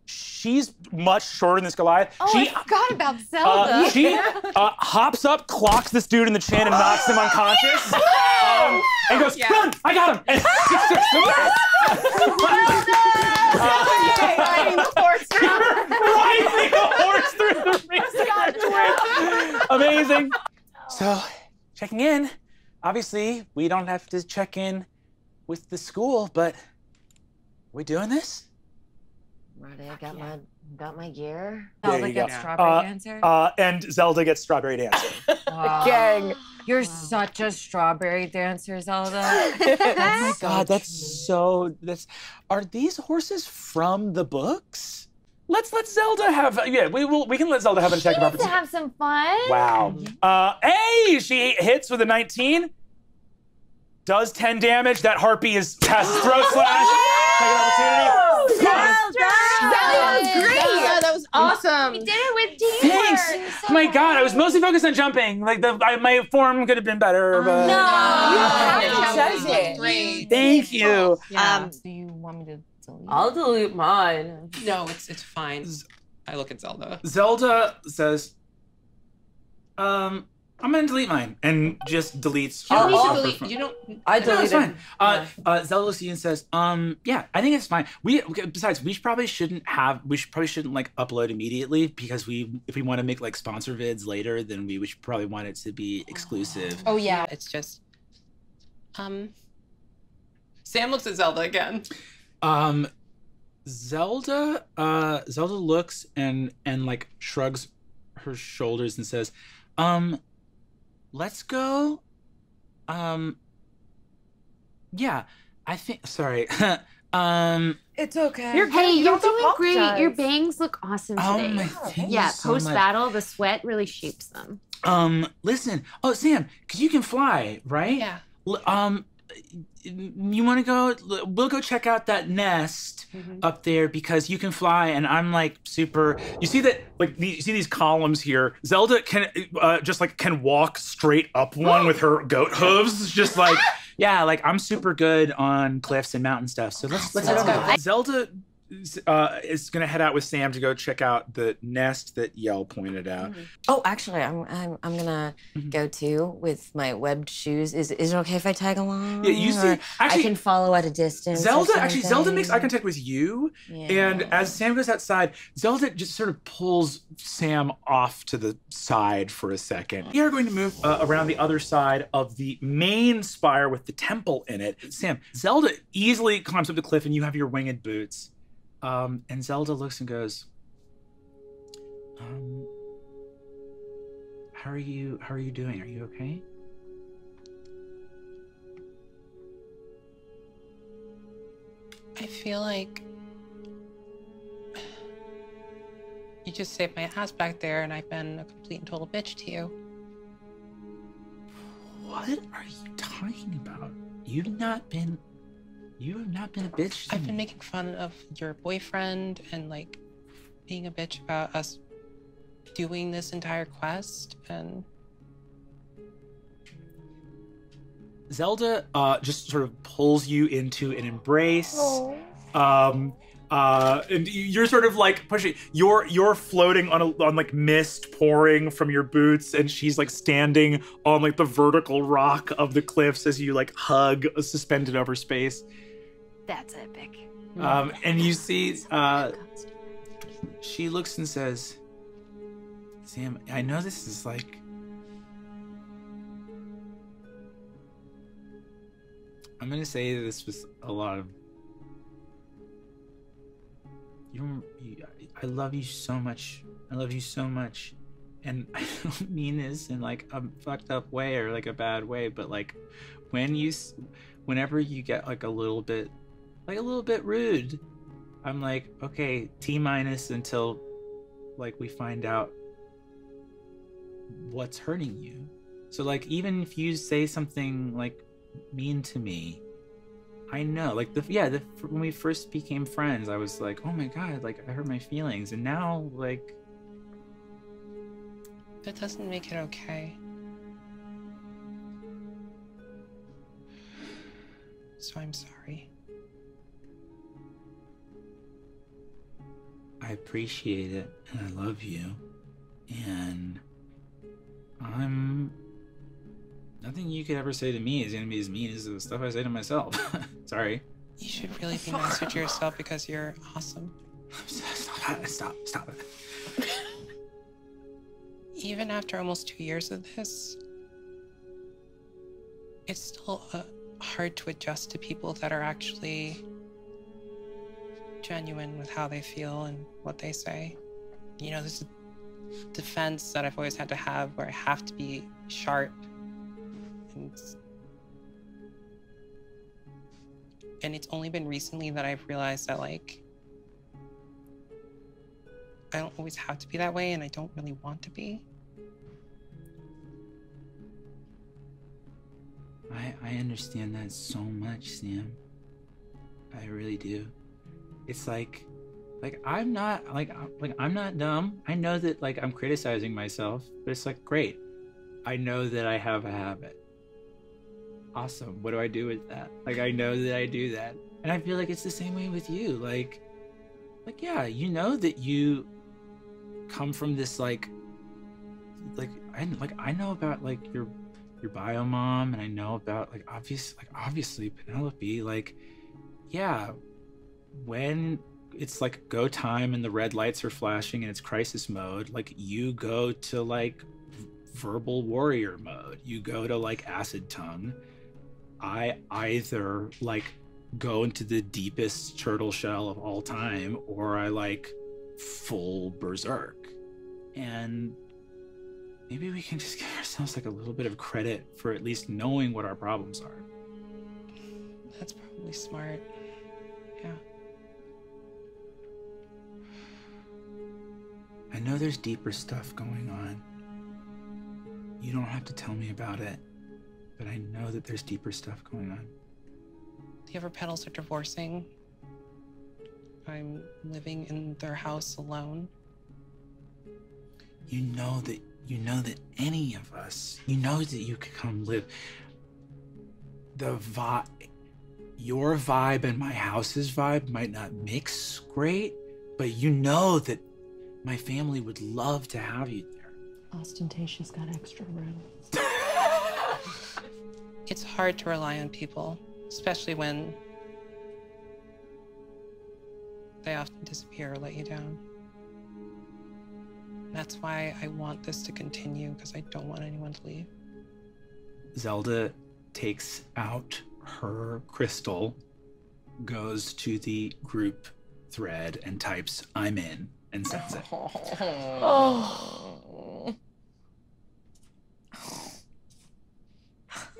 [SPEAKER 8] she's much shorter than this Goliath.
[SPEAKER 19] Oh, I forgot about Zelda.
[SPEAKER 8] She hops up, clocks this dude in the chin, and knocks him unconscious. And goes, run! I got him! And
[SPEAKER 19] Riding the horse
[SPEAKER 8] through the ring. Amazing. So, checking in. Obviously, we don't have to check in with the school, but we doing this?
[SPEAKER 9] Ready, I got my gear.
[SPEAKER 8] There you go.
[SPEAKER 9] Strawberry dancer.
[SPEAKER 8] And Zelda gets strawberry dancer.
[SPEAKER 9] Gang, you're such a strawberry dancer, Zelda.
[SPEAKER 8] Oh my God, are these horses from the books? Let's let Zelda have. Yeah, we can let Zelda have an attack of opportunity.
[SPEAKER 19] To have some fun.
[SPEAKER 8] Wow. Hey, she hits with a 19. Does 10 damage. That harpy has throat slash. Take an opportunity.
[SPEAKER 19] That was great.
[SPEAKER 18] That was awesome.
[SPEAKER 19] We did it with teamwork.
[SPEAKER 8] Thanks. Oh my God, I was mostly focused on jumping. Like my form could have been better, but
[SPEAKER 10] Great.
[SPEAKER 8] Thank you.
[SPEAKER 10] Yeah.
[SPEAKER 9] Do you want me to delete?
[SPEAKER 16] I'll delete mine.
[SPEAKER 10] No, it's fine. I look at Zelda.
[SPEAKER 8] Zelda says, I'm gonna delete mine, and just deletes.
[SPEAKER 10] You don't need to delete. You don't.
[SPEAKER 16] I
[SPEAKER 8] No,
[SPEAKER 16] deleted.
[SPEAKER 8] it's fine. Zelda looks at you and says, yeah, I think it's fine. Besides, we probably shouldn't like upload immediately because if we want to make like sponsor vids later, then we should probably want it to be exclusive.
[SPEAKER 10] Oh yeah, it's just. Sam looks at Zelda again.
[SPEAKER 8] Zelda looks and like shrugs her shoulders and says, let's go. Yeah, I think. Sorry.
[SPEAKER 11] It's okay.
[SPEAKER 19] You're doing great. Your bangs look awesome today.
[SPEAKER 8] Thank
[SPEAKER 19] Yeah,
[SPEAKER 8] you so
[SPEAKER 19] post battle, the sweat really shapes them.
[SPEAKER 8] Listen. Oh, Sam, because you can fly, right?
[SPEAKER 10] Yeah.
[SPEAKER 8] You want to go? We'll go check out that nest up there because you can fly, and I'm like super. You see that? Like, you see these columns here. Zelda can can walk straight up one with her goat hooves, just like yeah. Like I'm super good on cliffs and mountain stuff. So let's go. Zelda is gonna head out with Sam to go check out the nest that Yell pointed out.
[SPEAKER 9] Oh, actually, I'm gonna go too with my webbed shoes. Is it okay if I tag along?
[SPEAKER 8] Yeah, you see,
[SPEAKER 9] Or
[SPEAKER 8] actually,
[SPEAKER 9] I can follow at a distance.
[SPEAKER 8] Zelda makes eye contact with you,
[SPEAKER 9] Yeah.
[SPEAKER 8] and as Sam goes outside, Zelda just sort of pulls Sam off to the side for a second. We are going to move around the other side of the main spire with the temple in it. Sam, Zelda easily climbs up the cliff, and you have your winged boots. And Zelda looks and goes, how are you doing? Are you okay?
[SPEAKER 10] I feel like you just saved my ass back there, and I've been a complete and total bitch to you.
[SPEAKER 8] What are you talking about? You have not been a bitch to
[SPEAKER 10] I've been
[SPEAKER 8] me.
[SPEAKER 10] making fun of your boyfriend and like being a bitch about us doing this entire quest, and
[SPEAKER 8] Zelda just sort of pulls you into an embrace. And you're sort of like pushing. You're floating on like mist pouring from your boots, and she's like standing on like the vertical rock of the cliffs as you like hug, suspended over space.
[SPEAKER 19] That's epic.
[SPEAKER 8] And you see, she looks and says, "Sam, I know this is like I'm gonna say this was a lot of. I love you so much. I love you so much, and I don't mean this in like a fucked up way or like a bad way, but like whenever you get like a little bit rude, I'm like, okay, T- until like we find out what's hurting you. So like even if you say something like mean to me, I know like when we first became friends, I was like, oh my god, like I hurt my feelings, and now like
[SPEAKER 16] that doesn't make it okay. So I'm sorry.
[SPEAKER 8] I appreciate it and I love you, and nothing you could ever say to me is gonna be as mean as the stuff I say to myself. Sorry.
[SPEAKER 16] You should really be nicer to yourself because you're awesome.
[SPEAKER 8] Stop it.
[SPEAKER 16] Even after almost 2 years of this, it's still hard to adjust to people that are actually genuine with how they feel and what they say. You know, there's a defense that I've always had to have where I have to be sharp. And it's only been recently that I've realized that, like, I don't always have to be that way, and I don't really want to be.
[SPEAKER 8] I understand that so much, Sam. I really do. It's like I'm not dumb. I know that like I'm criticizing myself, but it's like great. I know that I have a habit. Awesome. What do I do with that? Like I know that I do that. And I feel like it's the same way with you. Like yeah, you know that you come from this I know about like your bio mom, and I know about obviously Penelope, like yeah, when it's like go time and the red lights are flashing and it's crisis mode, like you go to like verbal warrior mode, you go to like acid tongue. I either like go into the deepest turtle shell of all time, or I like full berserk. And maybe we can just give ourselves like a little bit of credit for at least knowing what our problems are.
[SPEAKER 16] That's probably smart. Yeah.
[SPEAKER 8] I know there's deeper stuff going on. You don't have to tell me about it, but I know that there's deeper stuff going on.
[SPEAKER 16] The other pedals are divorcing. I'm living in their house alone.
[SPEAKER 8] You know that any of us, you know that you could come live. Your vibe and my house's vibe might not mix great, but you know that my family would love to have you there.
[SPEAKER 10] Ostentatious got extra rooms.
[SPEAKER 16] It's hard to rely on people, especially when they often disappear or let you down. That's why I want this to continue, because I don't want anyone to leave.
[SPEAKER 8] Zelda takes out her crystal, goes to the group thread and types "I'm in" and sends it.
[SPEAKER 16] Oh.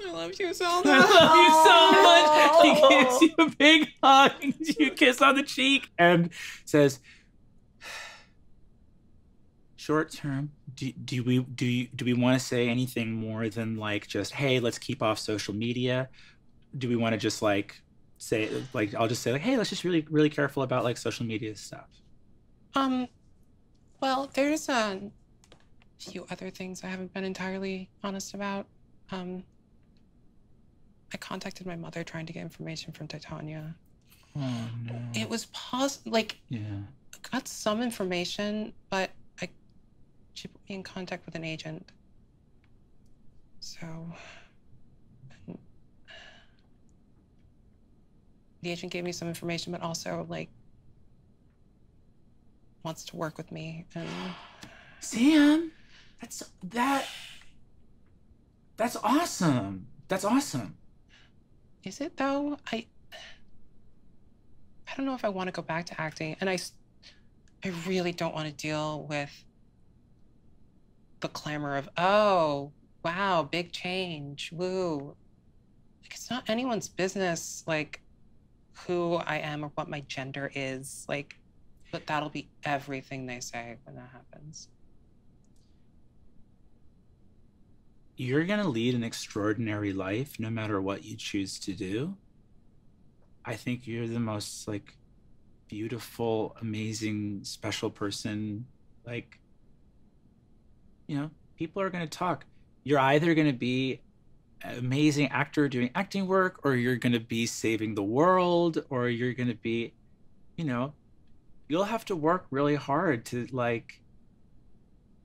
[SPEAKER 16] I love you, Zelda.
[SPEAKER 8] I love you so much. He gives you a big hug, gives you a kiss on the cheek, and says, "Short term, do we want to say anything more than like just, hey, let's keep off social media? Do we want to just like say like I'll just say like, hey, let's just really careful about like social media stuff."
[SPEAKER 16] Well, there's a few other things I haven't been entirely honest about. I contacted my mother trying to get information from Titania.
[SPEAKER 8] Oh no.
[SPEAKER 16] It was
[SPEAKER 8] yeah.
[SPEAKER 16] I got some information, but she put me in contact with an agent. So the agent gave me some information, but also like wants to work with me. And
[SPEAKER 8] Sam, that's awesome. That's awesome.
[SPEAKER 16] Is it though? I don't know if I want to go back to acting, and I really don't want to deal with the clamor of, oh, wow, big change, woo. Like, it's not anyone's business, like, who I am or what my gender is, like, but that'll be everything they say when that happens.
[SPEAKER 8] You're gonna lead an extraordinary life no matter what you choose to do. I think you're the most, like, beautiful, amazing, special person. Like, you know, people are gonna talk. You're either gonna be an amazing actor doing acting work, or you're gonna be saving the world, or you're gonna be, you know, you'll have to work really hard to, like,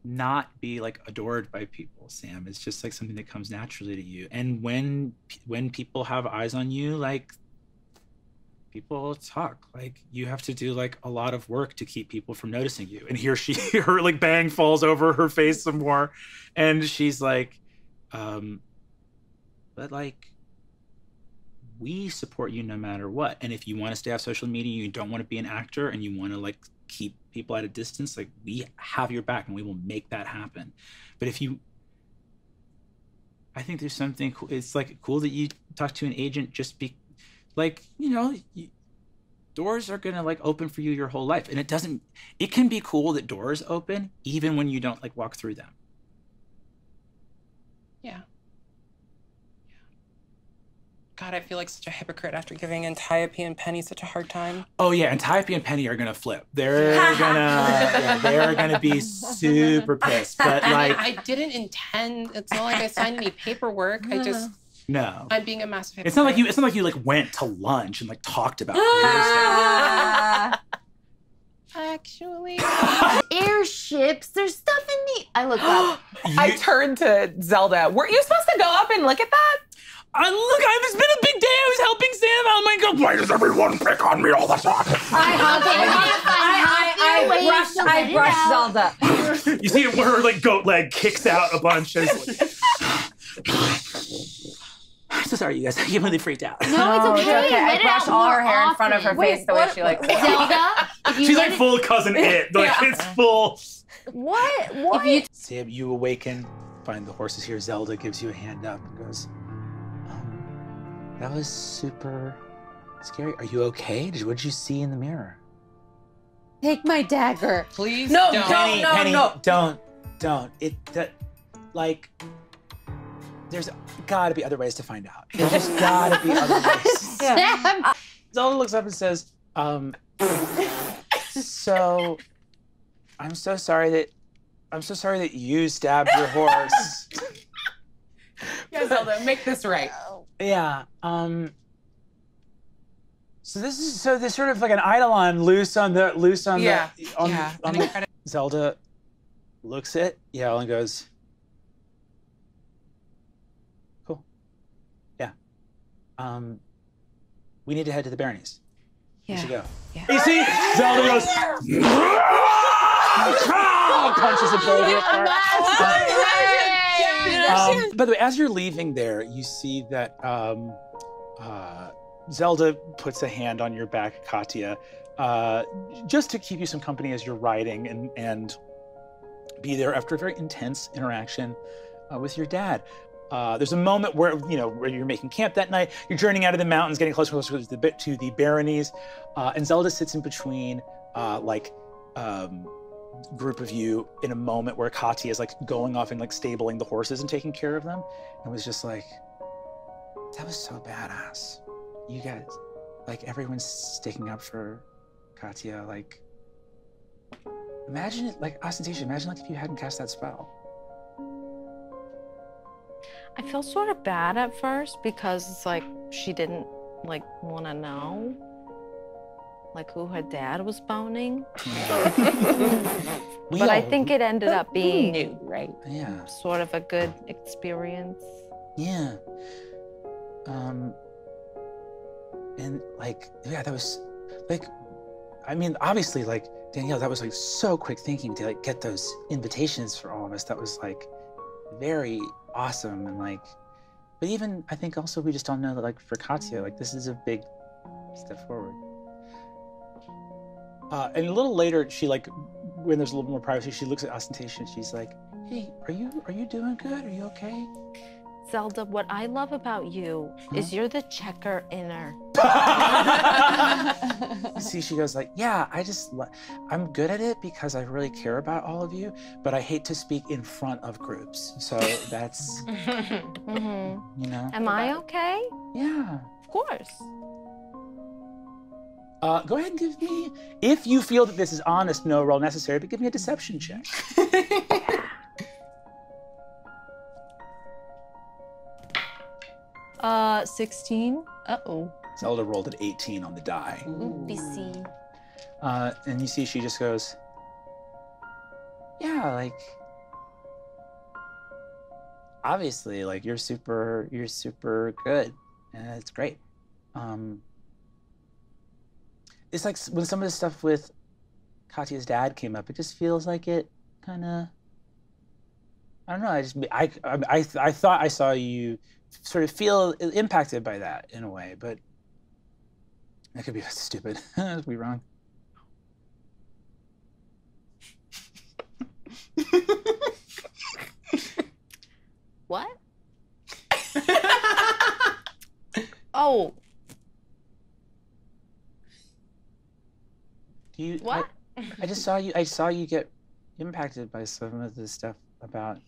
[SPEAKER 8] not be, like, adored by people, Sam. It's just, like, something that comes naturally to you. And when people have eyes on you, like, people talk. Like, you have to do, like, a lot of work to keep people from noticing you. And here her, like, bang falls over her face some more, and she's like, but, like, we support you no matter what. And if you want to stay off social media, you don't want to be an actor, and you want to, like, keep people at a distance, like, we have your back and we will make that happen. But if you, I think there's something, it's, like, cool that you talk to an agent, just be, like, you know, doors are gonna, like, open for you your whole life. And it can be cool that doors open even when you don't, like, walk through them.
[SPEAKER 16] Yeah. God, I feel like such a hypocrite after giving Antiope and Penny such a hard time.
[SPEAKER 8] Oh yeah, Antiope and Penny are gonna flip. They're gonna be super pissed. But, like,
[SPEAKER 16] I didn't intend. It's not like I signed any paperwork. I just.
[SPEAKER 8] No.
[SPEAKER 16] I'm being a massive hypocrite.
[SPEAKER 8] It's not like you like went to lunch and, like, talked about career stuff.
[SPEAKER 16] Actually.
[SPEAKER 18] Airships, there's stuff in the. I look up.
[SPEAKER 20] I turned to Zelda. Weren't you supposed to go up and look at that?
[SPEAKER 14] It's been a big day. I was helping Sam. Oh my God! Why does everyone pick on me all the time?
[SPEAKER 9] I brushed Zelda.
[SPEAKER 8] You see it where her, like, goat leg kicks out a bunch. And it's like, I'm so sorry, you guys. You really freaked out.
[SPEAKER 9] No, it's okay. I brushed all her hair in front of her face the way she likes it.
[SPEAKER 18] Zelda,
[SPEAKER 8] she's like full cousin It. Like, it's full.
[SPEAKER 18] What?
[SPEAKER 8] Sam, you awaken, find the horses here. Zelda gives you a hand up and goes, that was super scary. Are you okay? What did you see in the mirror?
[SPEAKER 9] Take my dagger.
[SPEAKER 16] Please
[SPEAKER 9] no,
[SPEAKER 16] don't.
[SPEAKER 8] Penny, don't. Like, there's gotta be other ways to find out. There's just gotta be other ways.
[SPEAKER 9] Yeah.
[SPEAKER 8] Zelda looks up and says, so I'm so sorry that you stabbed your horse.
[SPEAKER 20] Yeah, Zelda, make this right.
[SPEAKER 8] Yeah. So there's sort of like an eidolon loose on the Zelda looks at Yael and goes, cool. Yeah. We need to head to the Baronies.
[SPEAKER 16] Yeah.
[SPEAKER 8] We should go.
[SPEAKER 16] Yeah.
[SPEAKER 8] You see? Zelda goes, punches a boulder apart. By the way, as you're leaving there, you see that Zelda puts a hand on your back, Katya, just to keep you some company as you're riding and be there after a very intense interaction with your dad. There's a moment where you're making camp that night. You're journeying out of the mountains, getting closer and closer to the Baronies, and Zelda sits in between, group of you in a moment where Katya is, like, going off and, like, stabling the horses and taking care of them. And was just like, that was so badass. You guys, like, everyone's sticking up for Katya. Like, imagine it, like, ostentation. Imagine, like, if you hadn't cast that spell.
[SPEAKER 10] I felt sort of bad at first because it's like she didn't, like, want to know, like, who her dad was boning. But I think it ended up being
[SPEAKER 20] new, right?
[SPEAKER 8] Yeah.
[SPEAKER 10] Sort of a good experience.
[SPEAKER 8] Yeah. And, like, yeah, that was, like, I mean, obviously, like, Danielle, that was, like, so quick thinking to, like, get those invitations for all of us. That was, like, very awesome. And, like, But even, I think also we just all know that, like, for Katya, like, this is a big step forward. And a little later, she, like, when there's a little more privacy, she looks at Ostentation. She's like, "Hey, are you doing good? Are you okay?"
[SPEAKER 17] Zelda, what I love about you is you're the checker inner.
[SPEAKER 8] See, she goes like, "Yeah, I'm good at it because I really care about all of you, but I hate to speak in front of groups. So that's, you know."
[SPEAKER 17] Am I okay?
[SPEAKER 8] Yeah.
[SPEAKER 17] Of course.
[SPEAKER 8] Go ahead and give me, if you feel that this is honest, no roll necessary, but give me a deception check.
[SPEAKER 17] 16. Uh-oh.
[SPEAKER 8] Zelda rolled an 18 on the die.
[SPEAKER 17] Ooh, BC.
[SPEAKER 8] And you see she just goes, "Yeah, like, obviously, like, you're super good, and it's great." It's like when some of the stuff with Katya's dad came up, it just feels like it kind of, I don't know, I thought I saw you sort of feel impacted by that in a way, but that could be stupid. That could be wrong.
[SPEAKER 17] What? Oh. What?
[SPEAKER 8] I saw you get impacted by some of the stuff about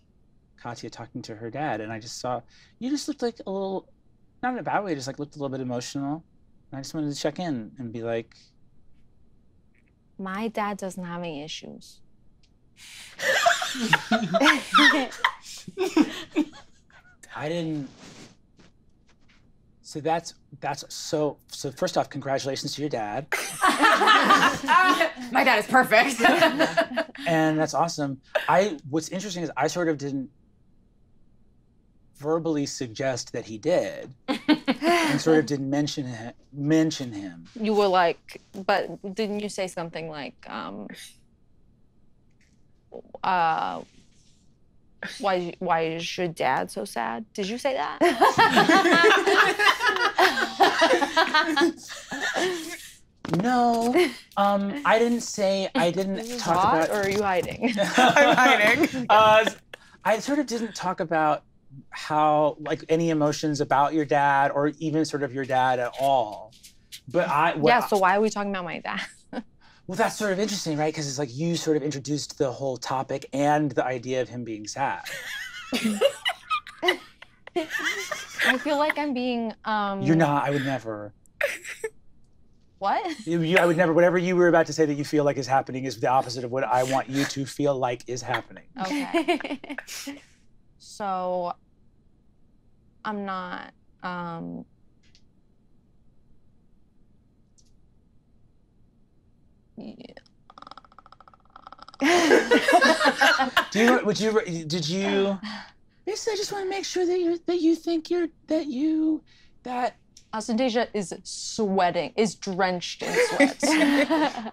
[SPEAKER 8] Katya talking to her dad, and I just saw you just looked like a little, not in a bad way, just like looked a little bit emotional. And I just wanted to check in and be like,
[SPEAKER 17] my dad doesn't have any issues.
[SPEAKER 8] I didn't. So that's so first off, congratulations to your dad.
[SPEAKER 18] My dad is perfect.
[SPEAKER 8] And that's awesome. What's interesting is I sort of didn't verbally suggest that he did, and sort of didn't mention him.
[SPEAKER 17] You were like, but didn't you say something like, why is your dad so sad? Did you say that?
[SPEAKER 8] No, I didn't talk about.
[SPEAKER 17] Or are you hiding?
[SPEAKER 20] I'm hiding.
[SPEAKER 8] I sort of didn't talk about how, like, any emotions about your dad or even sort of your dad at all. But
[SPEAKER 17] so why are we talking about my dad?
[SPEAKER 8] Well, that's sort of interesting, right? Because it's like you sort of introduced the whole topic and the idea of him being sad.
[SPEAKER 17] I feel like I'm being.
[SPEAKER 8] You're not. I would never.
[SPEAKER 17] What?
[SPEAKER 8] I would never. Whatever you were about to say that you feel like is happening is the opposite of what I want you to feel like is happening.
[SPEAKER 17] Okay. So, I'm not. Yeah.
[SPEAKER 8] Did you? Basically, I just want to make sure that
[SPEAKER 17] Ostentation is sweating, is drenched in sweat.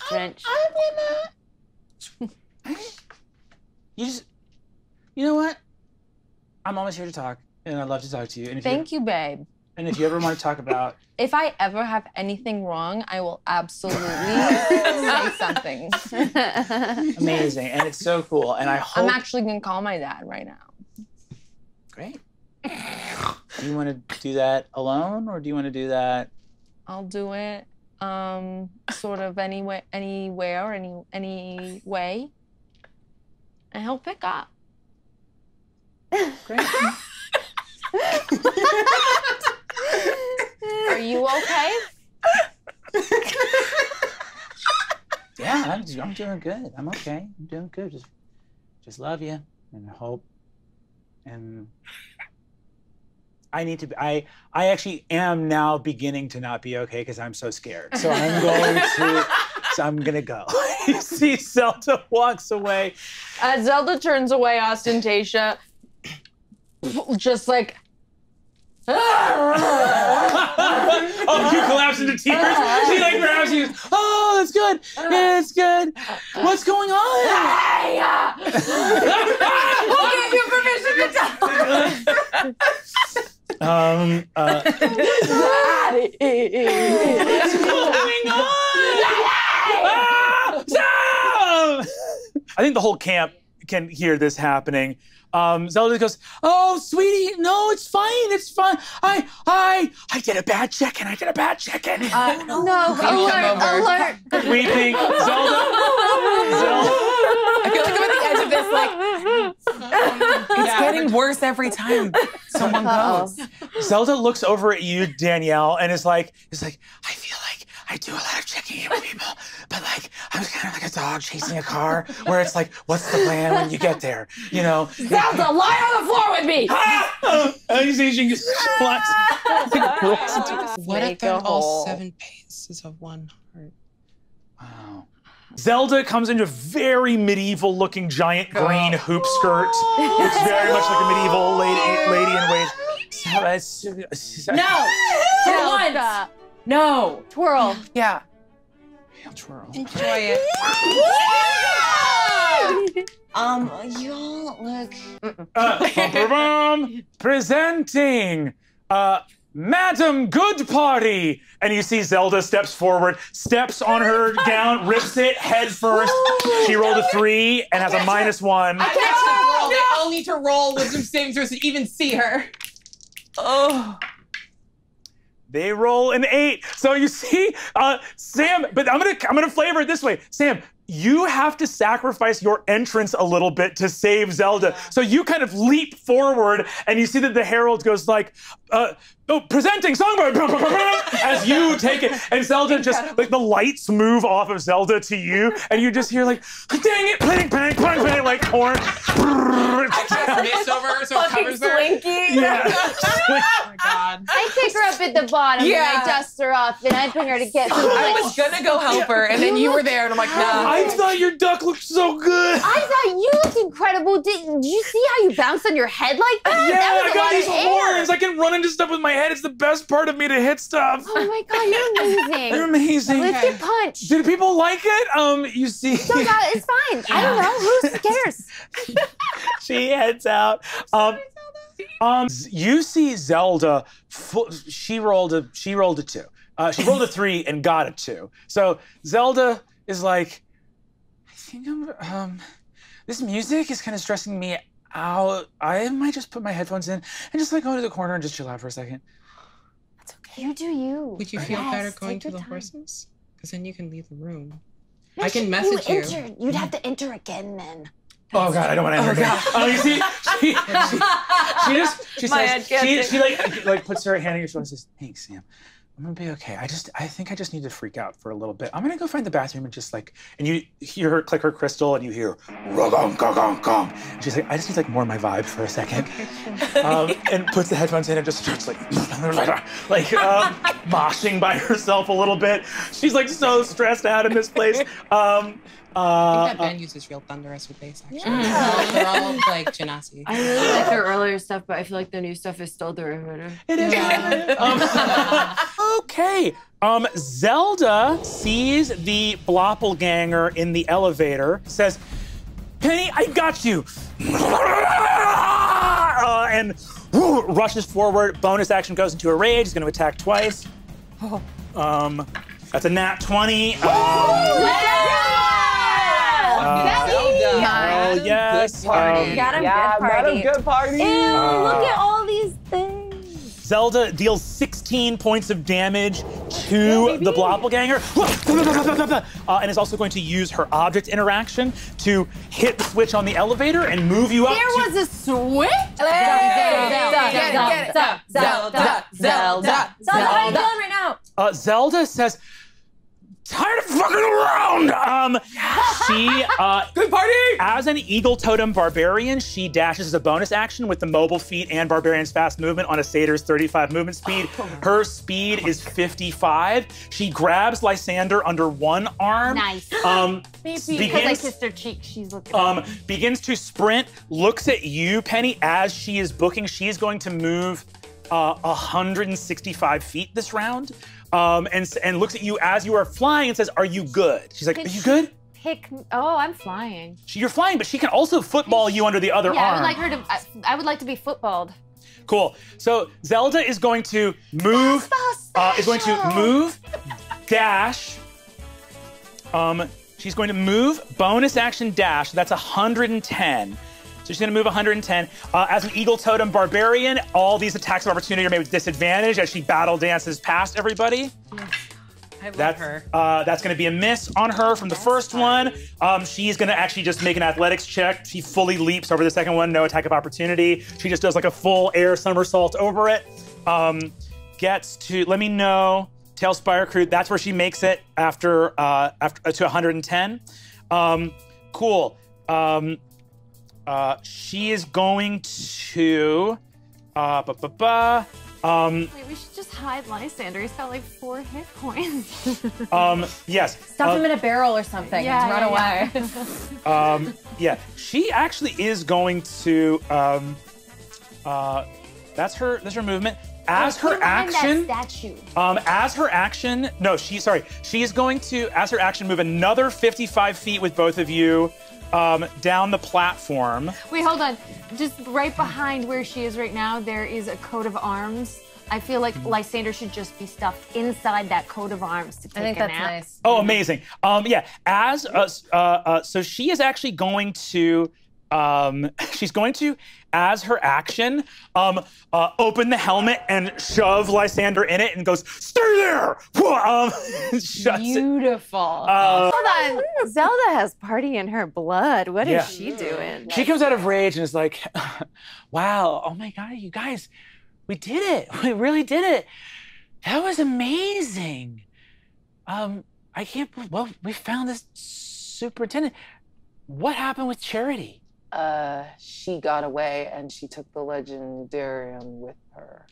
[SPEAKER 8] Drenched. You know what? I'm always here to talk, and I'd love to talk to you. And
[SPEAKER 17] Thank you, babe.
[SPEAKER 8] And if you ever want to talk about,
[SPEAKER 17] if I ever have anything wrong, I will absolutely say something.
[SPEAKER 8] Amazing, and it's so cool. And I hope
[SPEAKER 17] I'm actually gonna call my dad right now.
[SPEAKER 8] Great. Do you want to do that alone, or do you want to do that?
[SPEAKER 17] I'll do it, sort of anywhere, any way, and he'll pick up.
[SPEAKER 8] Great.
[SPEAKER 17] Are you okay?
[SPEAKER 8] Yeah, I'm doing good. I'm okay. I'm doing good. Just love you and hope. And I need to be, I actually am now beginning to not be okay because I'm so scared. So I'm gonna go. You see Zelda walks away.
[SPEAKER 17] Zelda turns away Ostentation, just like,
[SPEAKER 8] oh, you collapse into tears. She like grabs you. Oh, that's good. Yeah, it's good. What's going on?
[SPEAKER 18] Who gave you permission to tell?
[SPEAKER 1] What's going on? I think the whole camp can hear this happening. Zelda goes, "Oh, sweetie, no, it's fine, it's fine. I did a bad check-in. I did a bad check-in."
[SPEAKER 17] No, alert.
[SPEAKER 1] Weeping, Zelda.
[SPEAKER 20] I feel like I'm at the edge of this, like, it's getting worse every time someone goes.
[SPEAKER 1] Zelda looks over at you, Danielle, and is like, I feel like I do a lot of checking in with people, but like, I'm kind of like a dog chasing a car, where it's like, what's the plan when you get there? You know?
[SPEAKER 17] Zelda, lie on the floor with me!
[SPEAKER 1] And you see she just
[SPEAKER 16] What if they're all 7 pieces of one heart?
[SPEAKER 1] Wow. Zelda comes into a very medieval-looking giant green hoop skirt. It's very much like a medieval lady in wait.
[SPEAKER 17] No! For once! No! Twirl.
[SPEAKER 20] Yeah.
[SPEAKER 16] Twirl. Enjoy it.
[SPEAKER 9] Y'all look.
[SPEAKER 1] Presenting, Madam Good Party. And you see Zelda steps forward, steps on her gown, rips it head first. She rolled a 3 and has a -1.
[SPEAKER 20] I can't roll. They all need to roll wisdom saving throws to even see her. Oh.
[SPEAKER 1] They roll an 8. So you see, Sam, but I'm gonna flavor it this way. Sam, you have to sacrifice your entrance a little bit to save Zelda. So you kind of leap forward and you see that the herald goes like, presenting Songbird, as you take it. And Zelda just, like the lights move off of Zelda to you and you just hear like, dang it, pang, pang, pang, pang, like horn.
[SPEAKER 20] I just miss over her so it covers her.
[SPEAKER 1] Yeah.
[SPEAKER 20] Oh my God.
[SPEAKER 17] I pick her up at the bottom and I dust her off and I bring her to get some
[SPEAKER 20] I was gonna go help her and then you were there and I'm like, no.
[SPEAKER 1] I thought your duck looked so good.
[SPEAKER 17] I thought you looked incredible. Did you see how you bounced on your head like that?
[SPEAKER 1] Yeah,
[SPEAKER 17] That was
[SPEAKER 1] I got these
[SPEAKER 17] a lot of air.
[SPEAKER 1] horns. I can run into stuff with my head. It's the best part of me to hit stuff.
[SPEAKER 17] Oh my God, you're amazing.
[SPEAKER 1] You're amazing.
[SPEAKER 17] Lift and punch.
[SPEAKER 1] Did people like it? You see.
[SPEAKER 17] No, it's fine. I don't know. Who cares?
[SPEAKER 1] She heads out. You see Zelda. She rolled a 2. She rolled a 3 and got a 2. So Zelda is like, I think this music is kind of stressing me out. I might just put my headphones in and just like go to the corner and just chill out for a second.
[SPEAKER 17] That's okay. You do you.
[SPEAKER 16] Would you feel better going to the horses? Because then you can leave the room. I can message you.
[SPEAKER 17] You'd have to enter again then.
[SPEAKER 1] Oh God, I don't want to enter again. Oh, you see, she like puts her hand on your shoulder and says, "Thanks, Sam. I'm gonna be okay. I think I just need to freak out for a little bit. I'm gonna go find the bathroom and just like," and you hear her click her crystal and you hear, "Rugong. She's like, "I just need like more of my vibe for a second." And puts the headphones in and just starts like moshing by herself a little bit. She's like so stressed out in this place.
[SPEAKER 16] I think that band uses real thunder as their bass, actually. Yeah. They're all like Genasi.
[SPEAKER 10] I really like their earlier stuff, but I feel like the new stuff is still derivative.
[SPEAKER 1] It is. Okay. Zelda sees the Bloppelganger in the elevator, says, "Penny, I got you." And rushes forward. Bonus action goes into a rage. He's going to attack twice. That's a nat 20. Oh, yes.
[SPEAKER 17] Good party. Got him good party. Ew, look at all these things.
[SPEAKER 1] Zelda deals 16 points of damage to the Bloppelganger. And is also going to use her object interaction to hit the switch on the elevator and move you up.
[SPEAKER 17] There was a switch? Zelda. What are you doing right now?
[SPEAKER 1] Zelda says, "Tired of fucking around!" She,
[SPEAKER 20] good party!
[SPEAKER 1] As an Eagle Totem Barbarian, she dashes as a bonus action with the mobile feat and Barbarian's fast movement on a Satyr's 35 movement speed. Her speed is 55. She grabs Lysander under one arm.
[SPEAKER 17] Nice.
[SPEAKER 1] Because
[SPEAKER 17] I kissed her cheek, she's looking
[SPEAKER 1] begins to sprint, looks at you, Penny, as she is booking. She's going to move 165 feet this round. And looks at you as you are flying and says, "Are you good?" She's like, "Are you good?"
[SPEAKER 19] Oh, I'm flying.
[SPEAKER 1] You're flying, but she can also football you under the other arm.
[SPEAKER 19] I would like to be footballed.
[SPEAKER 8] Cool. So Zelda is going to move. Dash. She's going to move. Bonus action dash. That's 110. So she's going to move 110. As an Eagle Totem Barbarian, all these attacks of opportunity are made with disadvantage as she battle dances past everybody.
[SPEAKER 16] I love her.
[SPEAKER 8] That's going to be a miss on her from the first one. She's going to actually just make an athletics check. She fully leaps over the second one, no attack of opportunity. She just does like a full air somersault over it. Gets to, let me know, Tailspire Crew, that's where she makes it after to 110. Cool. She is going to,
[SPEAKER 18] Wait, we should just hide Lysander. He's got like 4 hit points.
[SPEAKER 8] yes.
[SPEAKER 9] Stuff him in a barrel or something and run away.
[SPEAKER 8] Yeah, she actually is going to, that's her movement. As her action, she is going to, as her action, move another 55 feet with both of you down the platform.
[SPEAKER 18] Wait, hold on. Just right behind where she is right now, there is a coat of arms. I feel like Lysander should just be stuffed inside that coat of arms to take a nap.
[SPEAKER 9] Nice.
[SPEAKER 8] Oh, amazing. Yeah, as, so she is actually going to, she's going to, as her action, open the helmet and shove Lysander in it and goes, stay there! Shuts
[SPEAKER 18] Beautiful. Hold on. Zelda has party in her blood. What is she doing?
[SPEAKER 8] She comes out of rage and is like, wow, oh my God, you guys, we did it. We really did it. That was amazing. I can't believe, well, we found this superintendent. What happened with Charity?
[SPEAKER 20] She got away and she took the legendarium with her.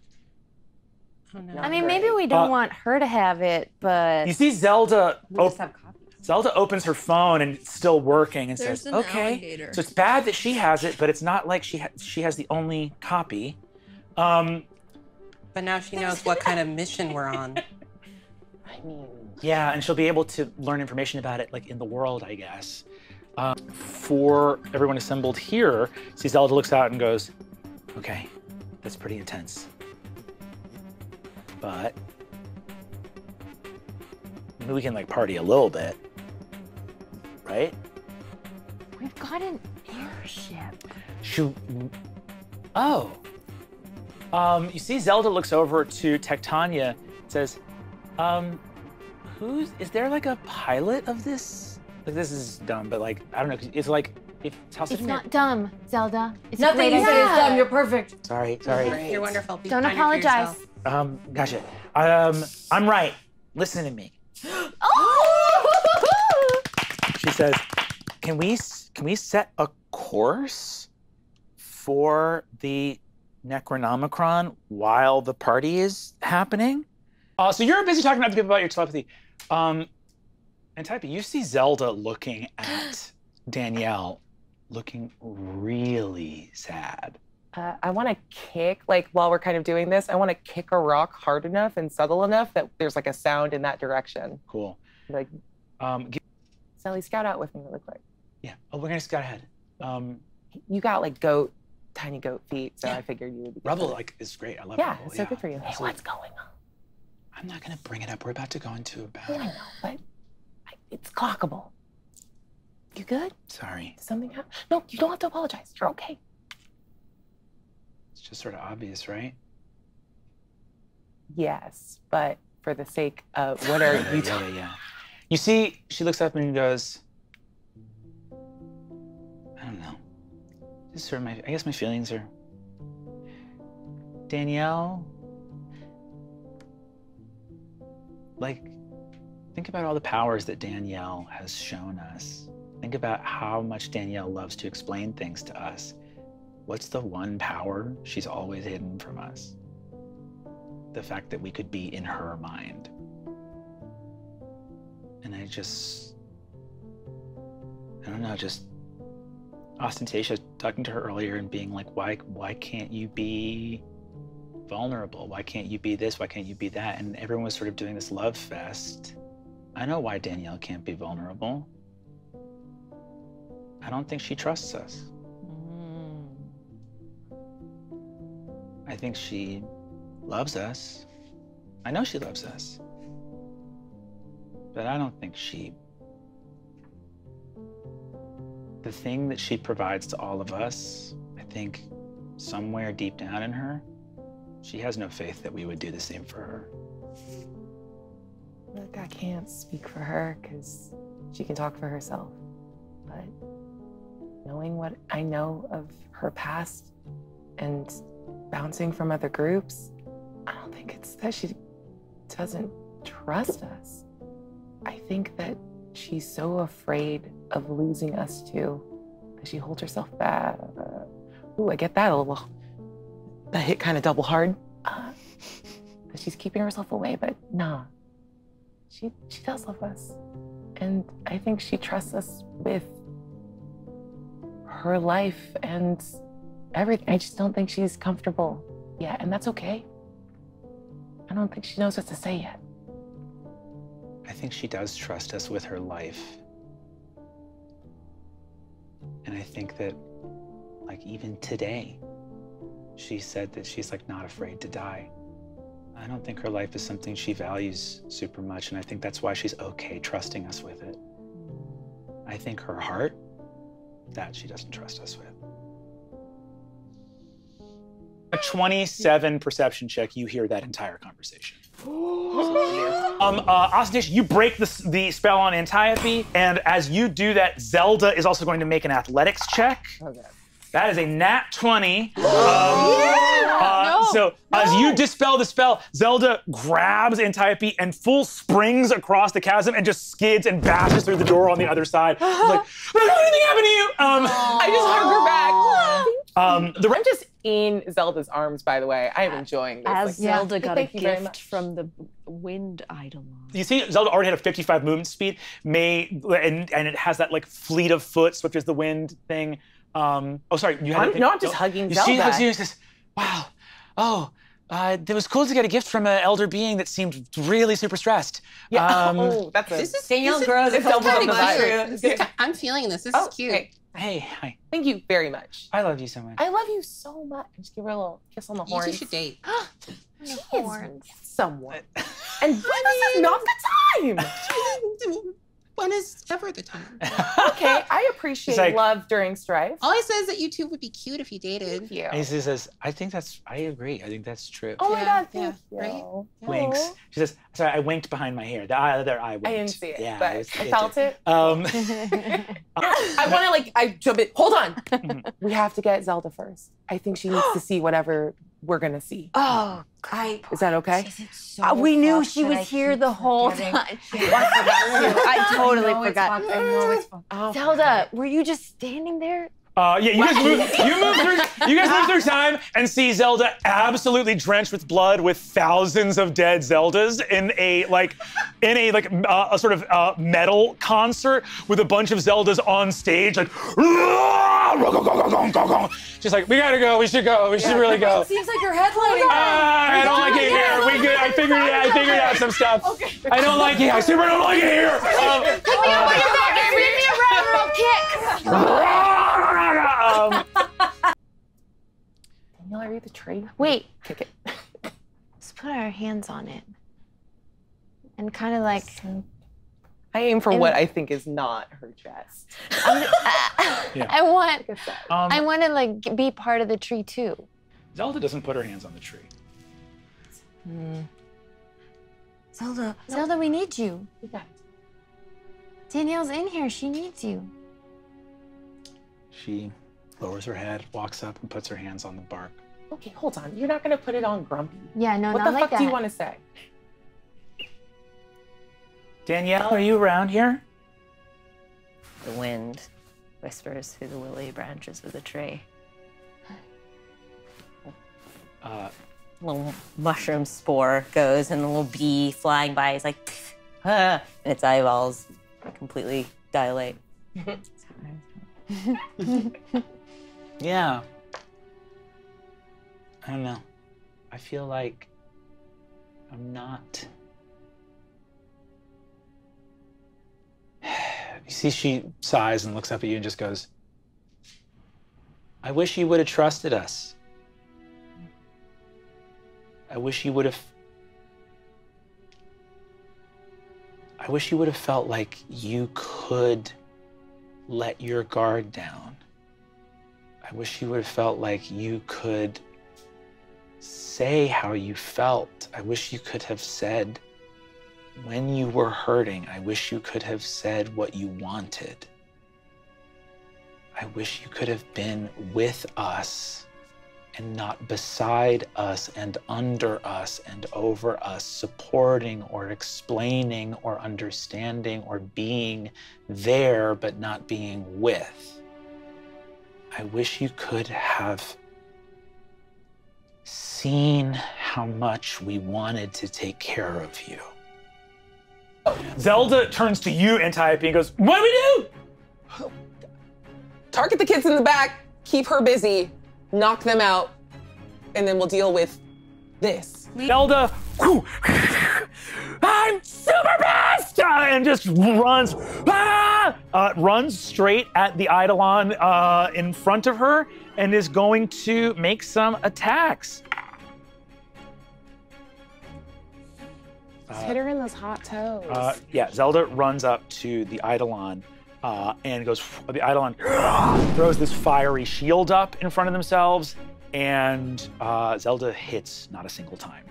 [SPEAKER 16] Oh, no.
[SPEAKER 18] I mean, maybe we don't want her to have it, but...
[SPEAKER 8] You see Zelda,
[SPEAKER 18] We just have copies.
[SPEAKER 8] Zelda opens her phone and it's still working and
[SPEAKER 18] There's
[SPEAKER 8] says,
[SPEAKER 18] an
[SPEAKER 8] okay,
[SPEAKER 18] alligator.
[SPEAKER 8] so it's bad that she has it, but it's not like she has the only copy.
[SPEAKER 16] But now she knows what kind of mission we're on.
[SPEAKER 20] I mean...
[SPEAKER 8] Yeah, and she'll be able to learn information about it like in the world, I guess. For everyone assembled here, see Zelda looks out and goes, okay, that's pretty intense. But maybe we can like party a little bit, right?
[SPEAKER 18] We've got an airship.
[SPEAKER 8] Shoot. Oh. You see Zelda looks over to Tectania and says, is there like a pilot of this? Like this is dumb, but like, I don't know, 'cause it's like,
[SPEAKER 18] It's not dumb, Zelda. It's a
[SPEAKER 9] Nothing
[SPEAKER 18] great
[SPEAKER 9] you say is
[SPEAKER 18] idea.
[SPEAKER 9] dumb. You're perfect.
[SPEAKER 8] Sorry.
[SPEAKER 16] You're wonderful. Be
[SPEAKER 18] Don't
[SPEAKER 16] kinder to
[SPEAKER 18] apologize.
[SPEAKER 16] yourself.
[SPEAKER 8] Gotcha. I'm right. Listen to me. She says, can we set a course for the Necronomicron while the party is happening? So you're busy talking to other people about your telepathy. And Type, you see Zelda looking at Danielle, looking really sad.
[SPEAKER 20] I want to kick, like while we're kind of doing this, I want to kick a rock hard enough and subtle enough that there's like a sound in that direction.
[SPEAKER 8] Cool.
[SPEAKER 20] Like, Sally, scout out with me really quick.
[SPEAKER 8] Yeah. Oh, we're gonna scout ahead.
[SPEAKER 20] You got like tiny goat feet, so I figured you would be.
[SPEAKER 8] Rubble is great. I love
[SPEAKER 20] yeah,
[SPEAKER 8] Rubble.
[SPEAKER 20] it's so good for you. Hey,
[SPEAKER 8] Absolutely.
[SPEAKER 20] what's going on?
[SPEAKER 8] I'm not gonna bring it up. We're about to go into a battle.
[SPEAKER 20] I know, but it's clockable. You good?
[SPEAKER 8] Sorry.
[SPEAKER 20] Did something happen? No, you don't have to apologize. You're okay.
[SPEAKER 8] It's just sort of obvious, right?
[SPEAKER 20] Yes, but for the sake of what are you talking?
[SPEAKER 8] Yeah. You see, she looks up and goes, I don't know. Just sort of I guess my feelings are, Danielle, like, think about all the powers that Danielle has shown us. Think about how much Danielle loves to explain things to us. What's the one power she's always hidden from us? The fact that we could be in her mind. And I don't know, just ostentatious, talking to her earlier and being like, why can't you be vulnerable? Why can't you be this? Why can't you be that? And everyone was sort of doing this love fest. I know why Danielle can't be vulnerable. I don't think she trusts us. I think she loves us. I know she loves us. But I don't think the thing that she provides to all of us, I think somewhere deep down in her, she has no faith that we would do the same for her.
[SPEAKER 20] Look, I can't speak for her because she can talk for herself. But knowing what I know of her past and bouncing from other groups, I don't think it's that she doesn't trust us. I think that she's so afraid of losing us too, that she holds herself back. Ooh, I get that a little. That hit kind of double hard. That she's keeping herself away, but nah. She does love us. And I think she trusts us with her life and everything. I just don't think she's comfortable yet, and that's okay. I don't think she knows what to say yet.
[SPEAKER 8] I think she does trust us with her life. And I think that, like, even today, she said that she's, like, not afraid to die. I don't think her life is something she values super much, and I think that's why she's okay trusting us with it. I think her heart, that she doesn't trust us with. A 27 perception check, you hear that entire conversation. Ostentation, you break the spell on Antiope, and as you do that, Zelda is also going to make an athletics check.
[SPEAKER 20] Okay.
[SPEAKER 8] That is a nat 20. So as you dispel the spell, Zelda grabs Antiope and full springs across the chasm and just skids and bashes through the door on the other side. She's like, "Did anything happen to you?"
[SPEAKER 20] I just hug her back. I'm just in Zelda's arms, by the way. I am enjoying this.
[SPEAKER 21] As Zelda got a
[SPEAKER 20] thank you very
[SPEAKER 21] gift
[SPEAKER 20] much.
[SPEAKER 21] from the wind idol.
[SPEAKER 8] You see, Zelda already had a 55 movement speed, and it has that like fleet of foot, swift as the wind thing. Oh, sorry, you had.
[SPEAKER 20] I'm just hugging
[SPEAKER 8] you
[SPEAKER 20] Zelda.
[SPEAKER 8] See, hugs you and says, "Wow, it was cool to get a gift from an elder being that seemed really super stressed."
[SPEAKER 20] Yeah. That's
[SPEAKER 17] Danielle grows a couple of mushrooms. I'm feeling this. This is cute.
[SPEAKER 8] Hey, hi.
[SPEAKER 20] Thank you very much.
[SPEAKER 8] I love you so much.
[SPEAKER 20] I love you so much. Just give her a little kiss on the horns.
[SPEAKER 17] You two should date.
[SPEAKER 20] She is somewhat. And this is not the time.
[SPEAKER 17] When is ever the time?
[SPEAKER 20] Okay, I appreciate
[SPEAKER 8] like-
[SPEAKER 20] love during strife.
[SPEAKER 17] All I said is that you two would be cute if you dated.
[SPEAKER 20] Thank you.
[SPEAKER 8] And he says, I agree. I think that's true.
[SPEAKER 20] Oh my God, thank you.
[SPEAKER 17] Right?
[SPEAKER 8] Winks. She says, sorry, I winked behind my hair. The other eye winked.
[SPEAKER 20] I didn't see it,
[SPEAKER 8] Yeah,
[SPEAKER 20] but I felt it.
[SPEAKER 8] I
[SPEAKER 20] want to I jump in. Hold on. We have to get Zelda first. I think she needs to see whatever we're going to see.
[SPEAKER 9] Oh,
[SPEAKER 20] Is that okay?
[SPEAKER 9] We knew she was here the whole time. I totally forgot.
[SPEAKER 17] I know it's fun.
[SPEAKER 9] Zelda, were you just standing there?
[SPEAKER 8] Yeah, you guys move through time and see Zelda absolutely drenched with blood with thousands of dead Zeldas in a sort of metal concert with a bunch of Zeldas on stage, like she's like, we gotta go, we should really go.
[SPEAKER 10] It seems like you're headlining.
[SPEAKER 8] I don't like it here. We good. I figured out some stuff. Okay. I don't like it. I super don't like it here.
[SPEAKER 10] Pick me up when you're back and give me a round kick.
[SPEAKER 20] Danielle, are you the tree?
[SPEAKER 18] Wait.
[SPEAKER 20] Kick it.
[SPEAKER 18] Let's put our hands on it. And kind of like...
[SPEAKER 20] I aim for what I think is not her chest.
[SPEAKER 18] I want to like be part of the tree too.
[SPEAKER 8] Zelda doesn't put her hands on the tree.
[SPEAKER 18] Zelda, we need you. Danielle's in here. She needs you.
[SPEAKER 8] She lowers her head, walks up, and puts her hands on the bark.
[SPEAKER 20] Okay, hold on. You're not going to put it on Grumpy.
[SPEAKER 18] Yeah, no,
[SPEAKER 20] what
[SPEAKER 18] not
[SPEAKER 20] the
[SPEAKER 18] like
[SPEAKER 20] fuck
[SPEAKER 18] that.
[SPEAKER 20] do you want to say?
[SPEAKER 8] Danielle, are you around here?
[SPEAKER 9] The wind whispers through the lily branches of the tree. Little mushroom spore goes, and the little bee flying by is like, and its eyeballs completely dilate.
[SPEAKER 8] Yeah. I don't know. I feel like I'm not. You see, she sighs and looks up at you and just goes, I wish you would have trusted us. I wish you would have felt like you could let your guard down. I wish you would have felt like you could say how you felt. I wish you could have said when you were hurting. I wish you could have said what you wanted. I wish you could have been with us and not beside us and under us and over us, supporting or explaining or understanding or being there but not being with. I wish you could have seen how much we wanted to take care of you.
[SPEAKER 7] Zelda turns to you, Antiope, and goes, what do we do?
[SPEAKER 22] Target the kids in the back, keep her busy, knock them out, and then we'll deal with this.
[SPEAKER 7] Zelda, whew, I'm super pissed! And just runs, runs straight at the Eidolon in front of her and is going to make some attacks.
[SPEAKER 20] Just hit her in those hot toes.
[SPEAKER 7] Yeah, Zelda runs up to the Eidolon and goes, the Eidolon throws this fiery shield up in front of themselves, and Zelda hits not a single time.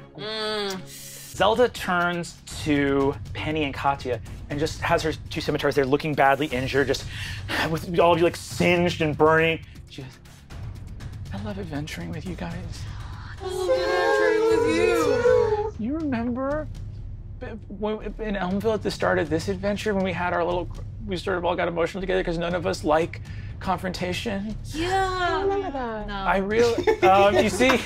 [SPEAKER 7] Zelda turns to Penny and Katya and just has her two scimitars there looking badly injured, just with all of you like singed and burning. She goes, I love adventuring with you guys.
[SPEAKER 22] I love adventuring with you.
[SPEAKER 7] You remember in Elmville at the start of this adventure when we had our little, we sort of all got emotional together because none of us like confrontation?
[SPEAKER 22] Yeah, I remember that.
[SPEAKER 18] No.
[SPEAKER 7] I really, you see,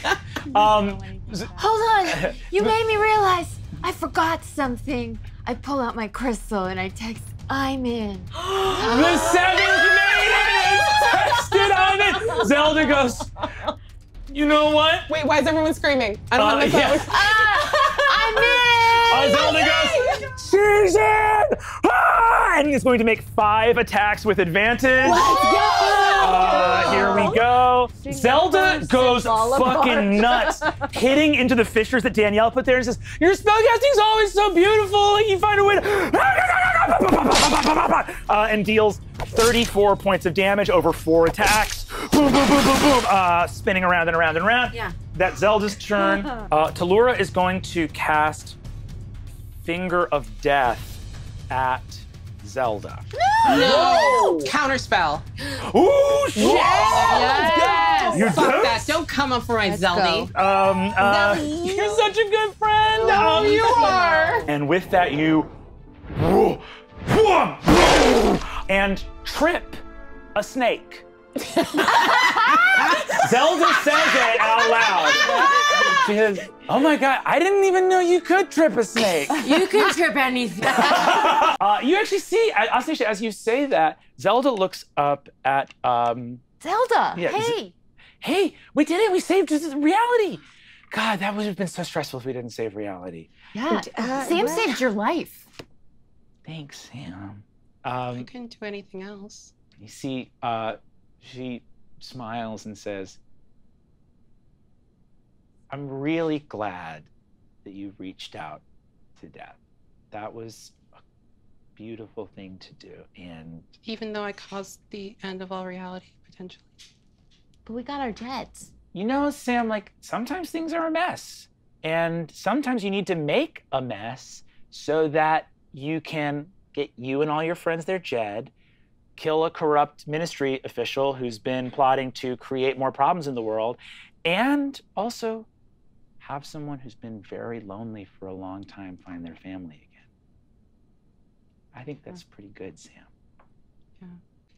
[SPEAKER 18] Hold on. You made me realize I forgot something. I pull out my crystal and I text, I'm in.
[SPEAKER 7] The seventh maiden is tested on it. Zelda goes, you know what?
[SPEAKER 22] Wait, why is everyone screaming? I don't have my phone.
[SPEAKER 18] I'm in!
[SPEAKER 7] Zelda goes, she's in! And he's going to make 5 attacks with advantage.
[SPEAKER 22] Let's go!
[SPEAKER 7] Here we go. Zelda goes fucking nuts, hitting into the fissures that Danielle put there and says, your spellcasting's always so beautiful, like you find a way to... and deals 34 points of damage over 4 attacks. Boom, boom, boom, boom, boom. Spinning around and around and around.
[SPEAKER 18] Yeah.
[SPEAKER 7] That's Zelda's turn. Talura is going to cast Finger of Death at Zelda.
[SPEAKER 22] No! Counterspell.
[SPEAKER 7] Ooh, shit!
[SPEAKER 22] Yes!
[SPEAKER 7] You
[SPEAKER 22] Fuck
[SPEAKER 7] do?
[SPEAKER 22] that. Don't come up for my Zeldy.
[SPEAKER 7] You're such a good friend.
[SPEAKER 22] Oh, you are.
[SPEAKER 7] And with that, you and trip a snake. Zelda says it out loud. She says, oh my God, I didn't even know you could trip a snake.
[SPEAKER 18] You can trip anything.
[SPEAKER 7] You actually see, as you say that, Zelda looks up at,
[SPEAKER 18] Zelda,
[SPEAKER 7] yeah,
[SPEAKER 18] hey.
[SPEAKER 7] Hey, we did it, we saved reality. God, that would have been so stressful if we didn't save reality.
[SPEAKER 18] Yeah, Sam saved your life.
[SPEAKER 7] Thanks, Sam.
[SPEAKER 22] I couldn't do anything else.
[SPEAKER 7] You see, she smiles and says, I'm really glad that you reached out to Death. That was a beautiful thing to do. And
[SPEAKER 22] Even though I caused the end of all reality, potentially.
[SPEAKER 18] But we got our jets.
[SPEAKER 7] you know, Sam, like sometimes things are a mess. And sometimes you need to make a mess so that you can get you and all your friends their Jed, kill a corrupt ministry official who's been plotting to create more problems in the world, and also have someone who's been very lonely for a long time find their family again. I think that's pretty good, Sam.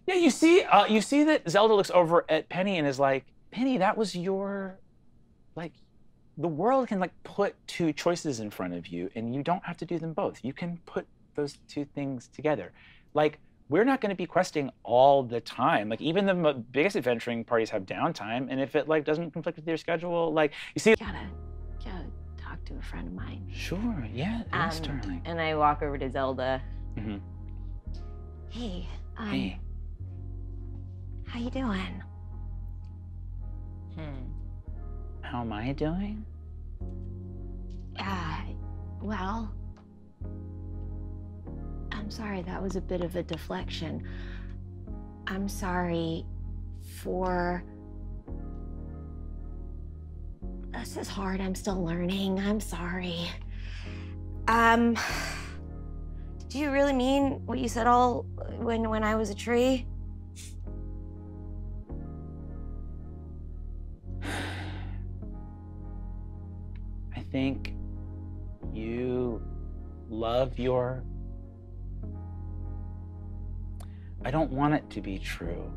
[SPEAKER 7] Yeah, you see that Zelda looks over at Penny and is like, Penny, that was your, like, the world can like put two choices in front of you and you don't have to do them both. You can put those two things together. Like, we're not going to be questing all the time. Like, even the biggest adventuring parties have downtime, and if it like doesn't conflict with your schedule, like, you see.
[SPEAKER 9] Gotta talk to a friend of mine.
[SPEAKER 7] Sure, yeah, yes, darling.
[SPEAKER 9] And I walk over to Zelda.
[SPEAKER 7] Mm-hmm.
[SPEAKER 9] Hey,
[SPEAKER 7] Hey.
[SPEAKER 9] how you doing?
[SPEAKER 7] How am I doing?
[SPEAKER 9] Well, I'm sorry, that was a bit of a deflection. I'm sorry for... This is hard, I'm still learning, I'm sorry. Do you really mean what you said when I was a tree?
[SPEAKER 7] I think you love your... I don't want it to be true,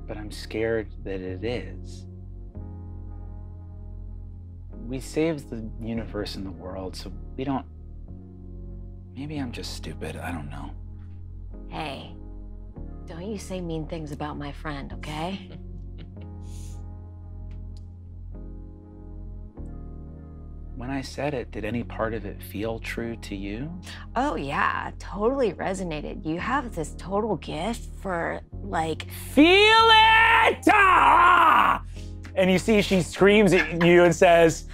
[SPEAKER 7] but I'm scared that it is. We saved the universe and the world, so we don't... Maybe I'm just stupid, I don't know.
[SPEAKER 9] Hey, don't you say mean things about my friend, okay?
[SPEAKER 7] When I said it, did any part of it feel true to you?
[SPEAKER 9] Oh yeah, totally resonated. You have this total gift for, like...
[SPEAKER 7] Feel it! Ah! And you see she screams at you and says,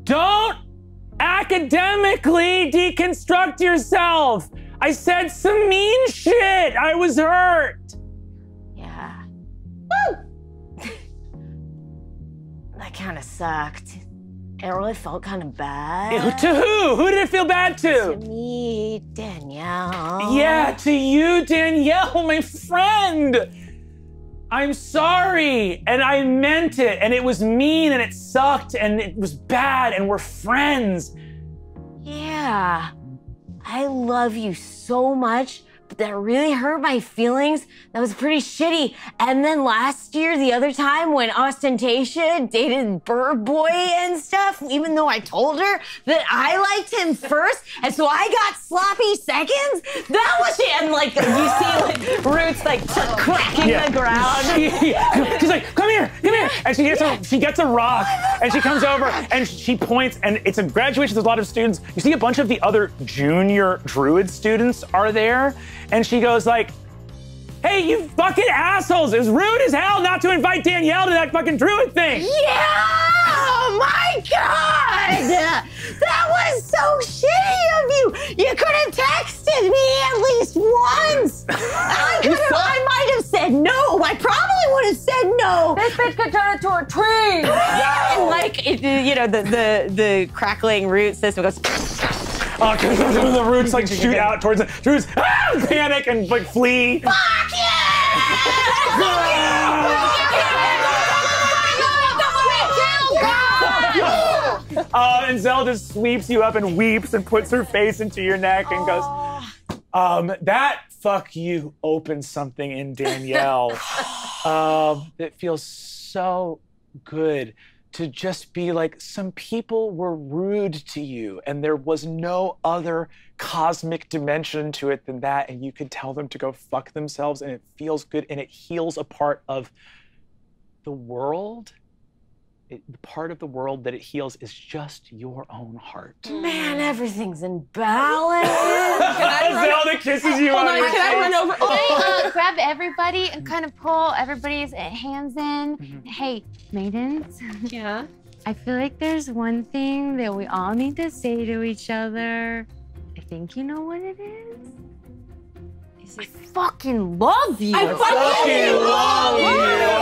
[SPEAKER 7] don't academically deconstruct yourself. I said some mean shit. I was hurt.
[SPEAKER 9] Yeah. That kind of sucked. It really felt kind of bad.
[SPEAKER 7] To who? Who did it feel bad to?
[SPEAKER 9] To me, Danielle.
[SPEAKER 7] Yeah, to you, Danielle, my friend. I'm sorry, and I meant it, and it was mean, and it sucked, and it was bad, and we're friends.
[SPEAKER 9] Yeah, I love you so much, but that really hurt my feelings. That was pretty shitty. And then last year, the other time when Ostentation dated Bird Boy and stuff, even though I told her that I liked him first, and so I got sloppy seconds, that was it. And like, you see like Roots like cracking the ground.
[SPEAKER 7] She's like, come here. And she gets a rock, and she comes over, and she points, and it's a graduation, there's a lot of students. You see a bunch of the other junior Druid students are there, and she goes like, hey, you fucking assholes! It was rude as hell not to invite Danielle to that fucking Druid thing!
[SPEAKER 9] Yeah! Oh my God! That was so shitty of you! You could have texted me at least once! I might have said no! I probably would have said no!
[SPEAKER 17] This bitch could turn into a tree!
[SPEAKER 9] And like, you know, the crackling root system goes...
[SPEAKER 7] The Roots like shoot out towards the Druids, panic and like flee.
[SPEAKER 9] Fuck
[SPEAKER 7] And Zelda sweeps you up and weeps and puts her face into your neck and goes, that fuck you opens something in Danielle that feels so good. To just be like, some people were rude to you and there was no other cosmic dimension to it than that, and you could tell them to go fuck themselves, and it feels good, and it heals a part of the world. The part of the world that it heals is just your own heart.
[SPEAKER 9] Man, everything's in balance.
[SPEAKER 7] Zelda kisses you on your face.
[SPEAKER 17] Can I run over?
[SPEAKER 18] Can I grab everybody and kind of pull everybody's hands in?
[SPEAKER 7] Mm-hmm.
[SPEAKER 18] Hey, maidens.
[SPEAKER 10] Yeah?
[SPEAKER 18] I feel like there's one thing that we all need to say to each other. I think you know what it is.
[SPEAKER 9] I fucking love you.
[SPEAKER 7] I fucking love you.